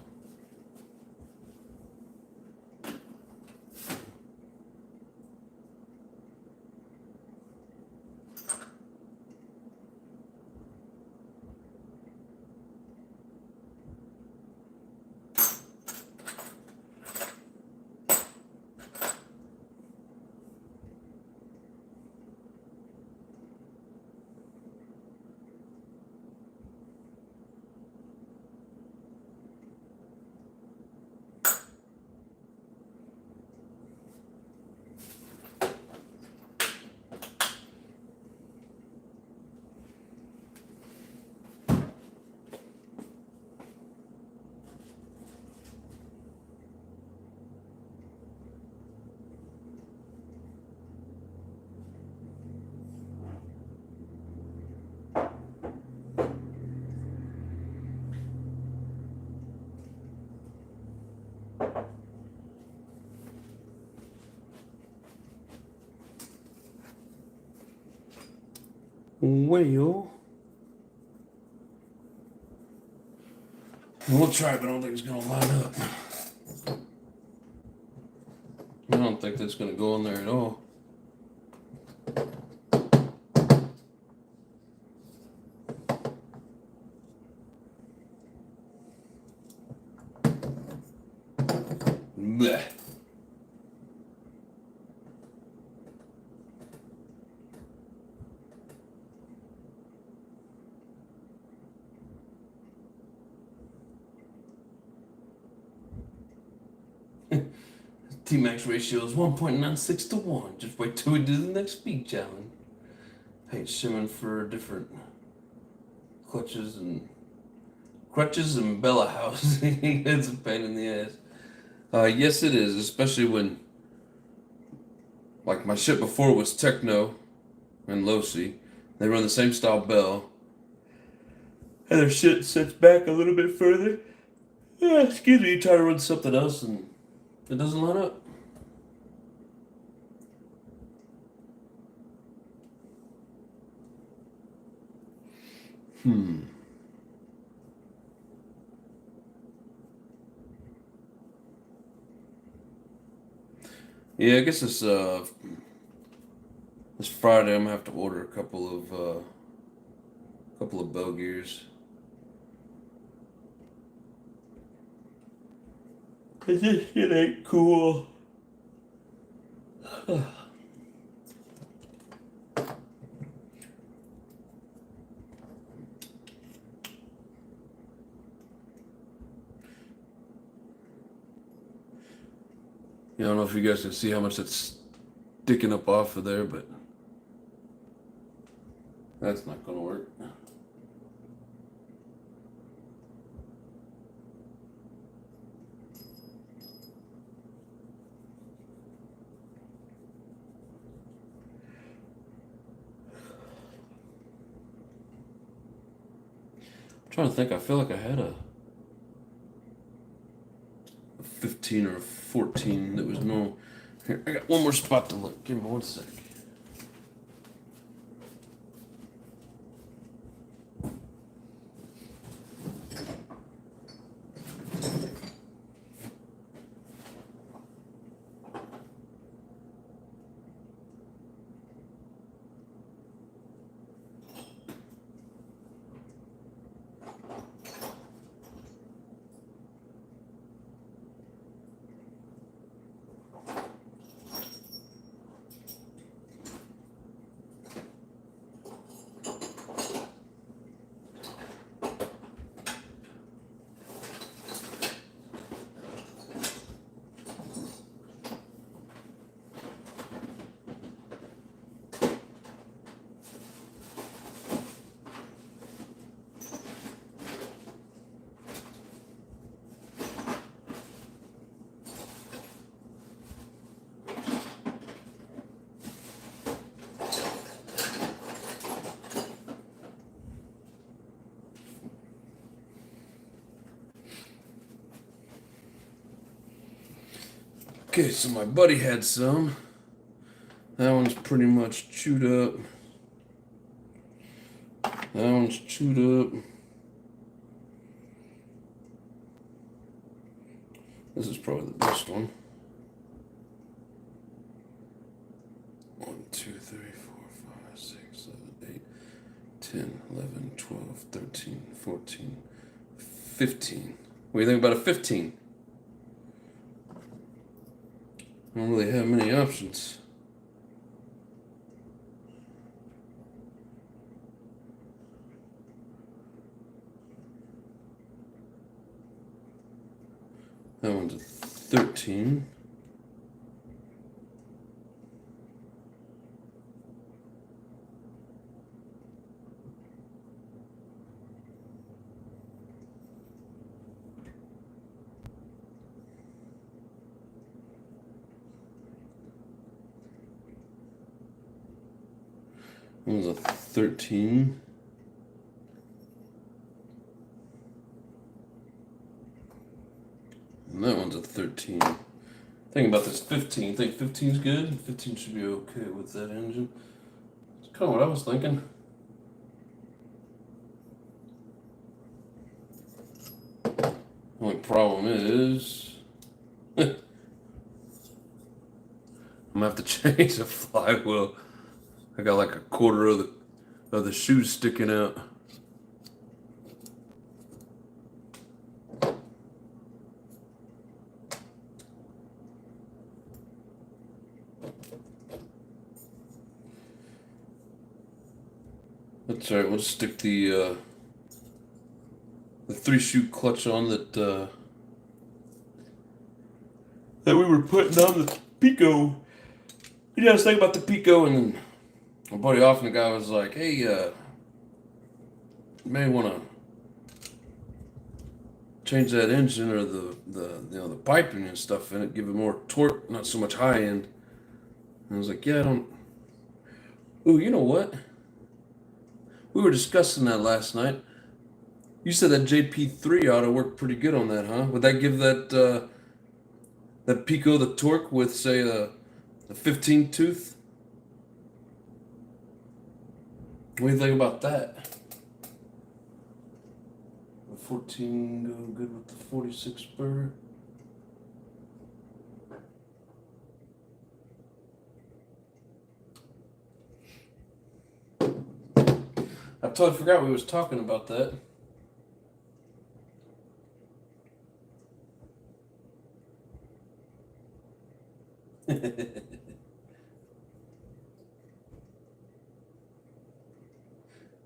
Well, we'll try, but I don't think it's going to line up. I don't think that's going to go in there at all. Blech. T-max ratio is 1.96 to 1. Just wait till we do the next speed challenge. Paint shimming for different crutches and Bella housing. It's a pain in the ass. Yes, it is, especially when, like, my shit before was Techno and Losi. They run the same style bell, and their shit sits back a little bit further. Yeah, excuse me, you try to run something else and it doesn't line up. Yeah, I guess this Friday I'm gonna have to order a couple of bell gears. Cause this shit ain't cool. I don't know if you guys can see how much that's sticking up off of there, but that's not gonna work. I'm trying to think, I feel like I had a 15 or a 14 that was normal. Here, I got one more spot to look. Give me 1 sec. Okay, so my buddy had some. That one's pretty much chewed up. That one's chewed up. This is probably the best one. 1, 2, 3, 4, 5, 6, 7, 8, 10, 11, 12, 13, 14, 15. What do you think about a 15? I don't really have many options. That one's a 13. That one's a 13. And that one's a 13. Thinking about this 15. Think 15's good? 15 should be okay with that engine. That's kind of what I was thinking. Only problem is I'm gonna have to change the flywheel. I got like a quarter of the shoe sticking out. That's alright, we'll just stick the 3-shoe clutch on that we were putting on the Pico. I was thinking about the Pico, and then my buddy off, and the guy was like, "Hey, you may want to change that engine or the piping and stuff in it, give it more torque, not so much high end." And I was like, "Yeah, I don't." Ooh, you know what? We were discussing that last night. You said that JP3 ought to work pretty good on that, huh? Would that give that Pico the torque with, say, a 15 tooth? What do you think about that? The 14 go good with the 46 spur. I totally forgot we was talking about that.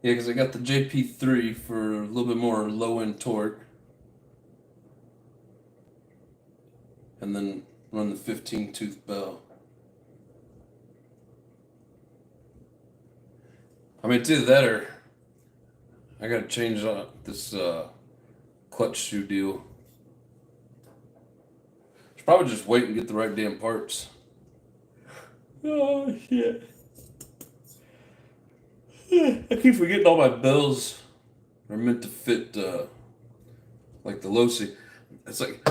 Yeah, because I got the JP3 for a little bit more low-end torque. And then run the 15-tooth bell. I mean, it's either that or I gotta change this clutch shoe deal. Should probably just wait and get the right damn parts. Oh, shit. I keep forgetting all my bells are meant to fit like the Losi. It's like,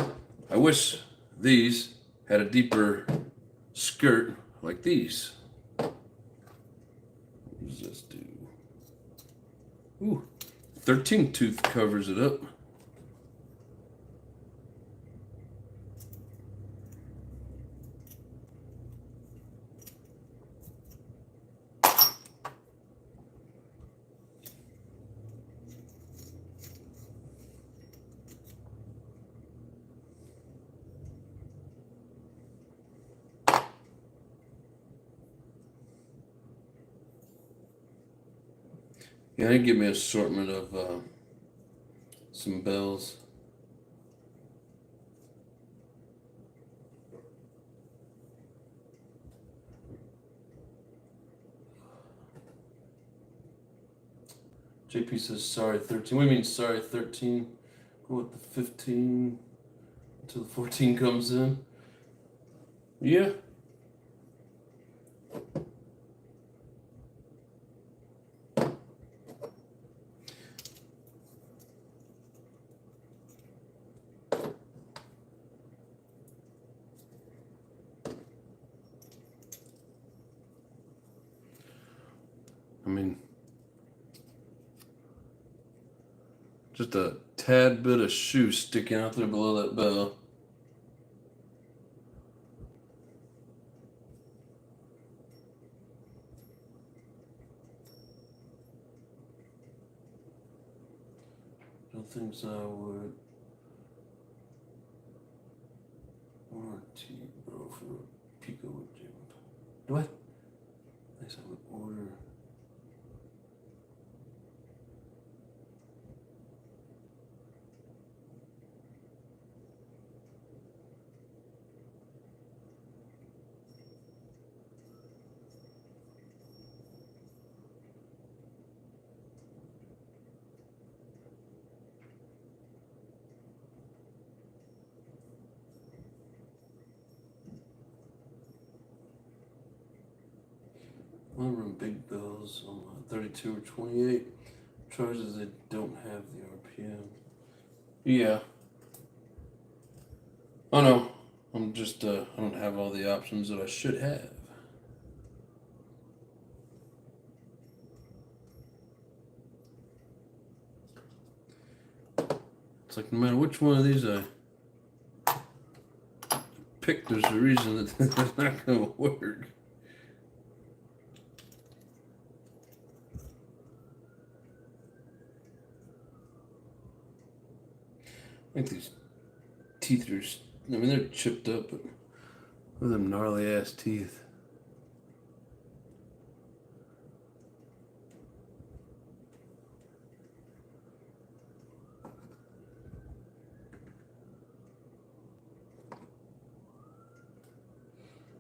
I wish these had a deeper skirt like these. What does this do? Ooh, 13 tooth covers it up. Yeah, they give me an assortment of some bells. JP says sorry 13. What do you mean sorry 13? Go with the 15 until the 14 comes in. Yeah. I mean, Just a tad bit of shoe sticking out there below that bell. Don't think so. I would. Warranty, bro, for Pico would jump. Do I? I guess I would order. I run big bells on my 32 or 28 charges that don't have the RPM. Yeah. Oh no, I'm just I don't have all the options that I should have. It's like no matter which one of these I pick, there's a reason that it's not going to work. I think these teeth are, I mean, they're chipped up, but with them gnarly ass teeth.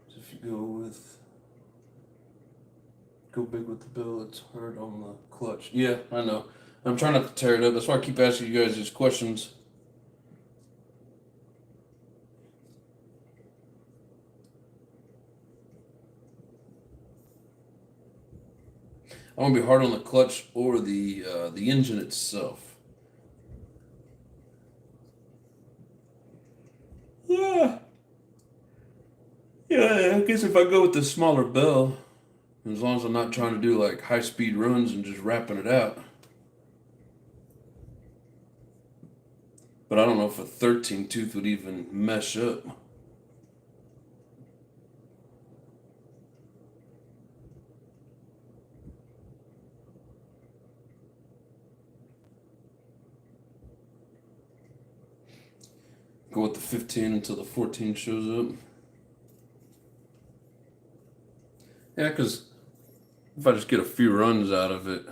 So if you go big with the bell, it's hard on the clutch. Yeah, I know. I'm trying not to tear it up. That's why I keep asking you guys these questions. I want to be hard on the clutch or the engine itself. Yeah. Yeah, I guess if I go with the smaller bell, as long as I'm not trying to do like high-speed runs and just wrapping it out. But I don't know if a 13 tooth would even mesh up. Go with the 15 until the 14 shows up. Yeah, because if I just get a few runs out of it,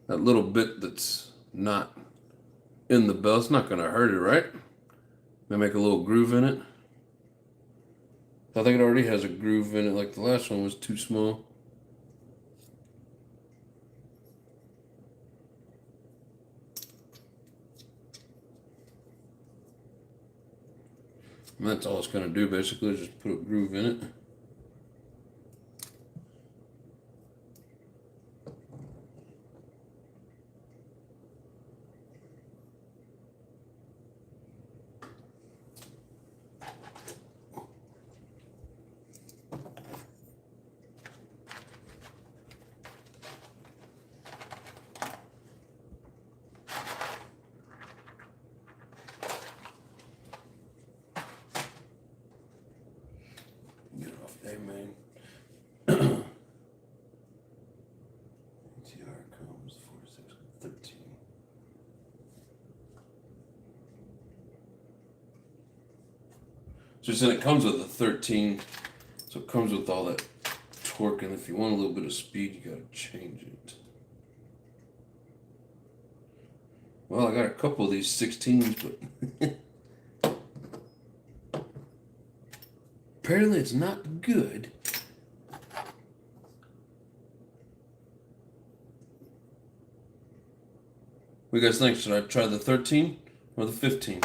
that little bit that's not in the bell, it's not going to hurt it, right? They make a little groove in it. I think it already has a groove in it, like the last one was too small. And that's all it's going to do, basically, is just put a groove in it. Get it off A main. TR comes 46 13. So then it comes with a 13, so it comes with all that torque, and if you want a little bit of speed, you gotta change it. Well, I got a couple of these 16s, but apparently it's not good. What do you guys think? Should I try the 13 or the 15?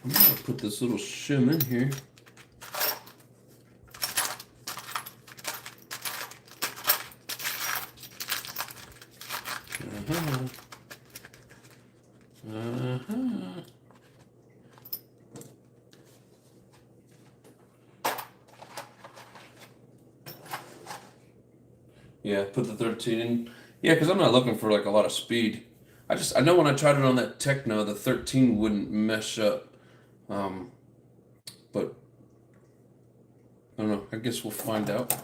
I'm gonna put this little shim in here. Yeah, put the 13 in. Yeah, because I'm not looking for like a lot of speed. I know when I tried it on that Techno, the 13 wouldn't mesh up. But I don't know. I guess we'll find out.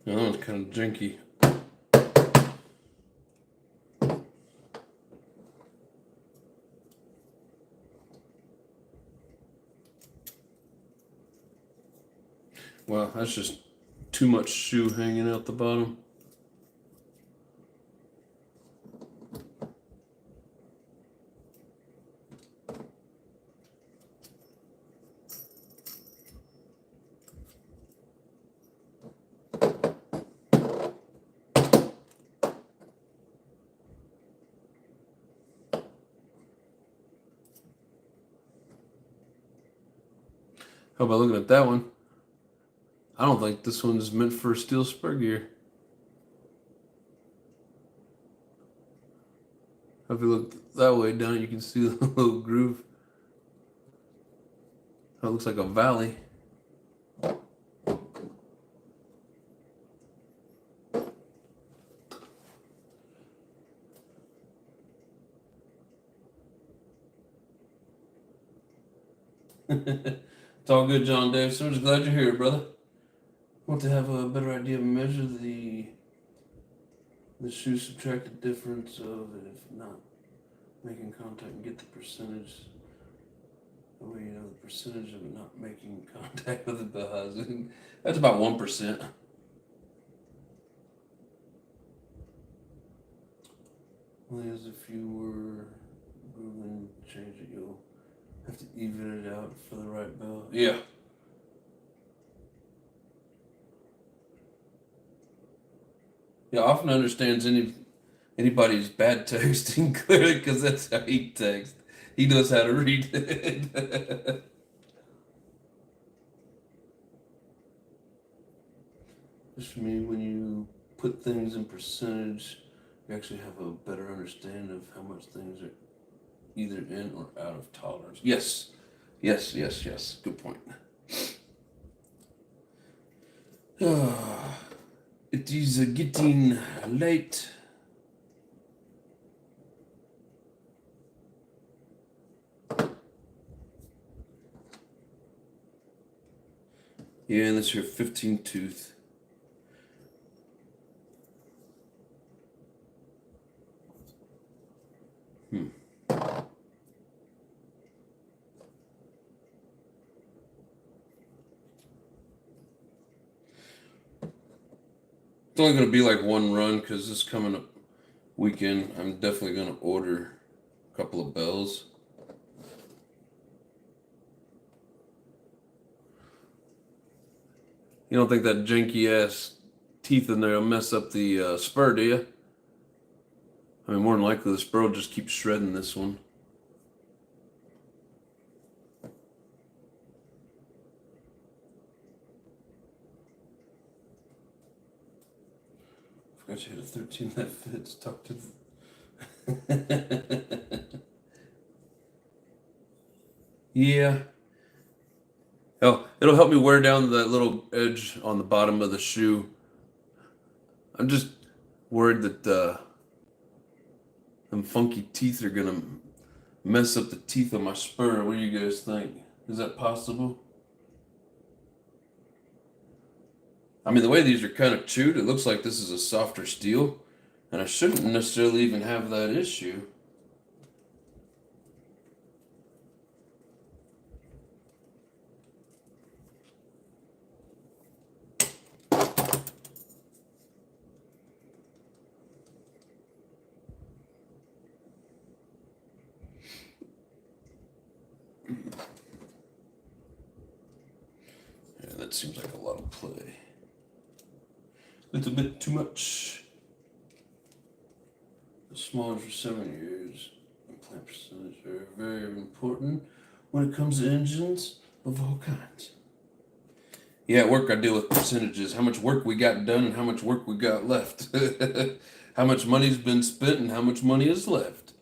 That one's kind of janky. Wow, that's just too much shoe hanging out the bottom. How about looking at that one? I don't think this one is meant for steel spur gear. If you look that way down, you can see the little groove. That looks like a valley. It's all good, John Dave. So I'm just glad you're here, brother. Want to have a better idea, measure the shoe subtracted difference of it if not making contact and get the percentage. Oh, you know, the percentage of not making contact with the buggy. That's about 1%. Only as if you were moving, change it, you'll have to even it out for the right bell. Yeah. Yeah, often understands anybody's bad texting clearly because that's how he texts. He knows how to read it. Just for me, when you put things in percentage, you actually have a better understanding of how much things are either in or out of tolerance. Yes. Yes, yes, yes. Good point. It is getting late. Yeah, and this here 15 tooth. It's only going to be like one run because this coming up weekend, I'm definitely going to order a couple of bells. You don't think that janky ass teeth in there will mess up the spur, do you? I mean, more than likely, the spur will just keep shredding this one. Forgot you had a 13 that fits tucked in. Yeah. Oh, it'll help me wear down that little edge on the bottom of the shoe. I'm just worried that them funky teeth are gonna mess up the teeth of my spur. What do you guys think? Is that possible? I mean, the way these are kind of chewed, it looks like this is a softer steel, and I shouldn't necessarily even have that issue. Yeah, that seems like a lot of play. A little bit too much. The smaller for 7 years. Implant percentage are very important when it comes to engines of all kinds. Yeah, at work I deal with percentages. How much work we got done and how much work we got left. How much money's been spent and how much money is left.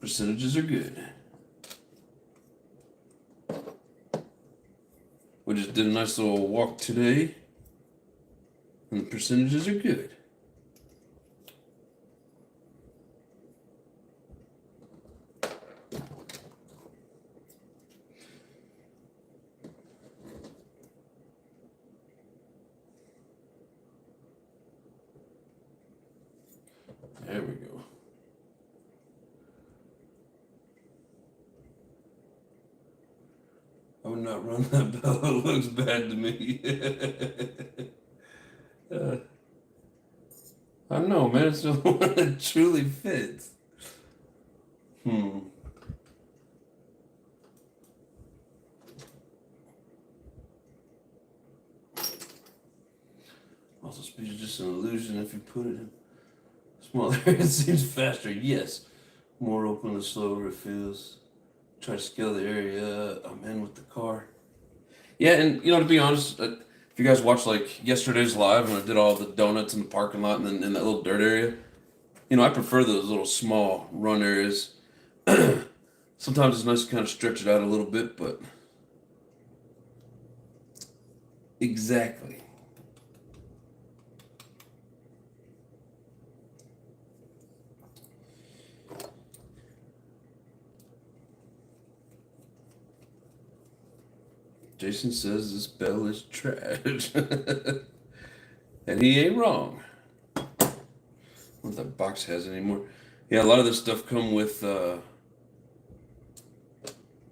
Percentages are good. We just did a nice little walk today, and the percentages are good. There we go. I would not run that bell. It looks bad to me. I don't know, man. It's the one that truly fits. Also, speed is just an illusion if you put it in smaller. It seems faster, yes. More open the slower it feels. Try to scale the area I'm in with the car. Yeah, and to be honest, if you guys watched like yesterday's live when I did all the donuts in the parking lot and then in that little dirt area, I prefer those little small run areas. Sometimes it's nice to kind of stretch it out a little bit, but exactly. Jason says this bell is trash. And he ain't wrong. I don't know if that box has anymore. Yeah, a lot of this stuff come with the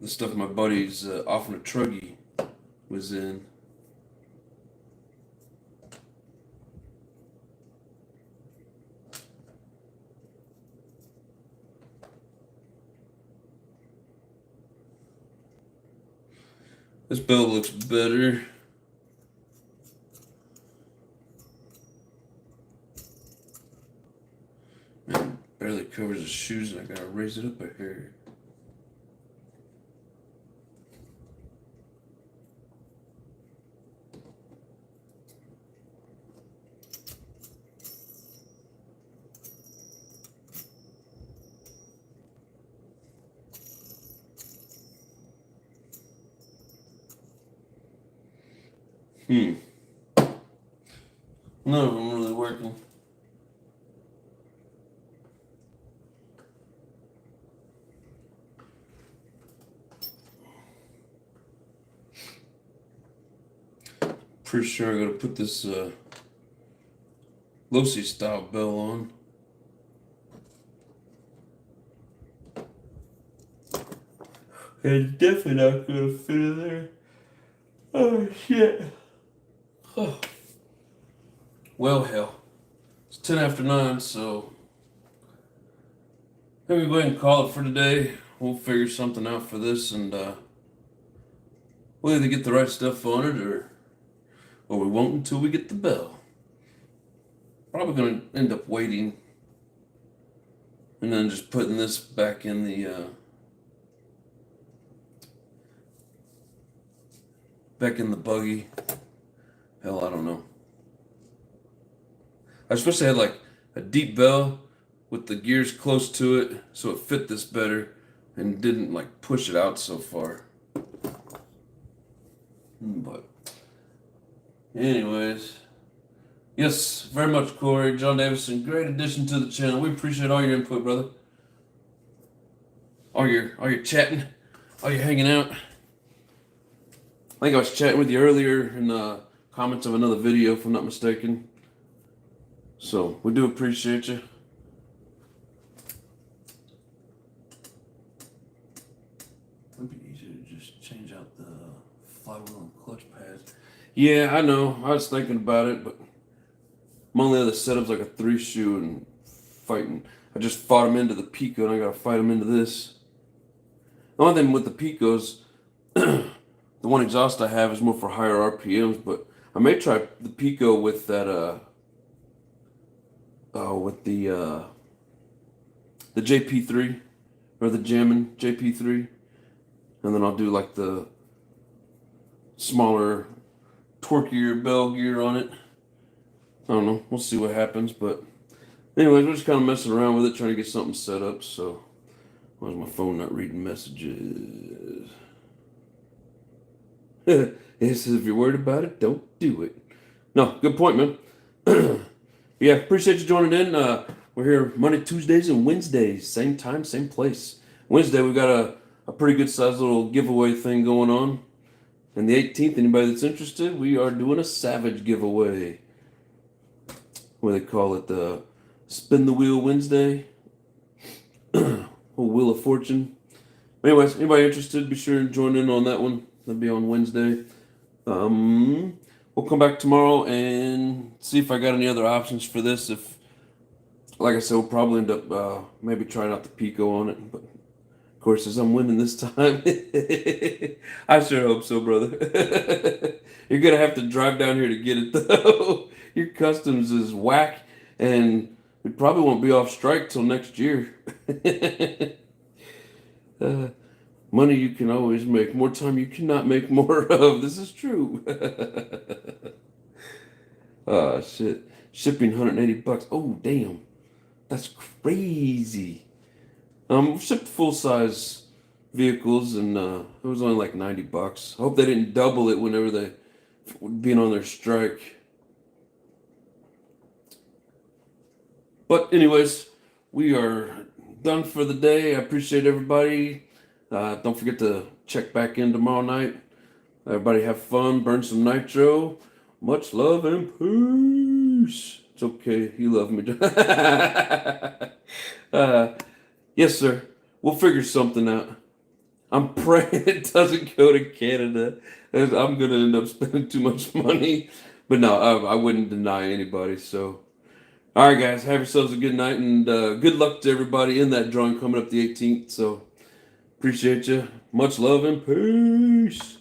stuff my buddy's off in a truggy was in. This bell looks better. Man, barely covers the shoes and I gotta raise it up a hair. None of them really working. Pretty sure I gotta put this Losi style bell on. It's definitely not gonna fit in there. Oh shit. Oh. Well, hell. It's 10 after 9, so maybe go ahead and call it for today. We'll figure something out for this, and we'll either get the right stuff on it, or we won't until we get the bell. Probably gonna end up waiting And then just putting this back in the buggy. Hell, I don't know. I was supposed to have like a deep bell with the gears close to it so it fit this better and didn't like push it out so far. But anyways, yes, very much, Corey. John Davison, great addition to the channel. We appreciate all your input, brother. All your chatting, all your hanging out. I think I was chatting with you earlier in the comments of another video, if I'm not mistaken. So we do appreciate you. It'd be easier to just change out the flywheel and clutch pads. Yeah, I know. I was thinking about it, but my only other setup's like a 3-shoe and fighting. I just fought him into the Pico, and I gotta fight him into this. The only thing with the Picos, the one exhaust I have is more for higher RPMs, but I may try the Pico with that with the JP3 or the Jammin' JP3, and then I'll do like the smaller, torquier bell gear on it. I don't know. We'll see what happens, but anyways, we're just kind of messing around with it, trying to get something set up. So, why is my phone not reading messages? It says if you're worried about it, don't do it. No, good point, man. Yeah, appreciate you joining in. We're here Monday, Tuesdays, and Wednesdays. Same time, same place. Wednesday, we've got a pretty good sized little giveaway thing going on. And the 18th, anybody that's interested, we are doing a Savage giveaway. What do they call it? The Spin the Wheel Wednesday. Wheel of Fortune. Anyways, anybody interested, be sure to join in on that one. That'll be on Wednesday. We'll come back tomorrow and see if I got any other options for this. If, like I said, we'll probably end up maybe trying out the Pico on it. But of course, as I'm winning this time, I sure hope so, brother. You're gonna have to drive down here to get it though. Your customs is whack, and we probably won't be off strike till next year. Money you can always make. More time you cannot make more of. This is true. Oh, shit. Shipping $180. Oh, damn. That's crazy. Shipped full-size vehicles, and it was only like $90. I hope they didn't double it whenever they being on their strike. But anyways, we are done for the day. I appreciate everybody. Don't forget to check back in tomorrow night. Everybody have fun, burn some nitro. Much love and peace. It's okay, you love me. Yes, sir. We'll figure something out. I'm praying it doesn't go to Canada. I'm going to end up spending too much money. But no, I wouldn't deny anybody. So, all right, guys, have yourselves a good night. And good luck to everybody in that drawing coming up the 18th. So, appreciate you. Much love and peace.